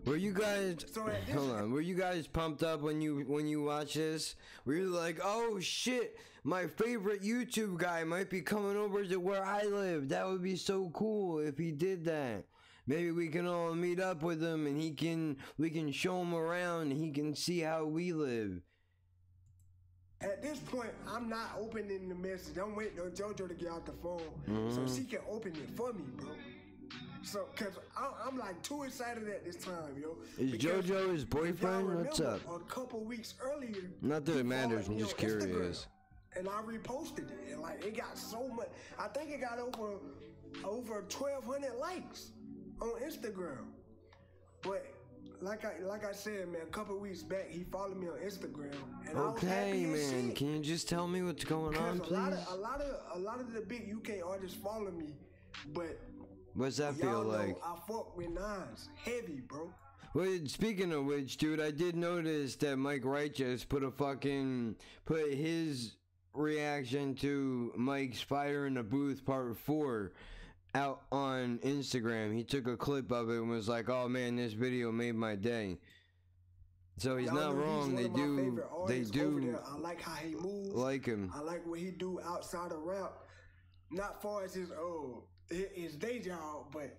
Were you guys, hold on, were you guys pumped up when you watch this? Were you like, oh shit, my favorite YouTube guy might be coming over to where I live. That would be so cool if he did that. Maybe we can all meet up with him and we can show him around and he can see how we live. At this point, I'm not opening the message. I'm waiting on JoJo to get out the phone so she can open it for me, bro. So, cause I'm like too excited at this time, yo. Is JoJo his boyfriend? What's up? A couple weeks earlier. Not that it matters. I'm just curious. And I reposted it, and like it got so much. I think it got over 1,200 likes on Instagram. But like I said, man, a couple weeks back, he followed me on Instagram, and I was happy as shit. Can you just tell me what's going on, please? A lot of the big UK artists follow me, but what's that feel like? I fuck with Nas heavy, bro. Well, speaking of which, dude, I did notice that Mike Righteous put his reaction to Mike's Fire in the Booth Part 4 out on Instagram. He took a clip of it and was like, "Oh man, this video made my day." So he's not wrong. They do. I like how he moves. Like him. I like what he do outside of rap. Not far as his day job, but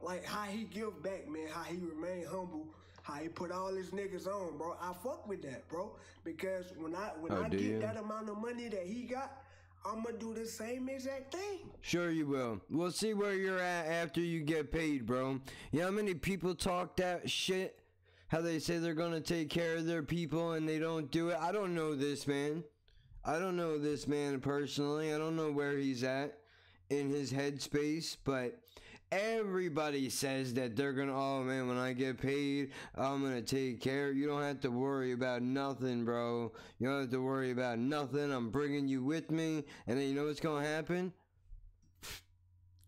like how he give back, man. How he remain humble. How he put all his niggas on, bro. I fuck with that, bro. Because when I get that amount of money that he got, I'm gonna do the same exact thing. Sure you will. We'll see where you're at after you get paid, bro. You know how many people talk that shit? How they say they're gonna take care of their people and they don't do it? I don't know this man. I don't know this man personally. I don't know where he's at in his headspace, but everybody says that they're gonna, oh man, when I get paid, I'm gonna take care. You don't have to worry about nothing, bro. You don't have to worry about nothing. I'm bringing you with me. And then you know what's gonna happen?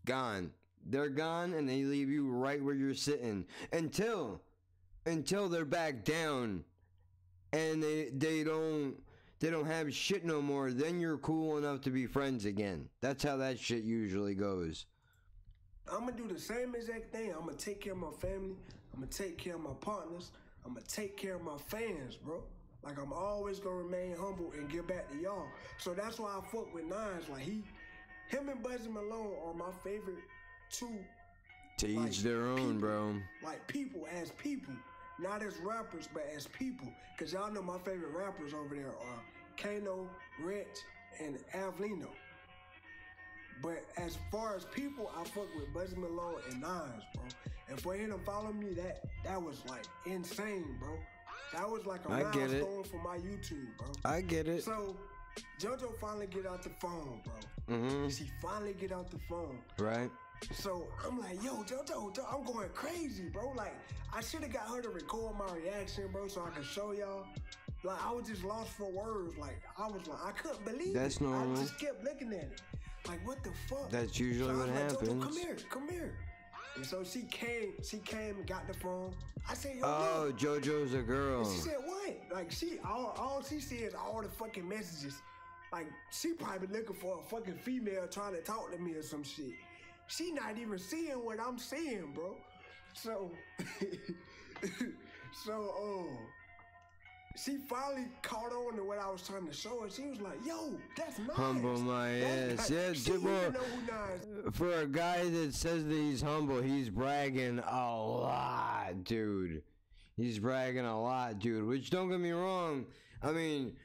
Gone. They're gone and they leave you right where you're sitting. Until they're back down and they don't have shit no more. Then you're cool enough to be friends again. That's how that shit usually goes. I'm gonna do the same exact thing. I'm gonna take care of my family. I'm gonna take care of my partners. I'm gonna take care of my fans, bro. Like, I'm always gonna remain humble and give back to y'all. So that's why I fuck with Nas. Like, him and Bugsy Malone are my favorite two. To each their own, people, bro. Like, people as people. Not as rappers, but as people. Because y'all know my favorite rappers over there are Kano, Rich, and Avlino. But as far as people, I fuck with Bugsy Malone and Nas, bro. And for him to follow me, that was like insane, bro. That was like a milestone for my YouTube, bro. I get it. So JoJo finally get out the phone, bro. She finally get out the phone. Right. So I'm like, yo, JoJo, I'm going crazy, bro. Like, I should have got her to record my reaction, bro, so I could show y'all. Like, I was just lost for words. Like, I couldn't believe That's it. normal. I just kept looking at it. Like, what the fuck? That's usually what happens. JoJo, come here. And so she came and got the phone. I said, yo, oh, look. JoJo's a girl. And she said, what? Like, all she sees is all the fucking messages. Like, she probably looking for a fucking female trying to talk to me or some shit. She not even seeing what I'm seeing, bro. So, she finally caught on to what I was trying to show her. She was like, yo, that's nice. Humble my ass. Yeah, for a guy that says that he's humble, he's bragging a lot, dude. He's bragging a lot, dude. Which, don't get me wrong, I mean,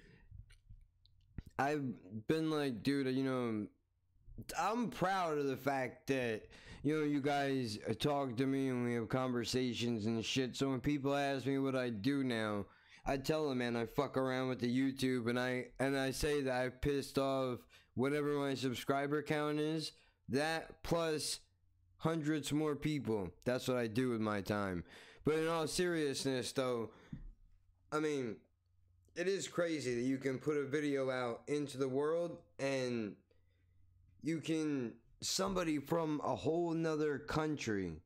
I've been like, dude, you know, I'm proud of the fact that, you know, you guys talk to me and we have conversations and shit. So when people ask me what I do now, I tell them, man, I fuck around with the YouTube and I say that I've pissed off whatever my subscriber count is. That plus hundreds more people. That's what I do with my time. But in all seriousness, though, I mean, it is crazy that you can put a video out into the world and somebody from a whole nother country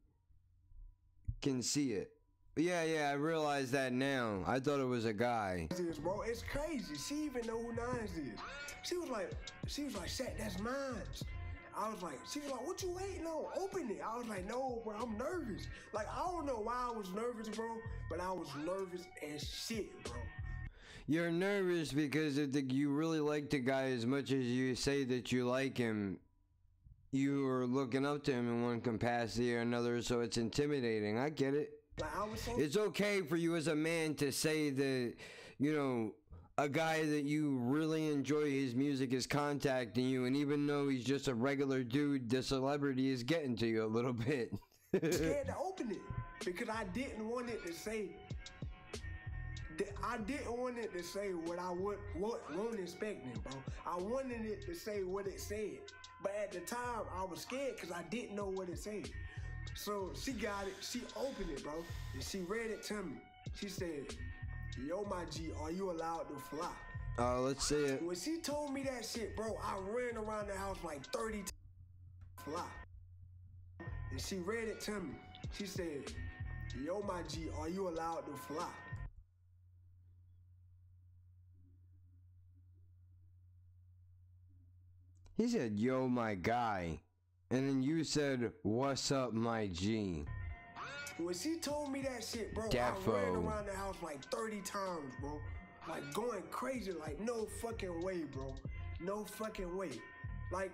can see it. Yeah, I realize that now. I thought it was a guy. Bro, it's crazy. She even know who Nines is. She was like, Shaq, that's Nines. She was like, what you waiting on? Open it. I was like, no, bro, I'm nervous. Like, I don't know why I was nervous, bro, but I was nervous as shit, bro. You're nervous because if you really like the guy as much as you say that you like him, you are looking up to him in one capacity or another, so it's intimidating. I get it. It's okay for you as a man to say that, you know, a guy that you really enjoy his music is contacting you, and even though he's just a regular dude, the celebrity is getting to you a little bit. Scared to open it because I didn't want it to say. I didn't want it to say what I wasn't expecting, bro. I wanted it to say what it said, but at the time I was scared because I didn't know what it said. So she got it. She opened it, bro, and she read it to me. She said, "Yo, my G, are you allowed to fly?" Let's see it. When she told me that shit, bro, I ran around the house like 30 times. Fly. And she read it to me. She said, "Yo, my G, are you allowed to fly?" He said, "Yo, my guy." And then you said, "What's up, my G?" When she told me that shit, bro, Defo. I ran around the house like 30 times, bro. Like going crazy, like no fucking way, bro. No fucking way. Like,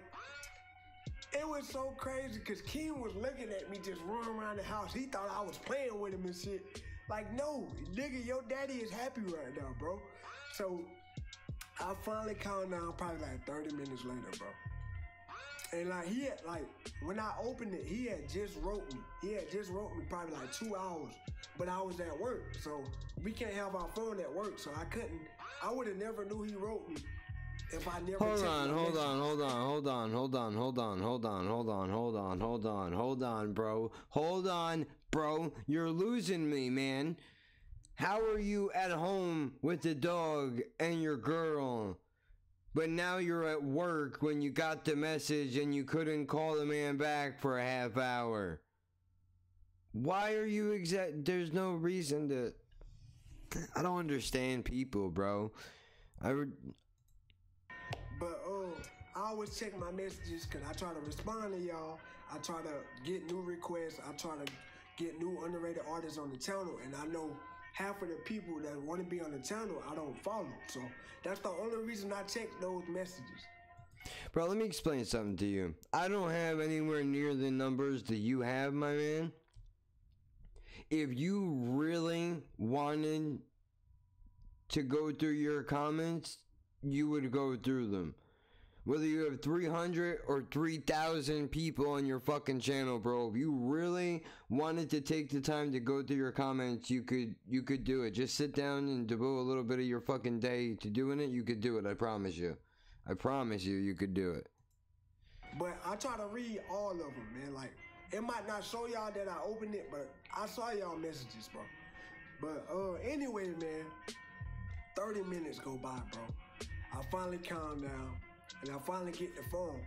it was so crazy because Keem was looking at me just running around the house. He thought I was playing with him and shit. Like, no, nigga, your daddy is happy right now, bro. So, I finally calmed down probably like 30 minutes later, bro. And like, he had, like, when I opened it, he had just wrote me. He had just wrote me probably like 2 hours. But I was at work, so we can't have our phone at work, so I would have never knew he wrote me if I never Hold on, bro. Hold on, bro. You're losing me, man. How are you at home with the dog and your girl, but now you're at work when you got the message and you couldn't call the man back for a half hour? Why are you there's no reason to... I don't understand people, bro. But I always check my messages because I try to respond to y'all. I try to get new requests. I try to get new underrated artists on the channel, and I know half of the people that want to be on the channel I don't follow. So that's the only reason I check those messages. Bro, let me explain something to you. I don't have anywhere near the numbers that you have, my man. If you really wanted to go through your comments, you would go through them. Whether you have 300 or 3,000 people on your fucking channel, bro, if you really wanted to take the time to go through your comments, you could do it. Just sit down and devote a little bit of your fucking day to doing it. You could do it. I promise you. I promise you, you could do it. But I try to read all of them, man. Like, it might not show y'all that I opened it, but I saw y'all messages, bro. But anyway, man, 30 minutes go by, bro. I finally calm down, and I finally get the phone.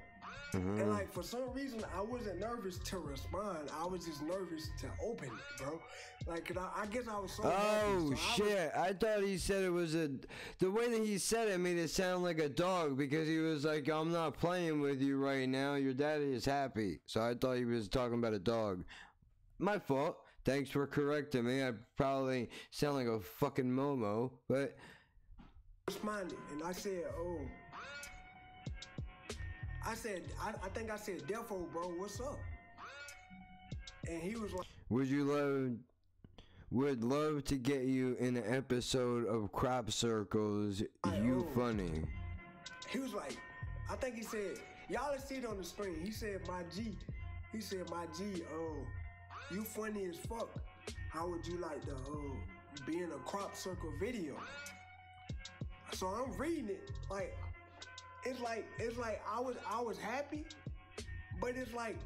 Mm-hmm. And like, for some reason, I wasn't nervous to respond. I was just nervous to open it, bro. Like, 'cause I guess I was so happy, so shit. I thought he said it was the way that he said it made it sound like a dog, because he was like, "I'm not playing with you right now. Your daddy is happy." So I thought he was talking about a dog. My fault. Thanks for correcting me. I probably sound like a fucking Momo, but... responded, and I said, I think I said, "Defo, bro, what's up?" And he was like, would love to get you in an episode of Crop Circles. You funny. He was like, I think he said, y'all see it on the screen. He said, "My G, you funny as fuck. How would you like to be in a Crop Circle video?" So I'm reading it, like, it's like I was happy, but it's like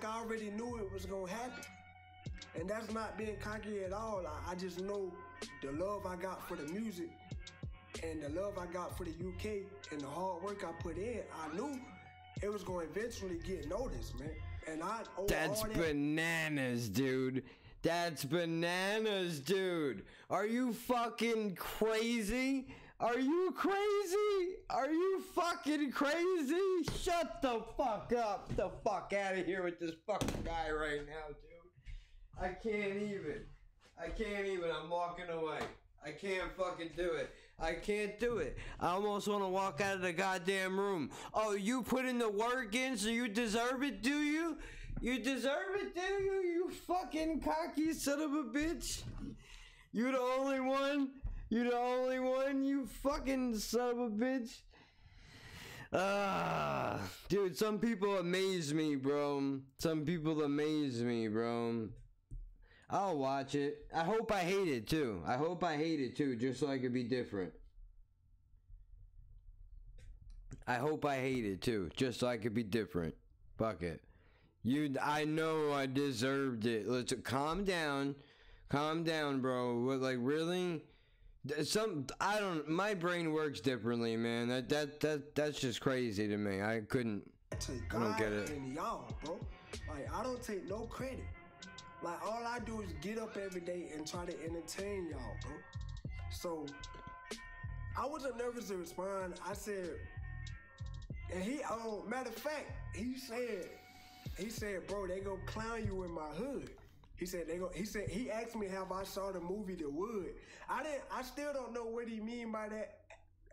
I already knew it was gonna happen. And that's not being cocky at all. I just know the love I got for the music and the love I got for the UK and the hard work I put in. I knew it was gonna eventually get noticed, man. And that's bananas, dude. That's bananas, dude. Are you fucking crazy? Are you crazy? Are you fucking crazy? Shut the fuck up. The fuck out of here with this fucking guy right now, dude. I can't even. I'm walking away. I can't fucking do it. I can't do it. I almost want to walk out of the goddamn room. Oh, you put in the work in, so you deserve it, do you? You deserve it, do you? You fucking cocky son of a bitch. You the only one? You the only one, you fucking son of a bitch. Dude, some people amaze me, bro. Some people amaze me, bro. I'll watch it. I hope I hate it too. I hope I hate it too, just so I could be different. I hope I hate it too, just so I could be different. Fuck it. I know I deserved it. Let's calm down. Calm down, bro. What, like, really? My brain works differently, man. That's just crazy to me. I don't get it. And y'all, bro. Like, I don't take no credit. Like, all I do is get up every day and try to entertain y'all, bro. So, I wasn't nervous to respond. I said, and matter of fact, he said, bro, they gonna clown you in my hood. He asked me have I saw the movie The Wood. I still don't know what he mean by that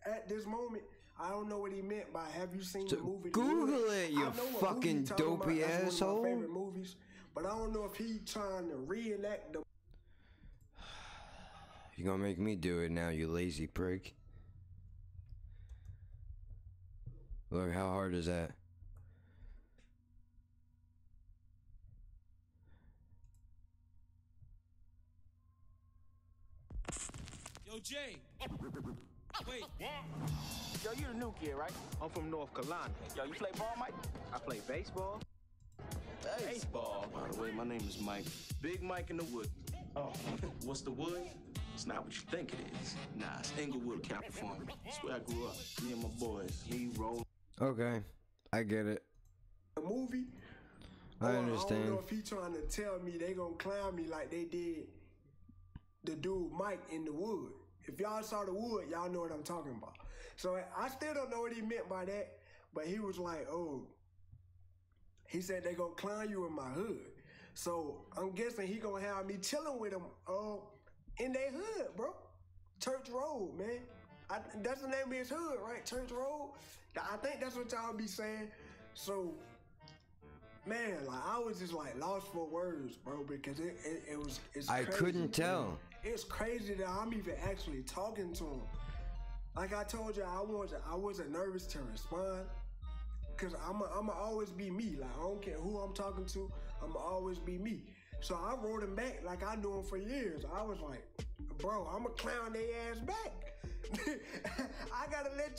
at this moment. I don't know what he meant by have you seen the movie The Wood. Google it, you fucking dopey asshole. That's one of my favorite movies, but I don't know if he trying to reenact the. You gonna make me do it now, you lazy prick. Look, how hard is that? Yo, Jay. Wait. Yo, you the new kid, right? I'm from North Carolina. Yo, you play ball, Mike? I play baseball. Baseball? By the way, my name is Mike. Big Mike in the Wood. Oh, what's the Wood? It's not what you think it is. Nah, it's Inglewood, California. That's where I grew up. Me and my boys. Me, Roll. Okay, I get it. The movie? I understand. I don't know if he trying to tell me they gonna clown me like they did the dude Mike in The Wood. If y'all saw The Wood, y'all know what I'm talking about. So I still don't know what he meant by that, but he was like, oh, he said they gonna clown you in my hood. So I'm guessing he gonna have me chilling with him in their hood, bro. Church Road, man. That's the name of his hood, right? Church Road. I think that's what y'all be saying. So, man, like I was just like lost for words, bro, because it's I crazy, couldn't tell. It's crazy that I'm even actually talking to him. Like I told you, I wasn't nervous to respond, cause I'ma always be me. Like I don't care who I'm talking to, I'ma always be me. So I wrote him back like I knew him for years. I was like, bro, I'ma clown their ass back. I gotta let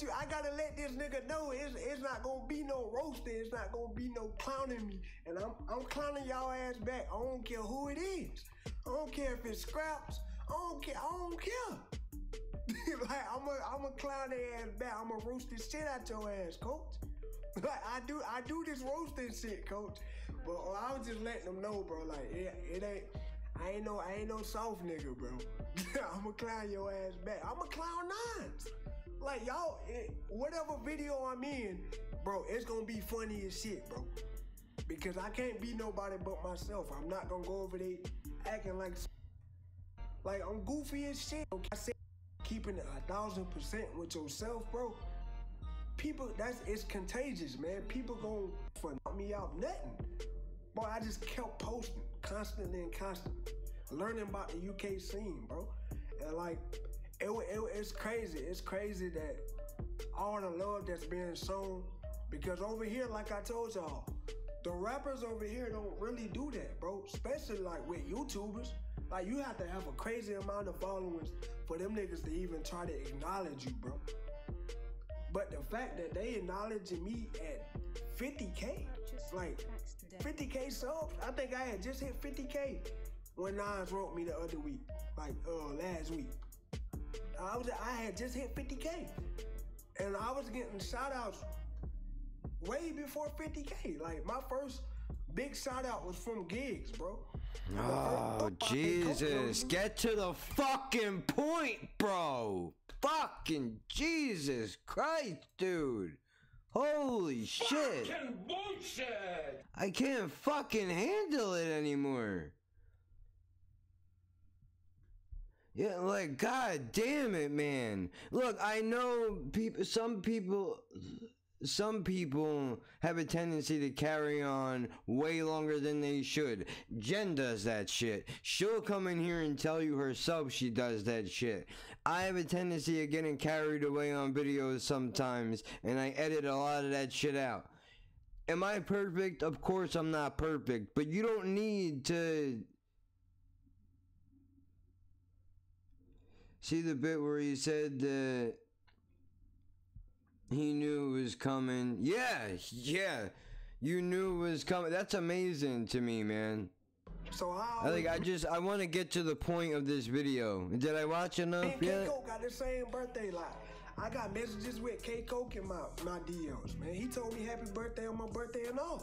this nigga know it's not gonna be no roasting, it's not gonna be no clowning me, and I'm clowning y'all ass back. I don't care who it is. I don't care if it's Scraps. I don't care. Like I'ma clown their ass back. I'ma roast this shit out your ass, coach. Like I do this roasting shit, coach. But I was just letting them know, bro. Like it ain't. I ain't no soft nigga, bro. I'ma clown your ass back. I'ma clown nines. Like y'all, whatever video I'm in, bro, it's gonna be funny as shit, bro. Because I can't be nobody but myself. I'm not gonna go over there acting like I'm goofy as shit. I said keeping it 1,000% with yourself, bro. People, it's contagious, man. People gonna fuck me out nothing. Boy, I just kept posting constantly, learning about the UK scene, bro. And like, it's crazy. It's crazy that all the love that's being shown, because over here, like I told y'all, the rappers over here don't really do that, bro. Especially like with YouTubers. Like you have to have a crazy amount of followers for them niggas to even try to acknowledge you, bro. But the fact that they acknowledging me at 50K, like 50K subs, I think I had just hit 50K when Nas wrote me the other week, like last week. I had just hit 50K, and I was getting shout outs way before 50K. Like my first big shout out was from gigs, bro. Oh, Jesus. Get to the fucking point, bro. Fucking Jesus Christ, dude. Holy shit. Fucking bullshit. I can't fucking handle it anymore. Yeah, like, god damn it, man. Look, I know some people have a tendency to carry on way longer than they should. Jen does that shit. She'll come in here and tell you herself she does that shit. I have a tendency of getting carried away on videos sometimes, and I edit a lot of that shit out. Am I perfect? Of course I'm not perfect, but you don't need to... See the bit where he said that he knew it was coming? Yeah, you knew it was coming. That's amazing to me, man. So I want to get to the point of this video. Did I watch enough yet? K-Coke got the same birthday like. I got messages with K-Coke in my DMs, man. He told me happy birthday on my birthday and all.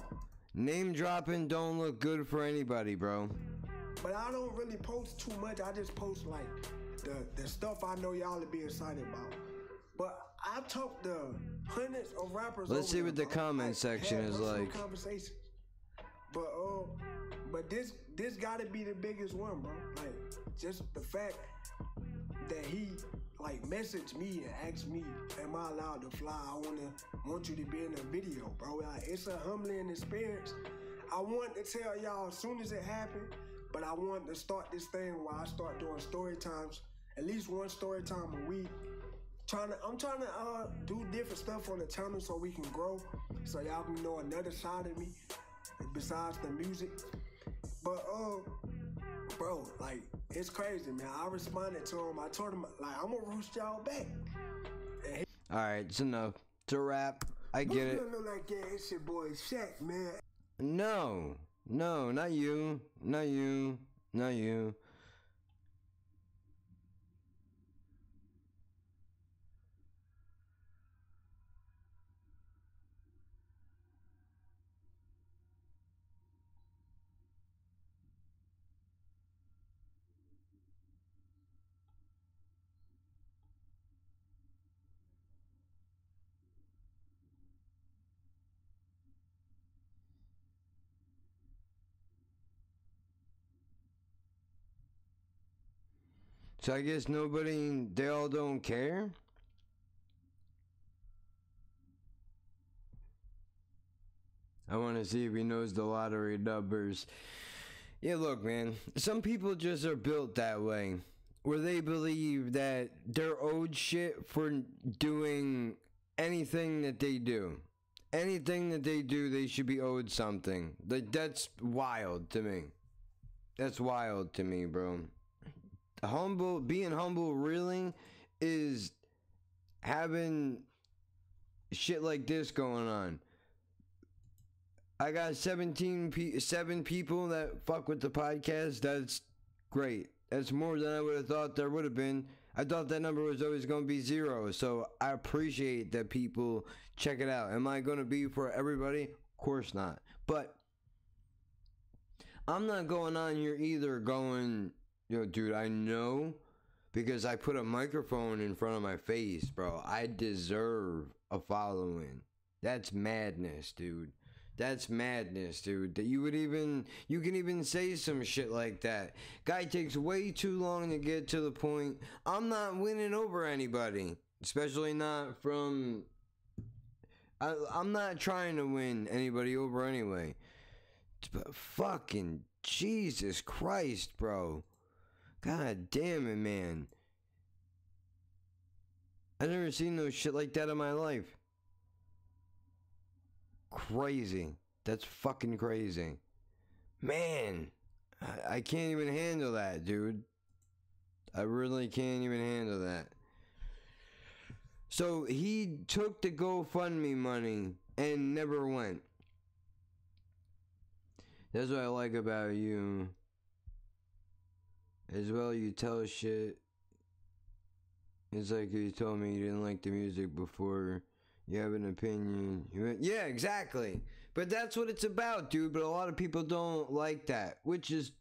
Name dropping don't look good for anybody, bro. But I don't really post too much. I just post like the stuff I know y'all will be excited about. But I've talked to hundreds of rappers. Let's see what the comment section is like. Conversations. But this gotta be the biggest one, bro. Like, just the fact that he like messaged me and asked me, am I allowed to fly? I want you to be in the video, bro. Like, it's a humbling experience. I want to tell y'all as soon as it happened, but I want to start this thing where I start doing story times, at least one story time a week. I'm trying to do different stuff on the channel so we can grow, so y'all can know another side of me besides the music. But bro, like, it's crazy, man. I responded to him. I told him, like, I'm gonna roast y'all back. Alright, it's enough. It's a wrap. I get it. It's your boy Shaq, man. No, not you. Not you. So I guess they all don't care? I want to see if he knows the lottery numbers. Yeah, look, man. Some people just are built that way, where they believe that they're owed shit for doing anything that they do. Anything that they do, they should be owed something. Like, that's wild to me. That's wild to me, bro. Being humble really is having shit like this going on. I got 7 people that fuck with the podcast. That's great. That's more than I would have thought there would have been. I thought that number was always going to be 0. So I appreciate that people check it out. Am I going to be for everybody? Of course not. But I'm not going on here either going, yo, dude, I know because I put a microphone in front of my face, bro. I deserve a following. That's madness, dude. That's madness, dude. That you can even say some shit like that. Guy takes way too long to get to the point. I'm not winning over anybody. Especially not from... I'm not trying to win anybody over anyway. But fucking Jesus Christ, bro. God damn it, man. I've never seen no shit like that in my life. Crazy. That's fucking crazy. Man, I can't even handle that, dude. I really can't even handle that. So he took the GoFundMe money and never went. That's what I like about you. As well, you tell shit. It's like you told me you didn't like the music before. You have an opinion. Yeah, exactly. But that's what it's about, dude. But a lot of people don't like that, which is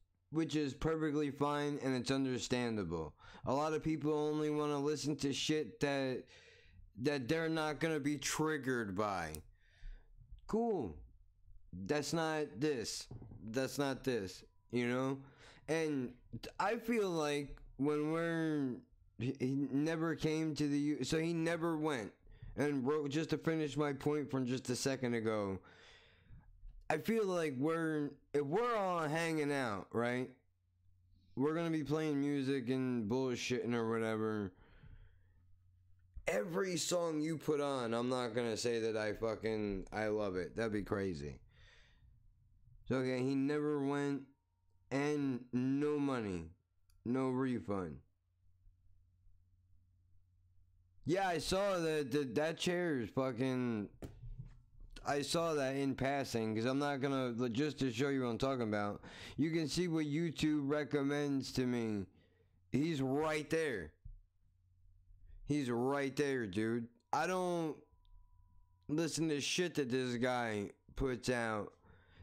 perfectly fine and it's understandable. A lot of people only want to listen to shit that they're not gonna be triggered by. Cool. That's not this. That's not this. You know? And I feel like when he never came to the... So he never went. And wrote, just to finish my point from just a second ago, I feel like if we're all hanging out, right? We're gonna be playing music and bullshitting or whatever. every song you put on, I'm not gonna say that I love it. That'd be crazy. So okay, he never went, and no money, no refund. Yeah, I saw that chair is fucking. I saw that in passing, because I'm not gonna, just to show you what I'm talking about. You can see what YouTube recommends to me. He's right there. He's right there, dude. I don't listen to shit that this guy puts out.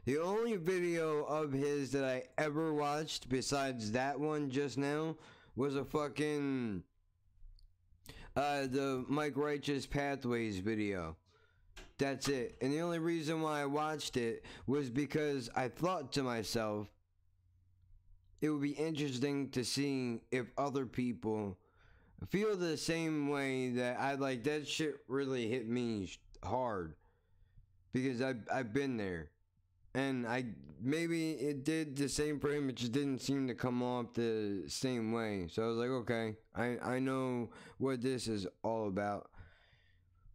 The only video of his that I ever watched, besides that one just now, was a fucking the Mike Righteous Pathways video. That's it. And the only reason why I watched it was because I thought to myself, it would be interesting to see if other people feel the same way that I like. That shit really hit me hard, because I've been there, and maybe it did the same for him. It just didn't seem to come off the same way. So I was like, okay, I know what this is all about.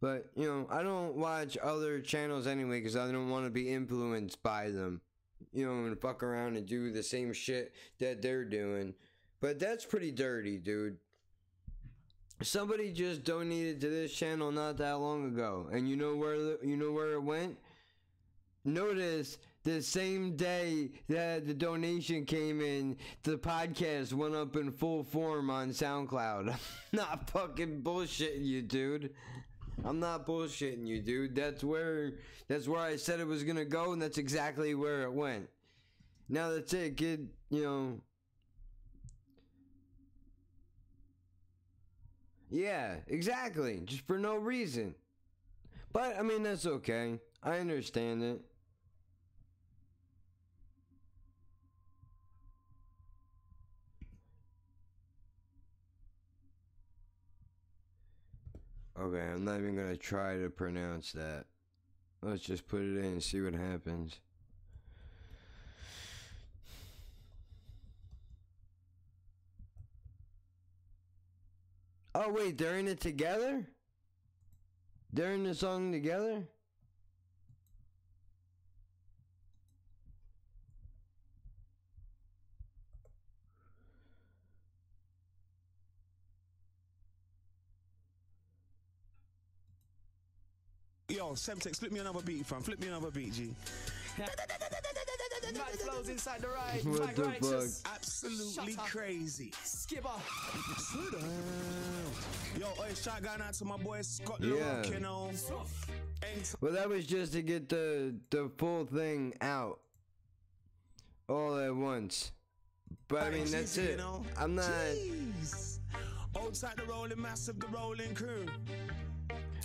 But, you know, I don't watch other channels anyway, because I don't want to be influenced by them. You know, and fuck around and do the same shit that they're doing. But that's pretty dirty, dude. Somebody just donated to this channel not that long ago, and you know where it went? Notice the same day that the donation came in, the podcast went up in full form on SoundCloud. I'm not fucking bullshitting you, dude. I'm not bullshitting you, dude. That's where I said it was gonna go, and that's exactly where it went. Now that's it, kid. You know. Yeah, exactly. Just for no reason. But I mean, that's okay. I understand it. Okay, I'm not even gonna try to pronounce that. Let's just put it in and see what happens. Oh wait, they're in it together? They're in the song together? Yo, Semtex, flip me another beat, fam. Flip me another beat, G. Night flows inside the ride. What the fuck? Absolutely crazy. Skipper. Yo, shout out to my boy Scott Yeah. Rock, you know. Well, that was just to get the full thing out all at once. But I mean, that's Easy, it. you know? I'm not. Jeez. Outside the rolling massive, the rolling crew.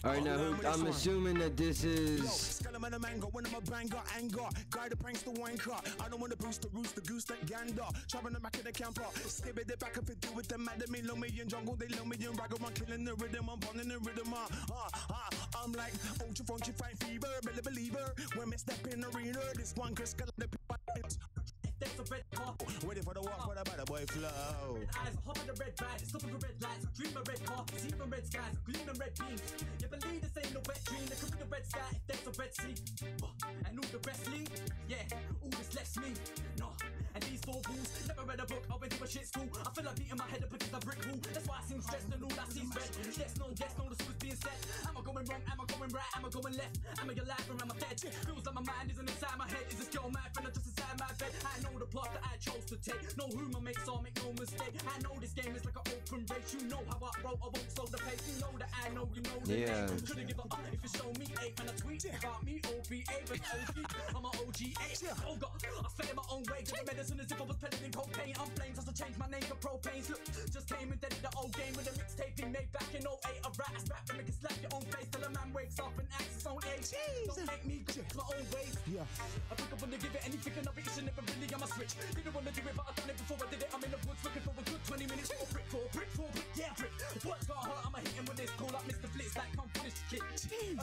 All right, now I'm assuming that this is. Skeleman a mango, when I'm a banger, anger. Guy the pranks the wine car. I don't want to boost the roost, the goose, that gander. Trapping the back of the camper. Skip it, back if it do with them. Mad at me, low me in jungle, they low me in ragga. I'm killing the rhythm, I'm burning the rhythm. I'm like ultra funky fine fever, belly believer. When me step in the arena, this one Chris got the There's a red car. Ready for the walk, for the better boy flow. Red eyes, hop in the red ride, stopping the red lights. I dream of red car, see the red skies, gleaming red beams. You believe this ain't no wet dream, there could be the red sky if there's a red sea. And all the rest leave, yeah, all this left me. No, and these four rules, never read a book, I went to a shit school. I feel like beating my head up against a brick wall. That's why I seem stressed and all I see is red. Yes, no, the switch being set. Am I going wrong? Am I going right? Am I going left? Am I alive or am I dead? Feels like my mind isn't inside my head. Is this girl mad friend or just inside my bed? I know the path that I chose to take. Know who my mates are, make no mistake. I know this game is like an open race. You know how I roll, I won't slow the pace. You know that I know, you know the Yeah. name. Couldn't give a fuck if you show me eight. And I tweet about me, OBA, but OG. I'm an OG8. Oh God, I fell in my own way. Get the medicine as if I was peddling cocaine. I'm flames, just to change my name for propanes. Look, just came and did the old game with a mixtape being made back in 08. A rat is back and make it slap your own face till a man wakes up and acts his own age. Don't make me go my own ways. Yeah. I think I wanna give it anything, another issue, never really on my switch. Didn't wanna do it, but I done it before I did it. I'm in the woods looking for a good 20 minutes. Brick for brick, yeah, brick. What's got hurt? I'ma hit him with this. Call up Mr. Blitz, like come finish the kid.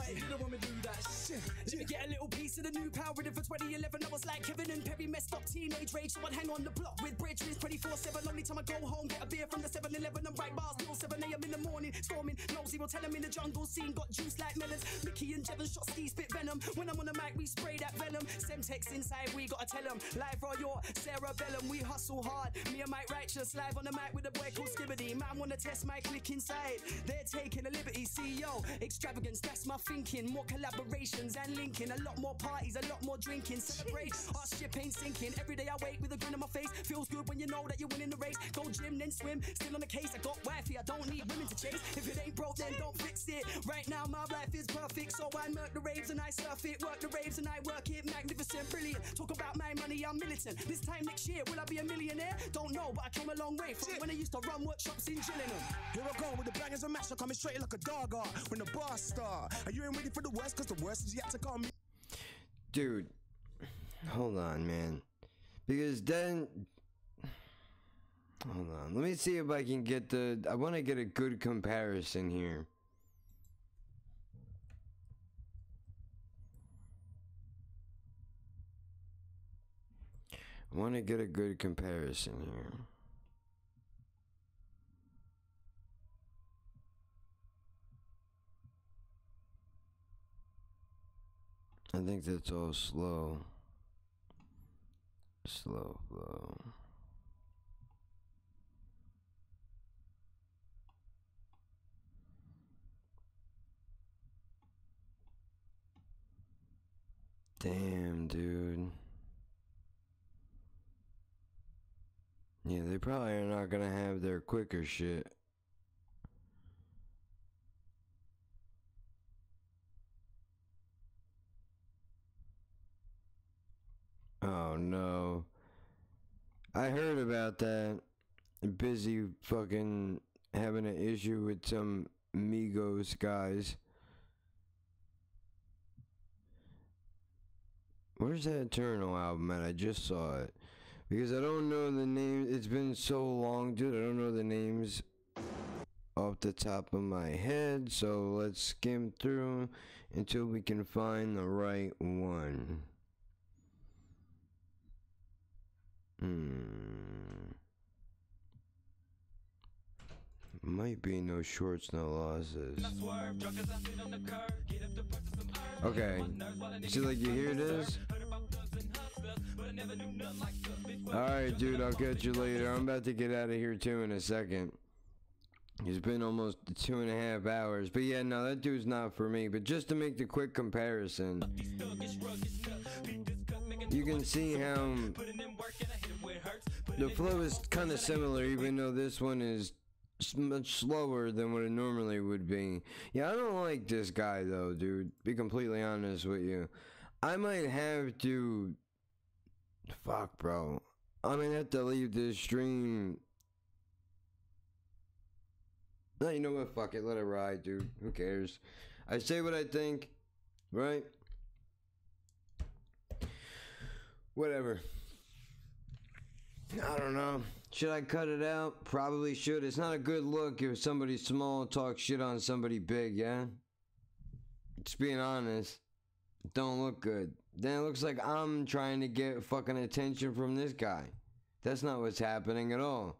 Hey, you don't want me to do that shit. Let me Get a little piece of the new power rhythm for 2011. I was like Kevin and Perry, messed up teenage rage, so I'd hang on the block with bridges 24/7. Only time I go home, get a beer from the 7-Eleven and write bars till 7 a.m. in the morning. Storming, nosy will tell him in the jungle scene, got juice like melons. Mickey and Jevon shot ski spit venom. When I'm on the mic, we spray that venom. Semtex inside, we gotta tell them. Live for your cerebellum, we hustle hard. Me and Mike Righteous, live on the mic with a boy called Skibbity. Man wanna test my click inside. They're taking a liberty, CEO. Extravagance, that's my thinking. More collaborations and linking. A lot more parties, a lot more drinking. Celebrate, our ship ain't sinking. Every day I wake with a grin on my face. Feels good when you know that you're winning the race. Go gym, then swim. Still on the case, I got wifey, I don't need women to chase. If it ain't broke, then don't fix it. Right now, my life is perfect, so I murk the raves and I surf it. Work the raves and I work it. Magnificent, brilliant. Talk about my money, I'm militant. This time next year, will I be a millionaire? Don't know, but I came a long way from when I used to run workshops in Gillingham. Here I go with the bangers and mash, coming straight like a dog art. When the bars start, are you ain't ready for the worst? Cause the worst is yet to come. Dude, hold on, man. Because then, hold on. Let me see if I can get I want to get a good comparison here. I want to get a good comparison here. I think that's all slow. Slow flow. Damn, dude. Yeah, they probably are not gonna have their quicker shit. Oh no. I heard about that. Busy fucking having an issue with some Migos guys. Where's that Eternal album at? I just saw it. Because I don't know the name. It's been so long, dude. I don't know the names off the top of my head. So let's skim through until we can find the right one. Might be no shorts, no losses. Okay. See, like, you hear this? Alright, dude, I'll catch you later. I'm about to get out of here too in a second. It's been almost 2.5 hours. But yeah, no, that dude's not for me. But just to make the quick comparison, you can see how the flow is kind of similar, even though this one is much slower than what it normally would be. Yeah, I don't like this guy though, dude. Be completely honest with you. I might have to... Fuck, bro. I might have to leave this stream. No, you know what? Fuck it. Let it ride, dude. Who cares? I say what I think, right? Whatever. I don't know. Should I cut it out? Probably should. It's not a good look if somebody small talks shit on somebody big, yeah? Just being honest. Don't look good. Then it looks like I'm trying to get fucking attention from this guy. That's not what's happening at all.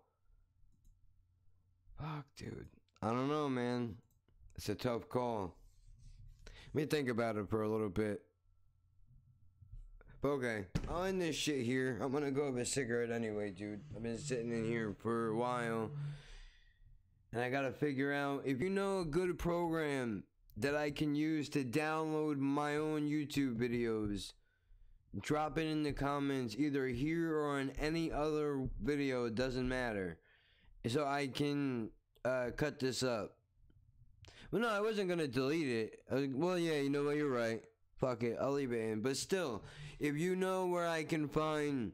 Fuck, dude. I don't know, man. It's a tough call. Let me think about it for a little bit. But okay, I'll end this shit here. I'm gonna go have a cigarette anyway, dude. I've been sitting in here for a while. And I gotta figure out, if you know a good program that I can use to download my own YouTube videos, drop it in the comments, either here or on any other video, it doesn't matter, so I can cut this up. Well, no, I wasn't gonna delete it. Well, yeah, you know what, you're right. Fuck it, I'll leave it in. But still, if you know where I can find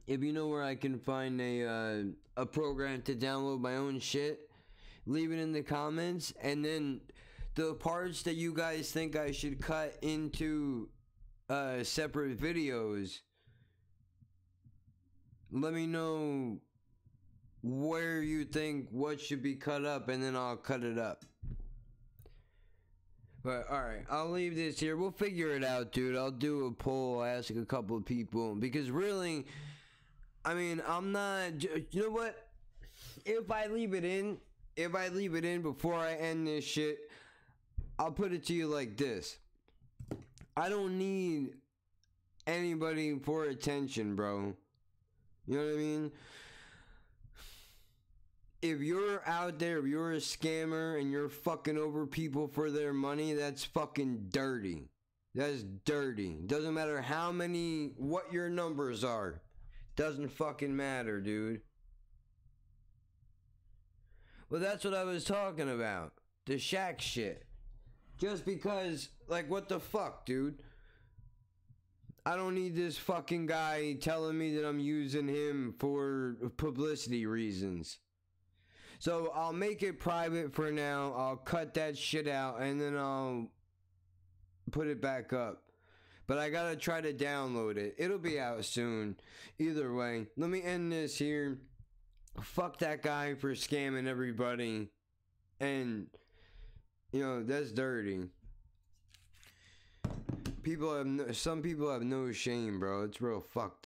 a program to download my own shit, leave it in the comments. And then the parts that you guys think I should cut into separate videos, let me know where you think what should be cut up, and then I'll cut it up. But alright, I'll leave this here. We'll figure it out, dude. I'll do a poll, ask a couple of people. Because really, I mean, I'm not... You know what? If I leave it in before I end this shit, I'll put it to you like this. I don't need anybody for attention, bro. You know what I mean? If you're out there, if you're a scammer and you're fucking over people for their money, that's fucking dirty. That's dirty. Doesn't matter what your numbers are. Doesn't fucking matter, dude. Well, that's what I was talking about. The Shaq shit. Just because, like, what the fuck, dude? I don't need this fucking guy telling me that I'm using him for publicity reasons. So I'll make it private for now. I'll cut that shit out and then I'll put it back up. But I gotta try to download it. It'll be out soon. Either way, let me end this here. Fuck that guy for scamming everybody. And, you know, that's dirty. Some people have no shame, bro. It's real fucked